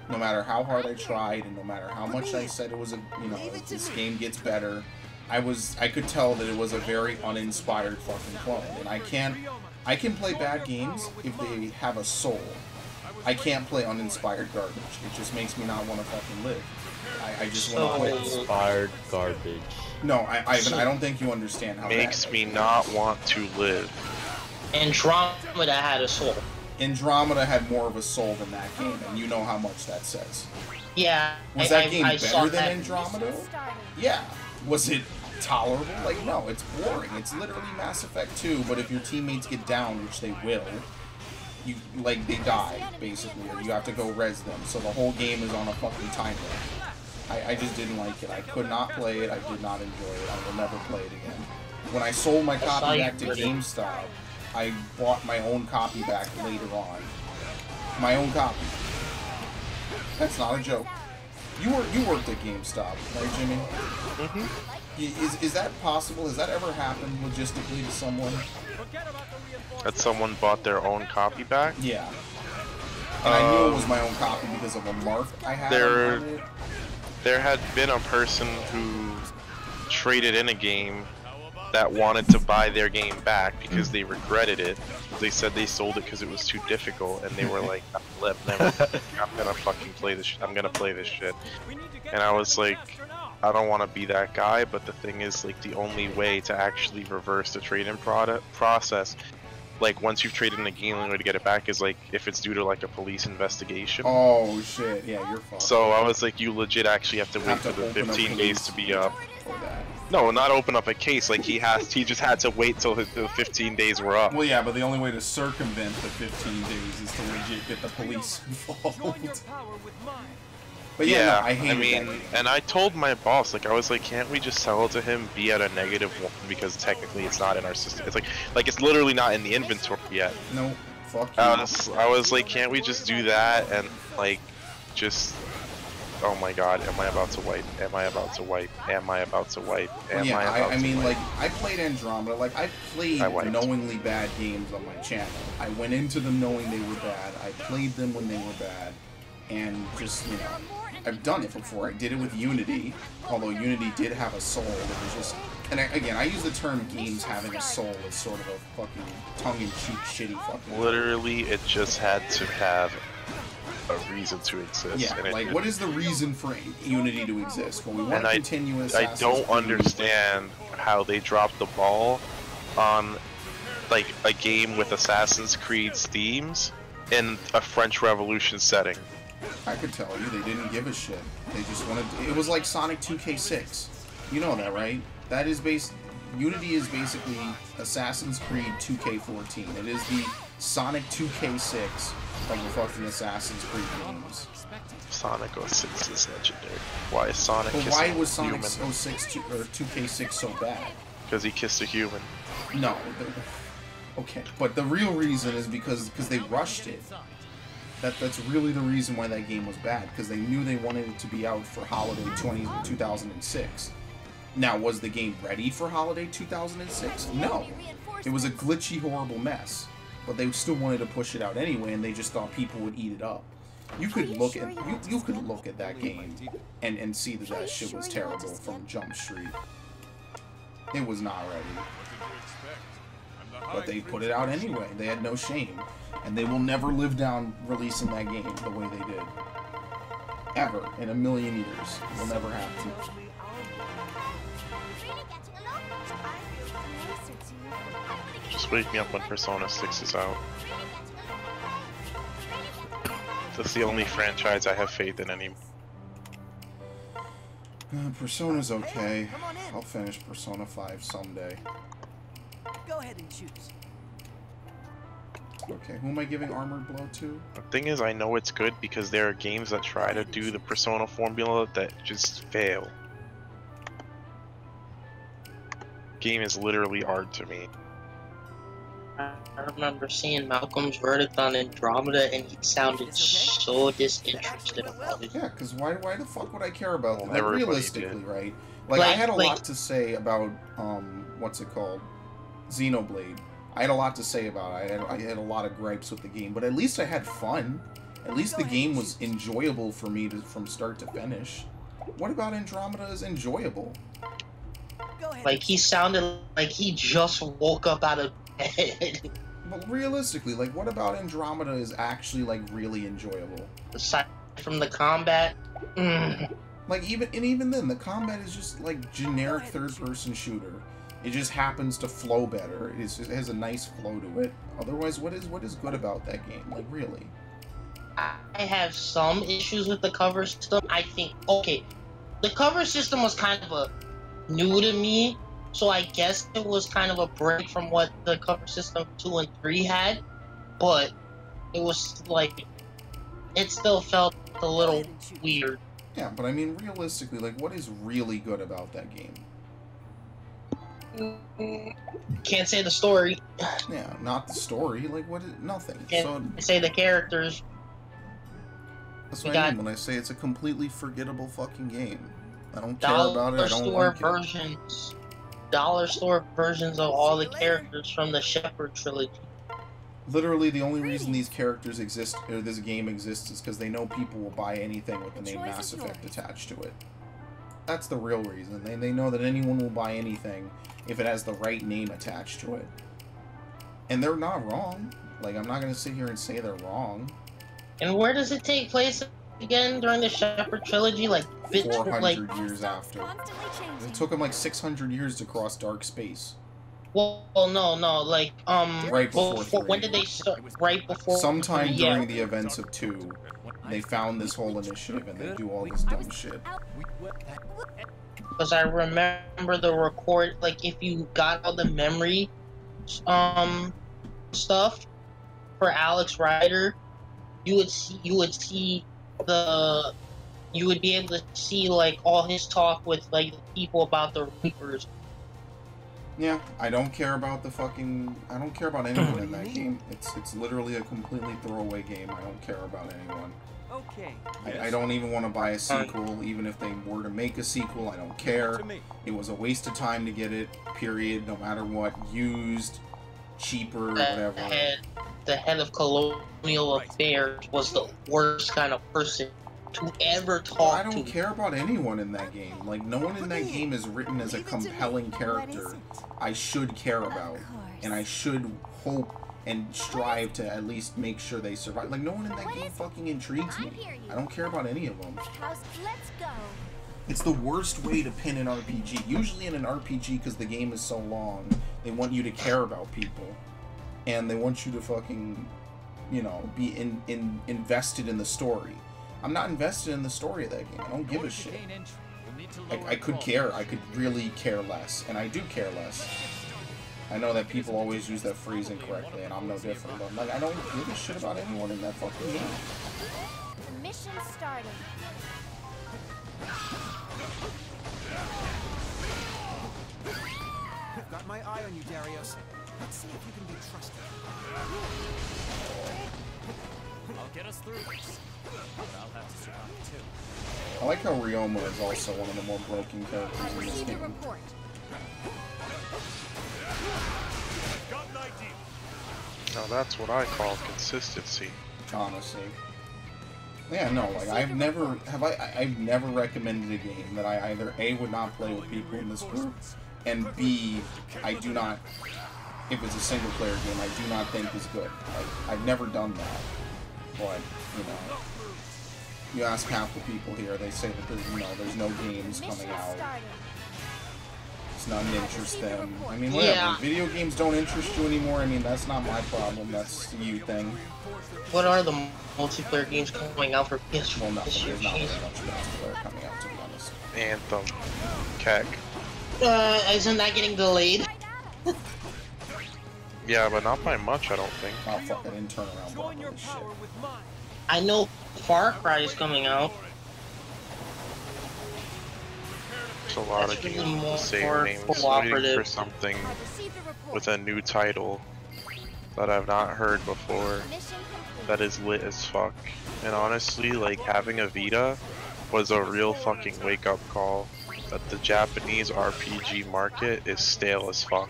No matter how hard I tried, and no matter how much I said it was a, you know, this game gets better, I could tell that it was a very uninspired fucking clone. And I can play bad games if they have a soul. I can't play uninspired garbage. It just makes me not want to fucking live. I just want to quit. Uninspired garbage. No, Ivan, I don't think you understand how makes me not want to live. Andromeda had a soul. Andromeda had more of a soul than that game, and you know how much that says. Yeah. Was that game better than Andromeda? Yeah. Was it tolerable? Like, no, it's boring. It's literally Mass Effect 2, but if your teammates get down, which they will, they die, basically, or you have to go res them, so the whole game is on a fucking timer. I just didn't like it. I could not play it. I did not enjoy it. I will never play it again. When I sold my copy back to GameStop, I bought my own copy back later on. My own copy. That's not a joke. You worked at GameStop, right, Jimmy? Mm-hmm. Is that possible? Has that ever happened logistically to someone? That someone bought their own copy back? Yeah. And I knew it was my own copy because of a mark I had on it. There had been a person who traded in a game that wanted to buy their game back because they regretted it. They said they sold it because it was too difficult, and they were like, I'm gonna fucking play this shit. I'm gonna play this shit. And I was like, I don't want to be that guy, but the thing is, like, the only way to actually reverse the trade-in process, like, once you've traded in a game, the only way to get it back is, like, if it's due to, like, a police investigation. Oh, shit. Yeah, you're fucked. So I was like, you legit actually have to wait for the 15 days to be up. No, not open up a case. Like, he just had to wait till the 15 days were up. Well, yeah, but the only way to circumvent the 15 days is to legit get the police involved. But yeah, no, I hated that. And I told my boss, like, I was like, can't we just sell it to him, be at a -1, because technically it's not in our system. It's like it's literally not in the inventory yet. No, fuck you. I was like, can't we just do that and, like, just... Oh my god, am I about to wipe? Am I about to wipe? Am I about to wipe? I mean, like, I played Andromeda. Like, I played knowingly bad games on my channel. I went into them knowing they were bad. I played them when they were bad. And just, you know, I've done it before. I did it with Unity, although Unity did have a soul. It was just... And again, I use the term games having a soul as sort of a fucking tongue-in-cheek, shitty fucking... Literally, it just had to have a reason to exist. Yeah, and like, what is the reason for Unity to exist? Well, we want to continue I don't understand how they dropped the ball on, like, a game with Assassin's Creed's themes in a French Revolution setting. I could tell you, they didn't give a shit. They just wanted... It was like Sonic 2K6. You know that, right? That is Unity is basically Assassin's Creed 2K14. It is the Sonic 2K6 of the fucking Assassin's Creed games. Sonic 06 is legendary. Why is Sonic kissing a human? Why was Sonic 06 or 2K6 so bad? Because he kissed a human. No. Okay, but the real reason is because they rushed it. That's really the reason why that game was bad, because they knew they wanted it to be out for holiday 2006. Now, was the game ready for holiday 2006? No. It was a glitchy, horrible mess. But they still wanted to push it out anyway, and they just thought people would eat it up. You could look at you could look at that game and see that shit was terrible from Jump Street. It was not ready. But they put it out anyway. They had no shame. And they will never live down releasing that game the way they did. Ever. In a million years. Will never happen. Just wake me up when Persona 6 is out. That's the only franchise I have faith in anymore. Persona's okay. I'll finish Persona 5 someday. Go ahead and choose. Okay, who am I giving Armored Blow to? The thing is, I know it's good because there are games that try to do the Persona formula that just fail. Game is literally hard to me. I remember seeing Malcolm's verdict on Andromeda, and he sounded so disinterested about it. Yeah, because why the fuck would I care about Well, that? Like, everybody realistically, did. right? Like, I had a lot to say about, what's it called? Xenoblade. I had a lot to say about it. I had a lot of gripes with the game, but at least I had fun. At least the game was enjoyable for me from start to finish. What about Andromeda is enjoyable? Like, he sounded like he just woke up out of bed. But realistically, like, what about Andromeda is actually, like, really enjoyable? Aside from the combat, Like, even then, the combat is just, like, generic third-person shooter. It just happens to flow better. It has a nice flow to it. Otherwise, what is good about that game? Like, really? I have some issues with the cover system. I think, okay, the cover system was kind of new to me, so I guess it was kind of a break from what the cover system 2 and 3 had, but it was like, it still felt a little weird. Yeah, but I mean, realistically, like, what is really good about that game? Can't say the story. Yeah, not the story. Like, what is... Nothing. Can't say the characters. That's what I mean when I say it's a completely forgettable fucking game. I don't care about it, I don't like it. Dollar store versions of all the characters from the Shepherd trilogy. Literally, the only reason these characters exist, or this game exists, is because they know people will buy anything with the name Mass Effect attached to it. That's the real reason. They know that anyone will buy anything if it has the right name attached to it. And they're not wrong. Like, I'm not going to sit here and say they're wrong. And where does it take place again during the Shepherd trilogy? Like, 400 years after. It took them like 600 years to cross dark space. Well, no, like, right before 3. When did they start? Right before? Sometime during the events of 2, they found this whole initiative and they do all this dumb shit. Because I remember the record, like, if you got all the memory, stuff for Alex Rider, you would be able to see, like, all his talk with, like, the people about the Reapers. Yeah, I don't care about I don't care about anyone in that game. It's literally a completely throwaway game. I don't care about anyone. Okay. I don't even want to buy a sequel, even if they were to make a sequel, I don't care. It was a waste of time to get it, period, no matter what. Used, cheaper, whatever. The head of Colonial Affairs was the worst kind of person to ever talk to. I don't care about anyone in that game. Like, no one in that game is written as a compelling character I should care about. And I should hope and strive to at least make sure they survive. Like, no one in that game fucking intrigues me. I don't care about any of them. It's the worst way to pin an RPG. Usually in an RPG, because the game is so long, they want you to care about people. And they want you to fucking, you know, be invested in the story. I'm not invested in the story of that game. I don't give a shit. I could care. I could really care less. And I do care less. I know that people always use that phrase incorrectly, and I'm no different. But I'm like, I don't give a shit about anyone in that fucking game. The mission started. I've got my eye on you, Darius. Let's see if you can be trusted. I'll get us through this. But I'll have to survive too. I like how Ryoma is also one of the more broken characters in this game. Now that's what I call consistency. Honestly. Yeah, no, like, I've never recommended a game that I either A, would not play with people in this group, and B, I do not, if it's a single player game, I do not think is good. Like, I've never done that. But, you know, you ask half the people here, they say that there's no games coming out. It's not an interest them. I mean, whatever. Yeah. Video games don't interest you anymore. I mean, that's not my problem. That's a you thing. What are the multiplayer games coming out for PS4? Well, no, there's not very much multiplayer coming out, to be honest. Anthem. Keck. Isn't that getting delayed? Yeah, but not by much, I don't think. Oh fuck, I didn't turn around properly. Shit. I know Far Cry is coming out. There's a lot That's of games really with the same more names. Waiting cooperative. for something with a new title that I've not heard before that is lit as fuck. And honestly, like, having a Vita was a real fucking wake-up call that the Japanese RPG market is stale as fuck.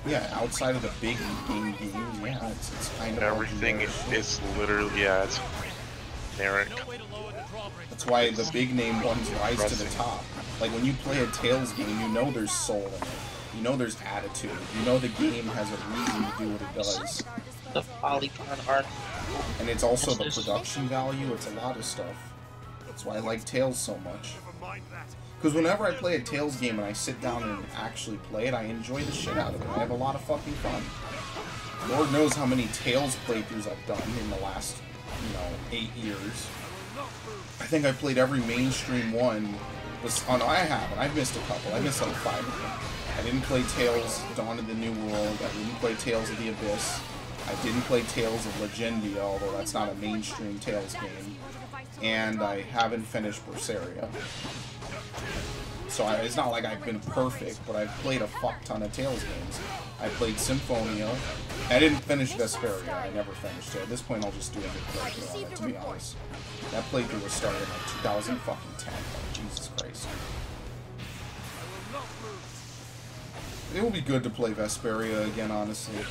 Yeah, outside of the big game games, yeah, it's kind of Everything is literally, yeah, it's generic. That's why the big name ones rise to the top. Like when you play a Tales game, you know there's soul in it. You know there's attitude. You know the game has a reason to do what it does. The polygon art. And it's also the production value, it's a lot of stuff. That's why I like Tales so much. Because whenever I play a Tales game and I sit down and actually play it, I enjoy the shit out of it. I have a lot of fucking fun. Lord knows how many Tales playthroughs I've done in the last, 8 years. I think I played every mainstream one. Oh no, I haven't. I've missed a couple. I missed like 5 of them. I didn't play Tales Dawn of the New World. I didn't play Tales of the Abyss. I didn't play Tales of Legendia, although that's not a mainstream Tales game. And I haven't finished Berseria. So it's not like I've been perfect, but I've played a fuck ton of Tales games. I played Symphonia. I didn't finish Vesperia. I never finished it. At this point, I'll just do a good playthrough on it, to be honest. That playthrough was started in like 2010. Like, Jesus Christ. It will be good to play Vesperia again, honestly.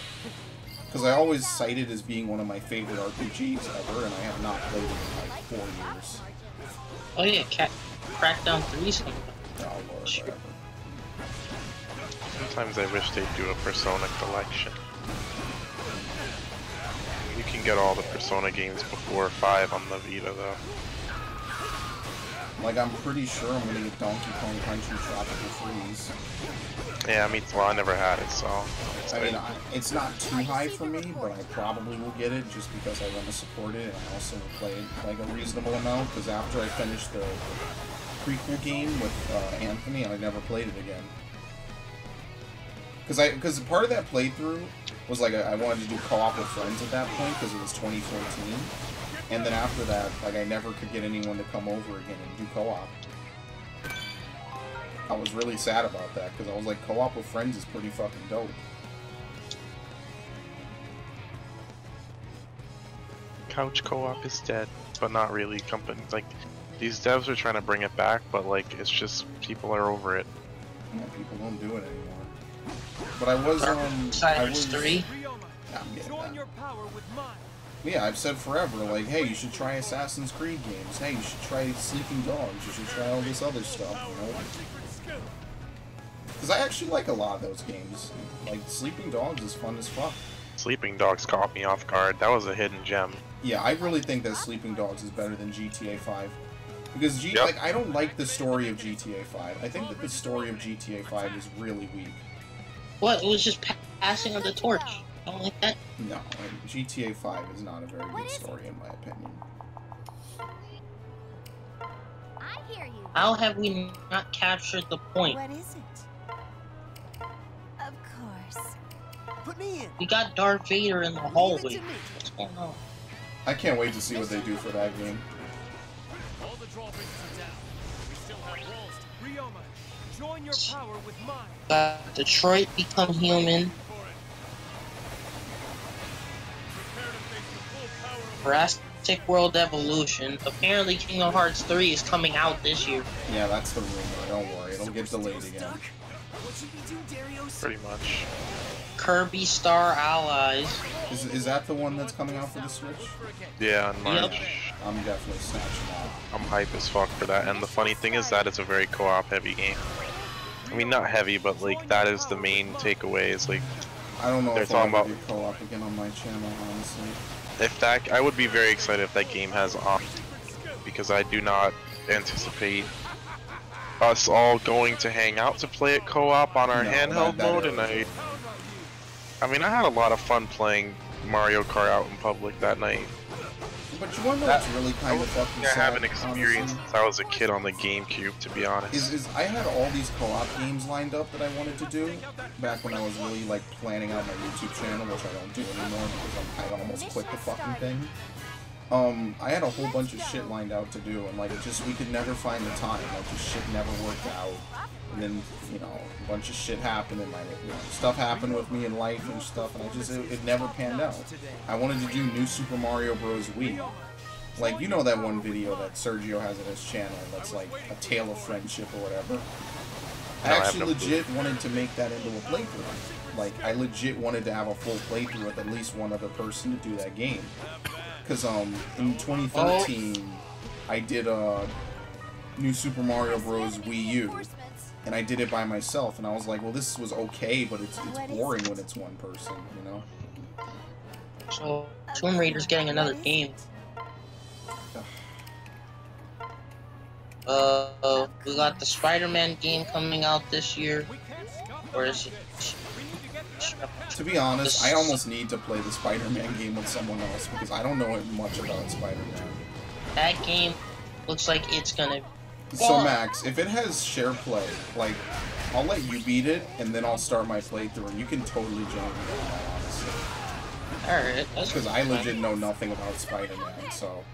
Because I always cite it as being one of my favorite RPGs ever, and I have not played it in like 4 years. Oh yeah, Crackdown 3's coming out. Oh Lord, whatever. Sometimes I wish they'd do a Persona collection. You can get all the Persona games before 5 on the Vita, though. Like, I'm pretty sure I'm gonna get Donkey Kong Country Tropical Freeze. Yeah, well, I never had it, so... I mean, it's not too high for me, but I probably will get it just because I want to support it, and I also will play it like a reasonable amount, because after I finished the prequel game with Anthony, I never played it again. Because part of that playthrough was like I wanted to do co-op with friends at that point, because it was 2014. And then after that, like, I never could get anyone to come over again and do co-op. I was really sad about that, because I was like, co-op with friends is pretty fucking dope. Couch co-op is dead, but not really. Like, these devs are trying to bring it back, but like, it's just, people are over it. Yeah, people don't do it anymore. But I was, Siders 3? Yeah, I'm getting that. Yeah, I've said forever, like, hey, you should try Assassin's Creed games. Hey, you should try Sleeping Dogs. You should try all this other stuff, you know? Because I actually like a lot of those games. Like, Sleeping Dogs is fun as fuck. Sleeping Dogs caught me off guard. That was a hidden gem. Yeah, I really think that Sleeping Dogs is better than GTA 5. Because, like, I don't like the story of GTA 5. I think that the story of GTA 5 is really weak. What? It was just passing of the torch. I don't like that. No, GTA 5 is not a very good story in my opinion. I hear you. How have we not captured the point? What is it? Of course. Put me in. We got Darth Vader in the hallway. What's going on? I can't wait to see what they do for that game. All the drawbridges are down. We still have walls. Ryoma, join your power with mine. Detroit Become Human. Jurassic World Evolution. Apparently Kingdom Hearts 3 is coming out this year. Yeah, that's the rumor. Don't worry, it'll get delayed again. What should we do, Darius? Pretty much. Kirby Star Allies. Is that the one that's coming out for the Switch? Yeah, in March. Yep. I'm definitely snatching that. I'm hype as fuck for that. And the funny thing is that it's a very co-op heavy game. I mean, not heavy, but like, that is the main takeaway, is like... I don't know they're if I'll talking ever do co-op again on my channel, honestly. If that, I would be very excited if that game has op, because I do not anticipate us all going to hang out to play it co-op on our handheld mode, and I mean, I had a lot of fun playing Mario Kart out in public that night. But you wanna know what's really kind of fucking I sad? haven't experienced honestly? since I was a kid on the GameCube, to be honest. Is I had all these co-op games lined up that I wanted to do back when I was really like planning out my YouTube channel, which I don't do anymore because I almost quit the fucking thing. I had a whole bunch of shit lined out to do, and like we could never find the time. Like the shit never worked out, and then a bunch of shit happened, and stuff happened with me in life and stuff, and it never panned out. I wanted to do New Super Mario Bros. Wii. Like, you know that one video that Sergio has on his channel that's like a tale of friendship or whatever? I actually legit wanted to make that into a playthrough. Like, I legit wanted to have a full playthrough with at least one other person to do that game. Because, in 2013, I did a New Super Mario Bros. Wii U, and I did it by myself, and I was like, well, this was okay, but it's boring when it's one person, you know? So, Tomb Raider's getting another game. We got the Spider-Man game coming out this year. Or is it? To be honest, I almost need to play the Spider-Man game with someone else because I don't know much about Spider-Man. That game looks like it's gonna... So Max, if it has share play, like, I'll let you beat it, and then I'll start my playthrough, and you can totally join me on that, honestly. Alright, that's because I legit know nothing about Spider-Man, so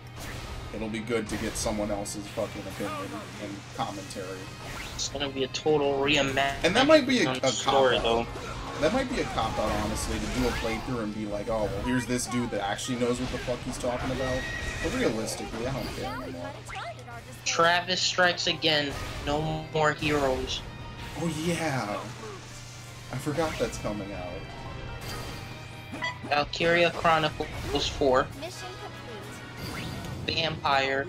it'll be good to get someone else's fucking opinion and commentary. It's gonna be a total reimagining. And that might be a story, cop-out. That might be a cop-out, honestly, to do a playthrough and be like, oh, well, here's this dude that actually knows what the fuck he's talking about. But realistically, I don't care anymore. Travis Strikes Again. No more heroes. Oh, yeah. I forgot that's coming out. Valkyria Chronicles 4. Vampire.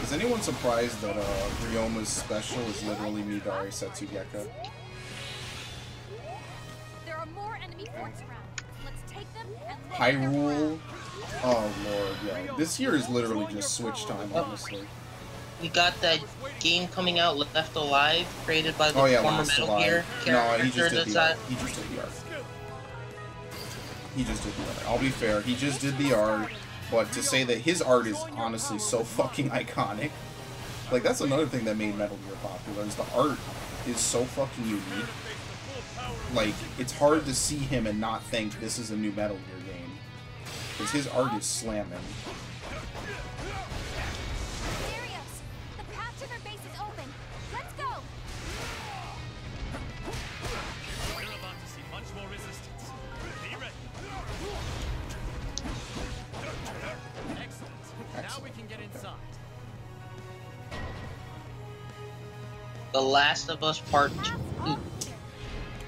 Is anyone surprised that Ryoma's special is literally Midari Setsugeka? There are more enemy forts around. Let's take them and Hyrule. Oh lord, yeah. This year is literally just Switch time, honestly. We got that game coming out, Left Alive, created by the former Metal Gear character. No, he just did the art. He just did the art. He just did the art. I'll be fair, he just did the art. But to say that his art is honestly so fucking iconic, like that's another thing that made Metal Gear popular, is the art is so fucking unique. Like, it's hard to see him and not think this is a new Metal Gear game. Because his art is slamming. the path to their base is open. Let's go. We're about to see much more resistance. Be ready. Excellent. Now we can get inside. The Last of Us Part 2.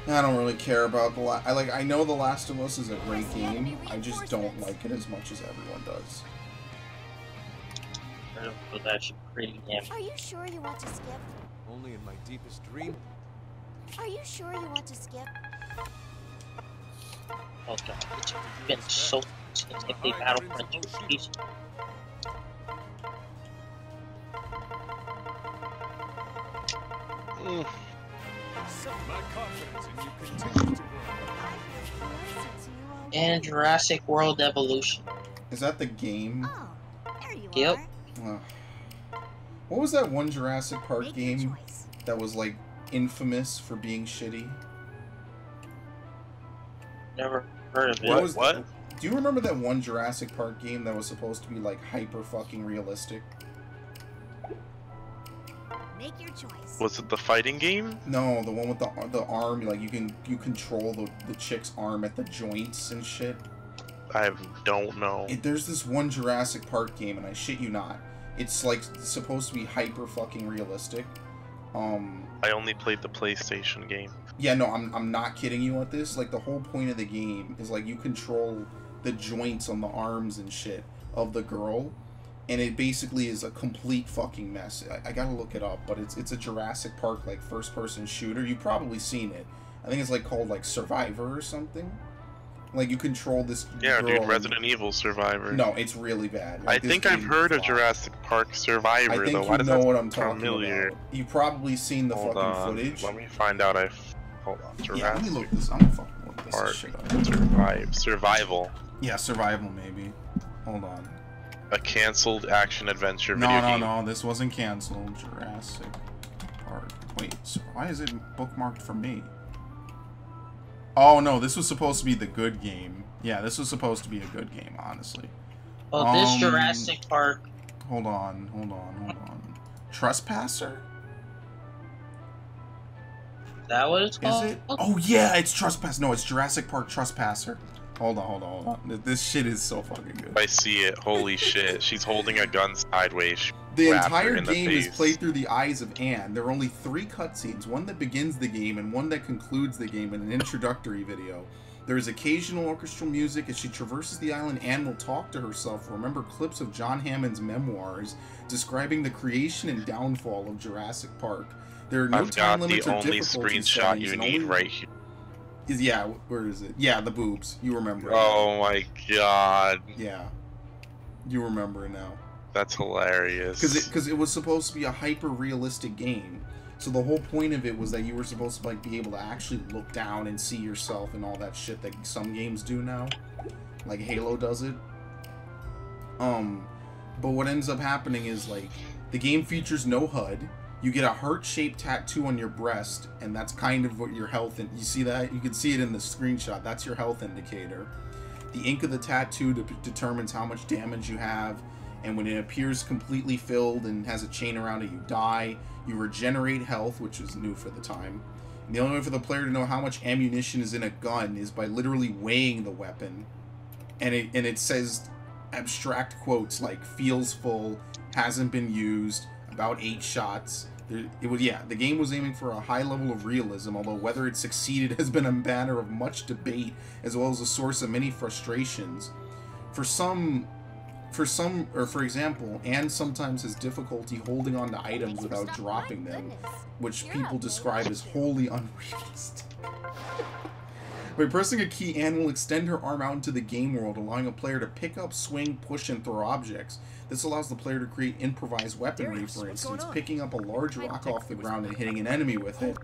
I don't really care about the I know The Last of Us is a great game. I just don't like it as much as everyone does. But that's pretty damn. Are you sure you want to skip? Only in my deepest dream. Are you sure you want to skip? Oh god, it's been so since they Battlefront 2 piece. My confidence in you continues to grow. And Jurassic World Evolution. Is that the game? Oh, there you Yep. are. What was that one Jurassic Park game that was like infamous for being shitty? Never heard of it. What? Do you remember that one Jurassic Park game that was supposed to be like hyper fucking realistic? Make your choice. Was it the fighting game? No, the one with the arm, like you control the chick's arm at the joints and shit. I don't know. There's this one Jurassic Park game, and I shit you not, it's like supposed to be hyper fucking realistic. I only played the PlayStation game. Yeah, no, I'm not kidding you on this. Like, the whole point of the game is like you control the joints on the arms and shit of the girl, and it basically is a complete fucking mess. I gotta look it up, but it's a Jurassic Park like first person shooter. You've probably seen it. I think it's like called like Survivor or something. Like, you control this girl. Dude, Resident Evil Survivor. No, it's really bad. Like, I think I've heard of Jurassic Park Survivor, I think though. you know what I'm talking about. You've probably seen the Hold fucking on. footage. Let me find out. Hold on. Jurassic Yeah, let me look this. I'm gonna fucking look this Park shit up. Survival. Yeah, survival maybe. Hold on. A canceled action adventure No, video no, game. no. This wasn't canceled. Jurassic Park. Wait, so why is it bookmarked for me? Oh no, this was supposed to be the good game. Yeah, this was supposed to be a good game, honestly. Oh, this Jurassic Park. Hold on. Trespasser? Is that what it's called? Is it? Oh yeah, it's Trespasser. No, it's Jurassic Park Trespasser. Hold on. This shit is so fucking good. I see it. Holy shit. She's holding a gun sideways. The entire game is played through the eyes of Anne. There are only 3 cutscenes, one that begins the game and one that concludes the game in an introductory video. There is occasional orchestral music. As she traverses the island, Anne will talk to herself, remember clips of John Hammond's memoirs describing the creation and downfall of Jurassic Park. There are no time limits or difficulty settings. I've got the only screenshot you need right here. Yeah, where is it? Yeah, the boobs. You remember it. Oh my god. Yeah. You remember it now. That's hilarious. Because it was supposed to be a hyper-realistic game. So the whole point of it was that you were supposed to like be able to actually look down and see yourself and all that shit that some games do now. Like Halo does it. But what ends up happening is like the game features no HUD. You get a heart-shaped tattoo on your breast, and that's kind of what your health... And you see that? You can see it in the screenshot. That's your health indicator. The ink of the tattoo determines how much damage you have, and when it appears completely filled and has a chain around it, you die. You regenerate health, which is new for the time. And the only way for the player to know how much ammunition is in a gun is by literally weighing the weapon. And it says abstract quotes like, feels full, hasn't been used, about 8 shots... the game was aiming for a high level of realism, although whether it succeeded has been a matter of much debate, as well as a source of many frustrations. For example, Anne sometimes has difficulty holding on to items without dropping them, which people describe as wholly unrealistic. By pressing a key, Anne will extend her arm out into the game world, allowing a player to pick up, swing, push, and throw objects. This allows the player to create improvised weaponry, for instance, picking up a large rock off the ground and hitting an enemy with it.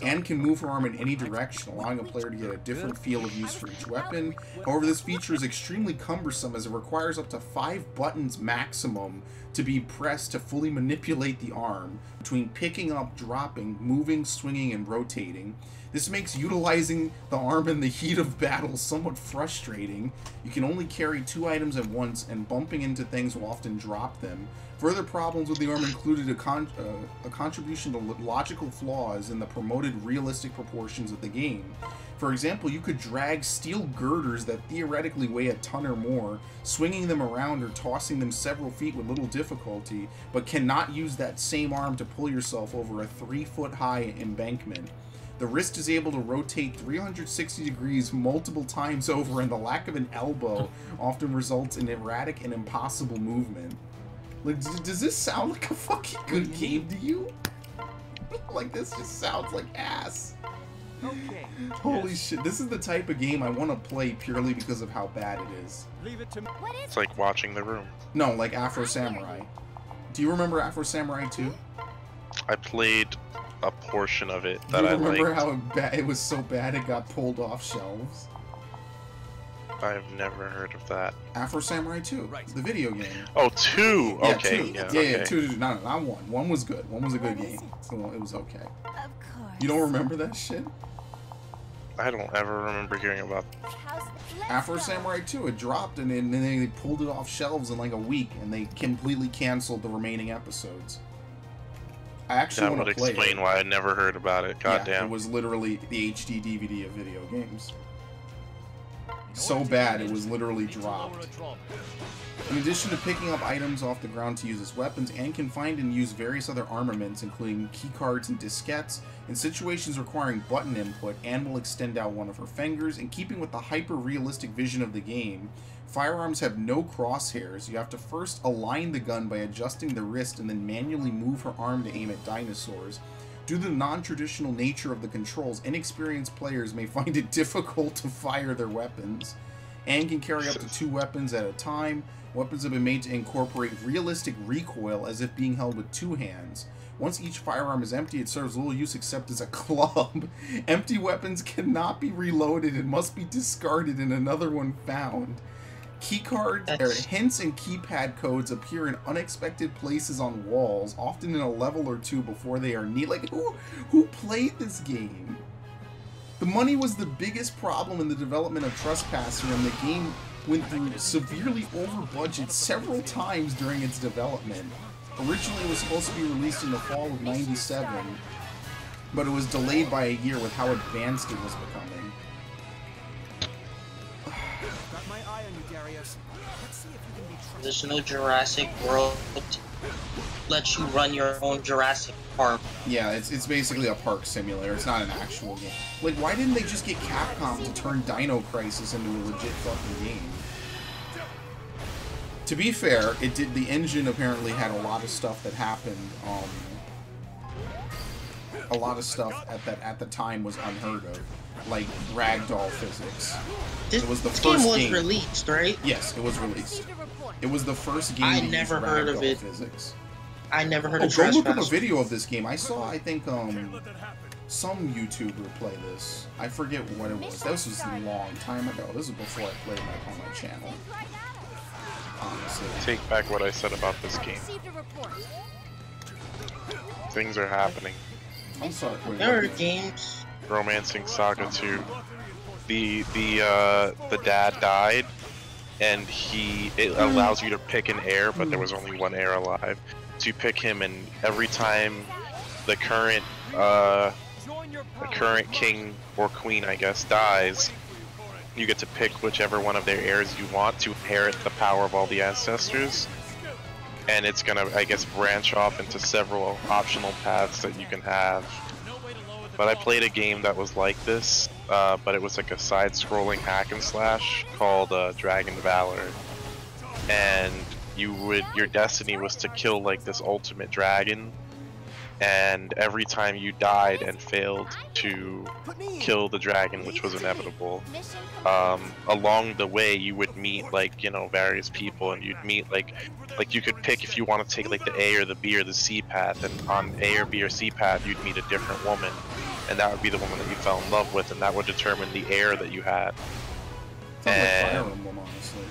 Anne can move her arm in any direction, allowing a player to get a different feel of use for each weapon. However, this feature is extremely cumbersome as it requires up to 5 buttons maximum to be pressed to fully manipulate the arm, between picking up, dropping, moving, swinging, and rotating. This makes utilizing the arm in the heat of battle somewhat frustrating. You can only carry 2 items at once, and bumping into things will often drop them. Further problems with the arm included a contribution to logical flaws in the promoted realistic proportions of the game. For example, you could drag steel girders that theoretically weigh a ton or more, swinging them around or tossing them several feet with little difficulty, but cannot use that same arm to pull yourself over a 3-foot-high embankment. The wrist is able to rotate 360 degrees multiple times over, and the lack of an elbow often results in erratic and impossible movement. Like, does this sound like a fucking good game to you? Like, this just sounds like ass. Okay. Holy shit, this is the type of game I want to play purely because of how bad it is. Leave it to me. It's like watching The Room. No, like Afro Samurai. Do you remember Afro Samurai 2? I played a portion of it that I liked. Do you remember how it was so bad it got pulled off shelves? I've never heard of that. Afro Samurai 2, the video game. Oh, 2! Yeah, okay. 2. Yeah, okay. 2. No, not 1. 1 was good. 1 was a good game. Well, it was okay. Of course. You don't remember that shit? I don't ever remember hearing about Afro Samurai 2, it dropped and then they pulled it off shelves in like a week and they completely canceled the remaining episodes. I actually want to play it. That would explain why I never heard about it. Goddamn. It was literally the HD DVD of video games. So bad, it was literally dropped. In addition to picking up items off the ground to use as weapons, Anne can find and use various other armaments, including keycards and diskettes. In situations requiring button input, Anne will extend out one of her fingers. In keeping with the hyper-realistic vision of the game, firearms have no crosshairs. You have to first align the gun by adjusting the wrist and then manually move her arm to aim at dinosaurs. Due to the non-traditional nature of the controls, inexperienced players may find it difficult to fire their weapons. Anne can carry up to 2 weapons at a time. Weapons have been made to incorporate realistic recoil as if being held with 2 hands. Once each firearm is empty, it serves little use except as a club. Empty weapons cannot be reloaded and must be discarded and another one found. Keycards or hints and keypad codes appear in unexpected places on walls, often in a level or two before they are neat. Like, who played this game? The money was the biggest problem in the development of Trespasser, and the game went through severely over budget several times during its development. Originally, it was supposed to be released in the fall of '97, but it was delayed by a year with how advanced it was becoming. Got my eye on you, Darius. Let's see if you can be trusted. There's no Jurassic World. Lets you run your own Jurassic Park. Yeah, it's basically a park simulator. It's not an actual game. Like, why didn't they just get Capcom to turn Dino Crisis into a legit fucking game? To be fair, it did. The engine apparently had a lot of stuff that happened. A lot of stuff at the time was unheard of, like ragdoll physics. This, it was the this first game was released, right? Yes, it was released. It was the first game I to never use heard of ragdoll it. physics. I never heard of Go look up a Trespass. video of this game. I saw, I think, some YouTuber play this. I forget what it was. This was a long time ago. This was before I played on my channel. Honestly. Take back what I said about this game. Things are happening. I'm sorry. There are games. Romancing Saga 2. The dad died, and it allows you to pick an heir, but there was only one heir alive. So you pick him, and every time the current king or queen, I guess, dies, you get to pick whichever one of their heirs you want to inherit the power of all the ancestors. And it's gonna, I guess, branch off into several optional paths that you can have. But I played a game that was like this, but it was like a side-scrolling hack and slash called Dragon Valor. And your destiny was to kill like this ultimate dragon, and every time you died and failed to kill the dragon, which was inevitable, along the way you would meet, like, you know, various people, and you'd meet like you could pick if you want to take like the A or the B or the C path, and on A or B or C path you'd meet a different woman, and that would be the woman that you fell in love with, and that would determine the heir that you had. And like Fire Emblem, honestly.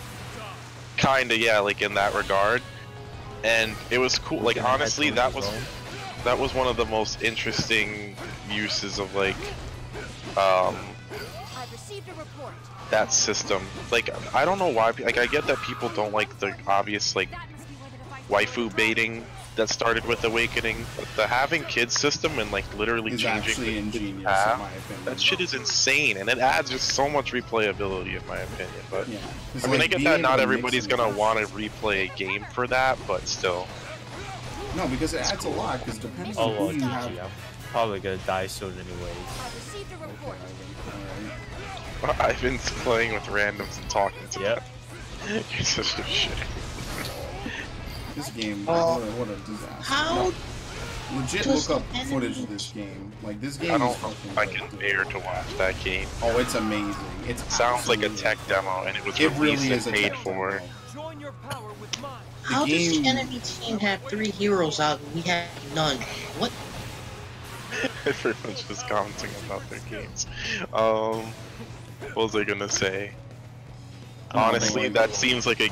Kinda, yeah, like in that regard. And it was cool. Like, honestly, that was one of the most interesting uses of like that system. Like, I don't know why. Like, I get that people don't like the obvious like waifu baiting that started with Awakening, but the having kids system and like literally It's changing actually the ingenious, path, in my opinion. that shit is insane, and it adds just so much replayability in my opinion. But Yeah. I mean, I get that not everybody's gonna want to replay a game for that, but still. No, because it adds a lot. Because depending on who you have. I'm probably gonna die soon anyways. I've been playing with randoms and talking to them. You're such a shit. This game, what a disaster. How? Legit look up footage of this game. Like, this game is fucking I can bear to watch that game. Oh, it's amazing. It sounds like a tech demo, and it was released and paid for. How does the enemy team have 3 heroes out and we have none? What? Everyone's just commenting about their games. What was I gonna say? Honestly, that seems like a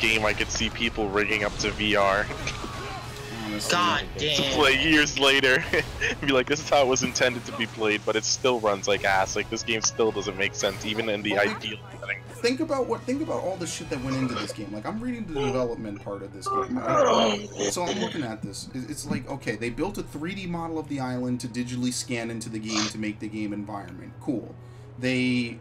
game I could see people rigging up to VR. God damn. To play years later, and be like, this is how it was intended to be played, but it still runs like ass. Like, this game still doesn't make sense, even in the ideal setting. Think about all the shit that went into this game. Like, I'm reading the development part of this game, right? So I'm looking at this. It's like, okay, they built a 3D model of the island to digitally scan into the game to make the game environment. Cool. They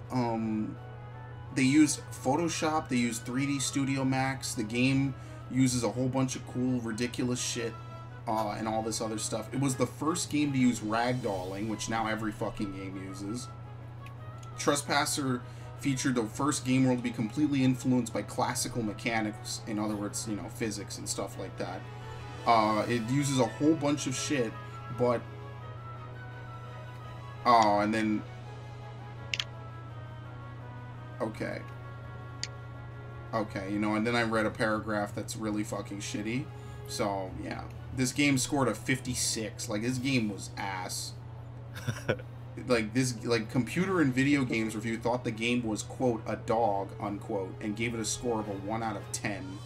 used Photoshop, they used 3D Studio Max, the game uses a whole bunch of cool, ridiculous shit, and all this other stuff. It was the first game to use ragdolling, which now every fucking game uses. Trespasser featured the first game world to be completely influenced by classical mechanics, in other words, you know, physics and stuff like that. It uses a whole bunch of shit, but... Oh, and then... Okay, you know, and then I read a paragraph that's really fucking shitty. So, yeah. This game scored a 56. Like, this game was ass. computer and video games review thought the game was, quote, a dog, unquote, and gave it a score of a 1 out of 10.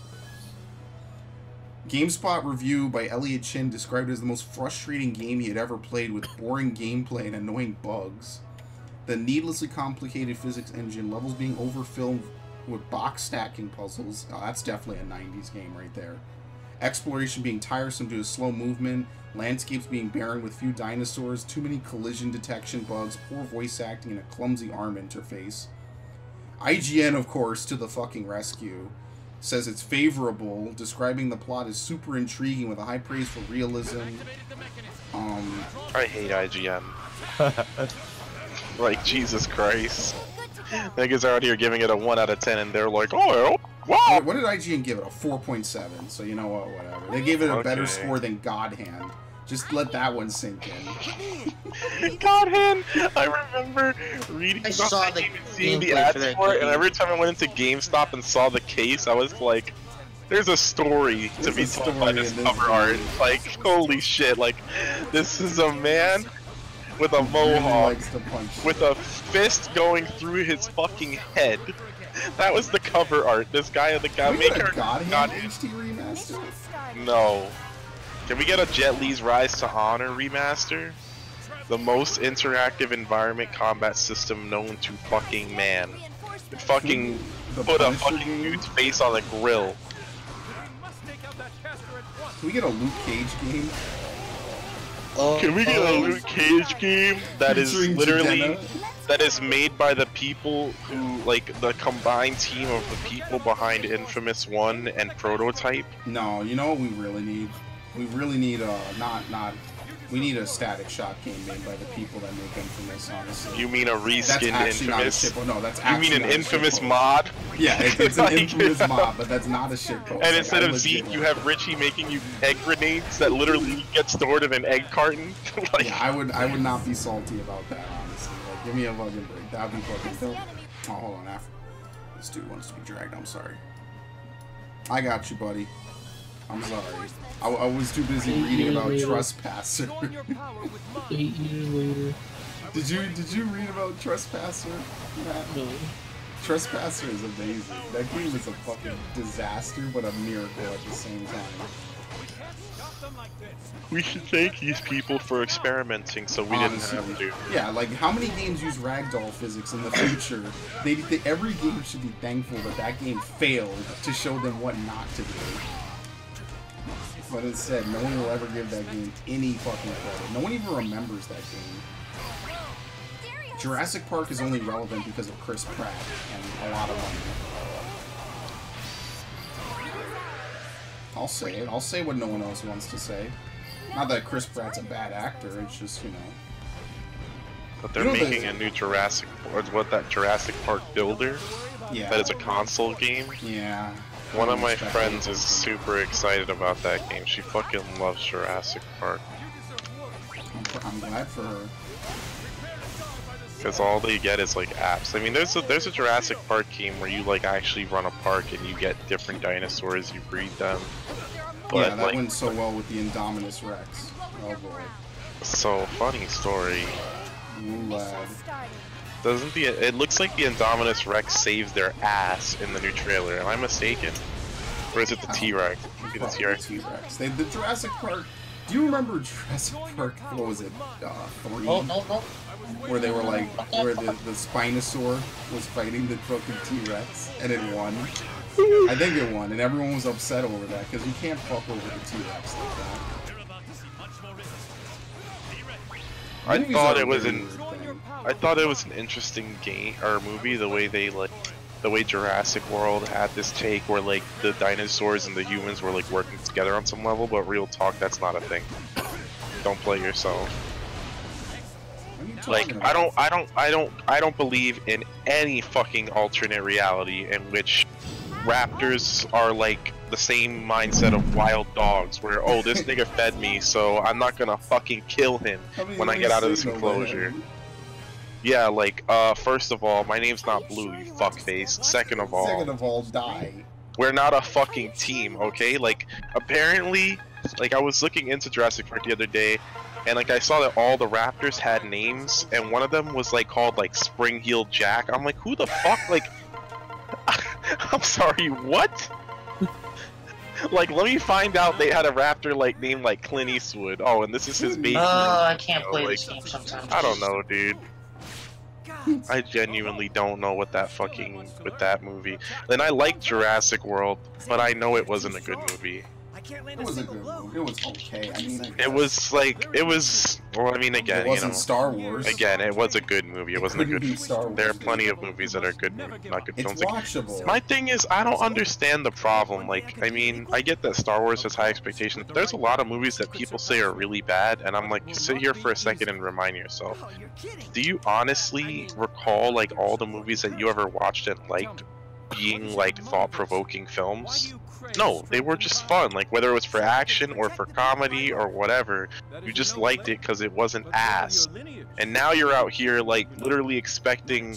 GameSpot review by Elliot Chin described it as the most frustrating game he had ever played, with boring gameplay and annoying bugs. The needlessly complicated physics engine, levels being overfilled with box stacking puzzles. Oh, that's definitely a 90s game right there. Exploration being tiresome due to slow movement, landscapes being barren with few dinosaurs, too many collision detection bugs, poor voice acting, and a clumsy ARM interface. IGN, of course, to the fucking rescue, says it's favorable, describing the plot as super intriguing with a high praise for realism. I hate IGN. Like, Jesus Christ. Niggas out here giving it a 1 out of 10, and they're like, oh, wow! What did IGN give it? A 4.7, so you know what, whatever. They gave it a better score than God Hand. Just let that one sink in. God Hand! I remember reading about that game and seeing the ads for it, and every time I went into GameStop and saw the case, I was like, there's a story to be told by this cover art. Like, holy shit, like, this is a man with a mohawk, with a fist going through his fucking head. That was the cover art. This guy, the guy maker. God Hand HD remaster? No. Can we get a Jet Li's Rise to Honor remaster? The most interactive environment combat system known to fucking man. Fucking put a fucking dude's face on a grill. Can we get a Luke Cage game? Can we get a Luke Cage game that is literally that is made by the people who, like, the combined team of the people behind Infamous 1 and Prototype? No, you know what we really need? We really need we need a Static Shock game made by the people that make Infamous, honestly. You mean a reskinned Infamous? No, that's you mean an Infamous mod? Yeah, it's an Infamous mod, but that's not a shitpost. And instead of Zeke, you have Richie making you egg grenades that literally get stored in an egg carton. Like, yeah, I would not be salty about that, honestly. Like, give me a fucking break. That'd be fucking dope. Oh, hold on. This dude wants to be dragged. I'm sorry. I got you, buddy. I'm sorry. I was too busy reading about Trespasser. Did you read about Trespasser? No. Trespasser is amazing. That game is a fucking disaster, but a miracle at the same time. We should thank these people for experimenting, so we didn't have to. Yeah, like, how many games use ragdoll physics in the future? Every game should be thankful that game failed to show them what not to do. But instead, no one will ever give that game any fucking credit. No one even remembers that game. Jurassic Park is only relevant because of Chris Pratt and a lot of money. I'll say it. I'll say what no one else wants to say. Not that Chris Pratt's a bad actor, it's just, you know. But they're making a new Jurassic Park Builder? Yeah. That is a console game? Yeah. One of my friends is super excited about that game. She fucking loves Jurassic Park. I'm glad for her. Because all they get is like apps. I mean, there's a Jurassic Park game where you like actually run a park and you get different dinosaurs, you breed them. But, yeah, that went so well with the Indominus Rex. Oh boy. So funny story. Ooh, lad. It looks like the Indominus Rex saves their ass in the new trailer. Am I mistaken? Or is it the T-Rex? Maybe the T-Rex. The Jurassic Park. Do you remember Jurassic Park? What was it? 3? No. Where they were like, where the Spinosaur was fighting the fucking T-Rex and it won. I think it won, and everyone was upset over that because you can't fuck over the T-Rex like that. I thought it was an interesting game or movie, the way Jurassic World had this take where like the dinosaurs and the humans were like working together on some level, but real talk, that's not a thing. Don't play yourself. Like, I don't believe in any fucking alternate reality in which raptors are like the same mindset of wild dogs, where, oh, this nigga fed me, so I'm not gonna fucking kill him when I get out of this enclosure. Yeah, like, first of all, my name's not Blue, you fuckface. Second of all, die. We're not a fucking team, okay? Like, apparently, like, I was looking into Jurassic Park the other day, and like I saw that all the raptors had names, and one of them was like called like Spring-Heeled Jack. I'm like, who the fuck? Like, I'm sorry, what? Like, let me find out they had a raptor like named like Clint Eastwood. Oh, and this is his baby. Oh, I can't play like, this game sometimes. I don't know, dude. I genuinely don't know what that fucking with that movie. And I like Jurassic World, but I know it wasn't a good movie. It was a good movie. It was okay. I mean, it was like well, I mean, again, it wasn't you know, Star Wars. Again, it was a good movie. It wasn't a good. Star Wars, there are plenty of movies that are good, not good films. It's watchable. My thing is, I don't understand the problem. Like, I mean, I get that Star Wars has high expectations, but there's a lot of movies that people say are really bad, and I'm like, sit here for a second and remind yourself. Do you honestly recall like all the movies that you ever watched and liked being like thought-provoking films? No, they were just fun, like whether it was for action or for comedy or whatever, you just liked it because it wasn't ass. And now you're out here like literally expecting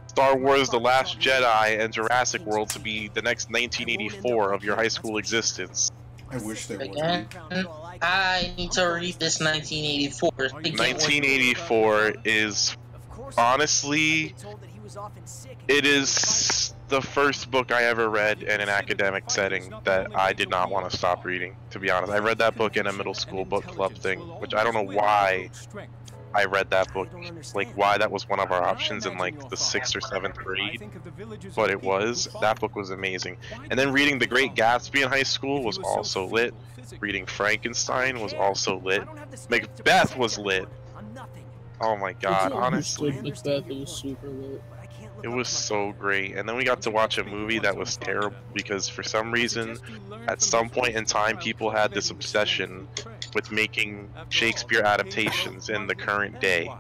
Star Wars The Last Jedi and Jurassic World to be the next 1984 of your high school existence. I wish they would. Again, I need to read this 1984. 1984 is honestly, it is the first book I ever read in an academic setting that I did not want to stop reading, to be honest. I read that book in a middle school book club thing, which I don't know why I read that book, like why that was one of our options in like the 6th or 7th grade, but it was. That book was amazing. And then reading The Great Gatsby in high school was also lit. Reading Frankenstein was also lit. Macbeth was lit. Oh my god, honestly. Macbeth was super lit. It was so great. And then we got to watch a movie that was terrible because for some reason, at some point in time, people had this obsession with making Shakespeare adaptations in the current day.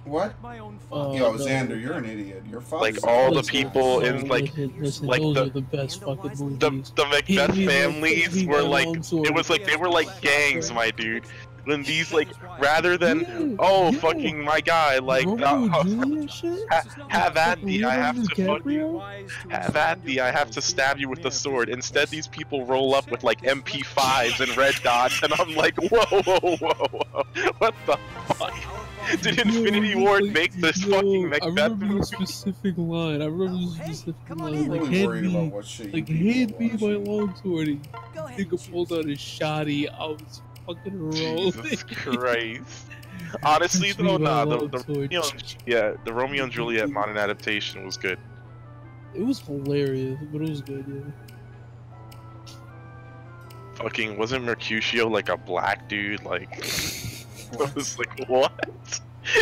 What? Yo, Xander, you're an idiot. You're fucking. Like all the people in like the best fucking movies. The Macbeth families were like, it was like they were like gangs, my dude. When these like, rather than fucking my guy, like have at thee, I have to fucking have at thee, I have to stab you with the sword. Instead, these people roll up with like MP5s and red dots, and I'm like, whoa, what the fuck? Did Infinity Ward make this fucking Macbeth movie? I remember the specific line. Like, hand me my longsword. Nigga pulled out his shotty. I was fucking rolling. Jesus Christ. Honestly though, nah, the Romeo and Juliet modern adaptation was good. It was hilarious, but it was good, yeah. Fucking, wasn't Mercutio like a black dude? Like, I was like, what?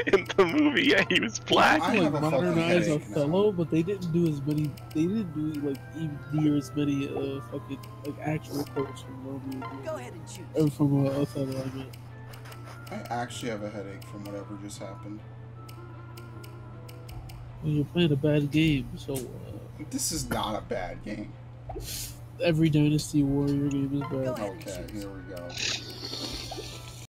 In the movie, yeah, he was black. I like modernize Othello, but they didn't do as many. They didn't do like even near as many fucking like actual quotes from Romeo. Go ahead and shoot. Or from Othello, I mean. I actually have a headache from whatever just happened. Well, you're playing a bad game, so. This is not a bad game. Every Dynasty Warrior game is bad. Okay, here we go.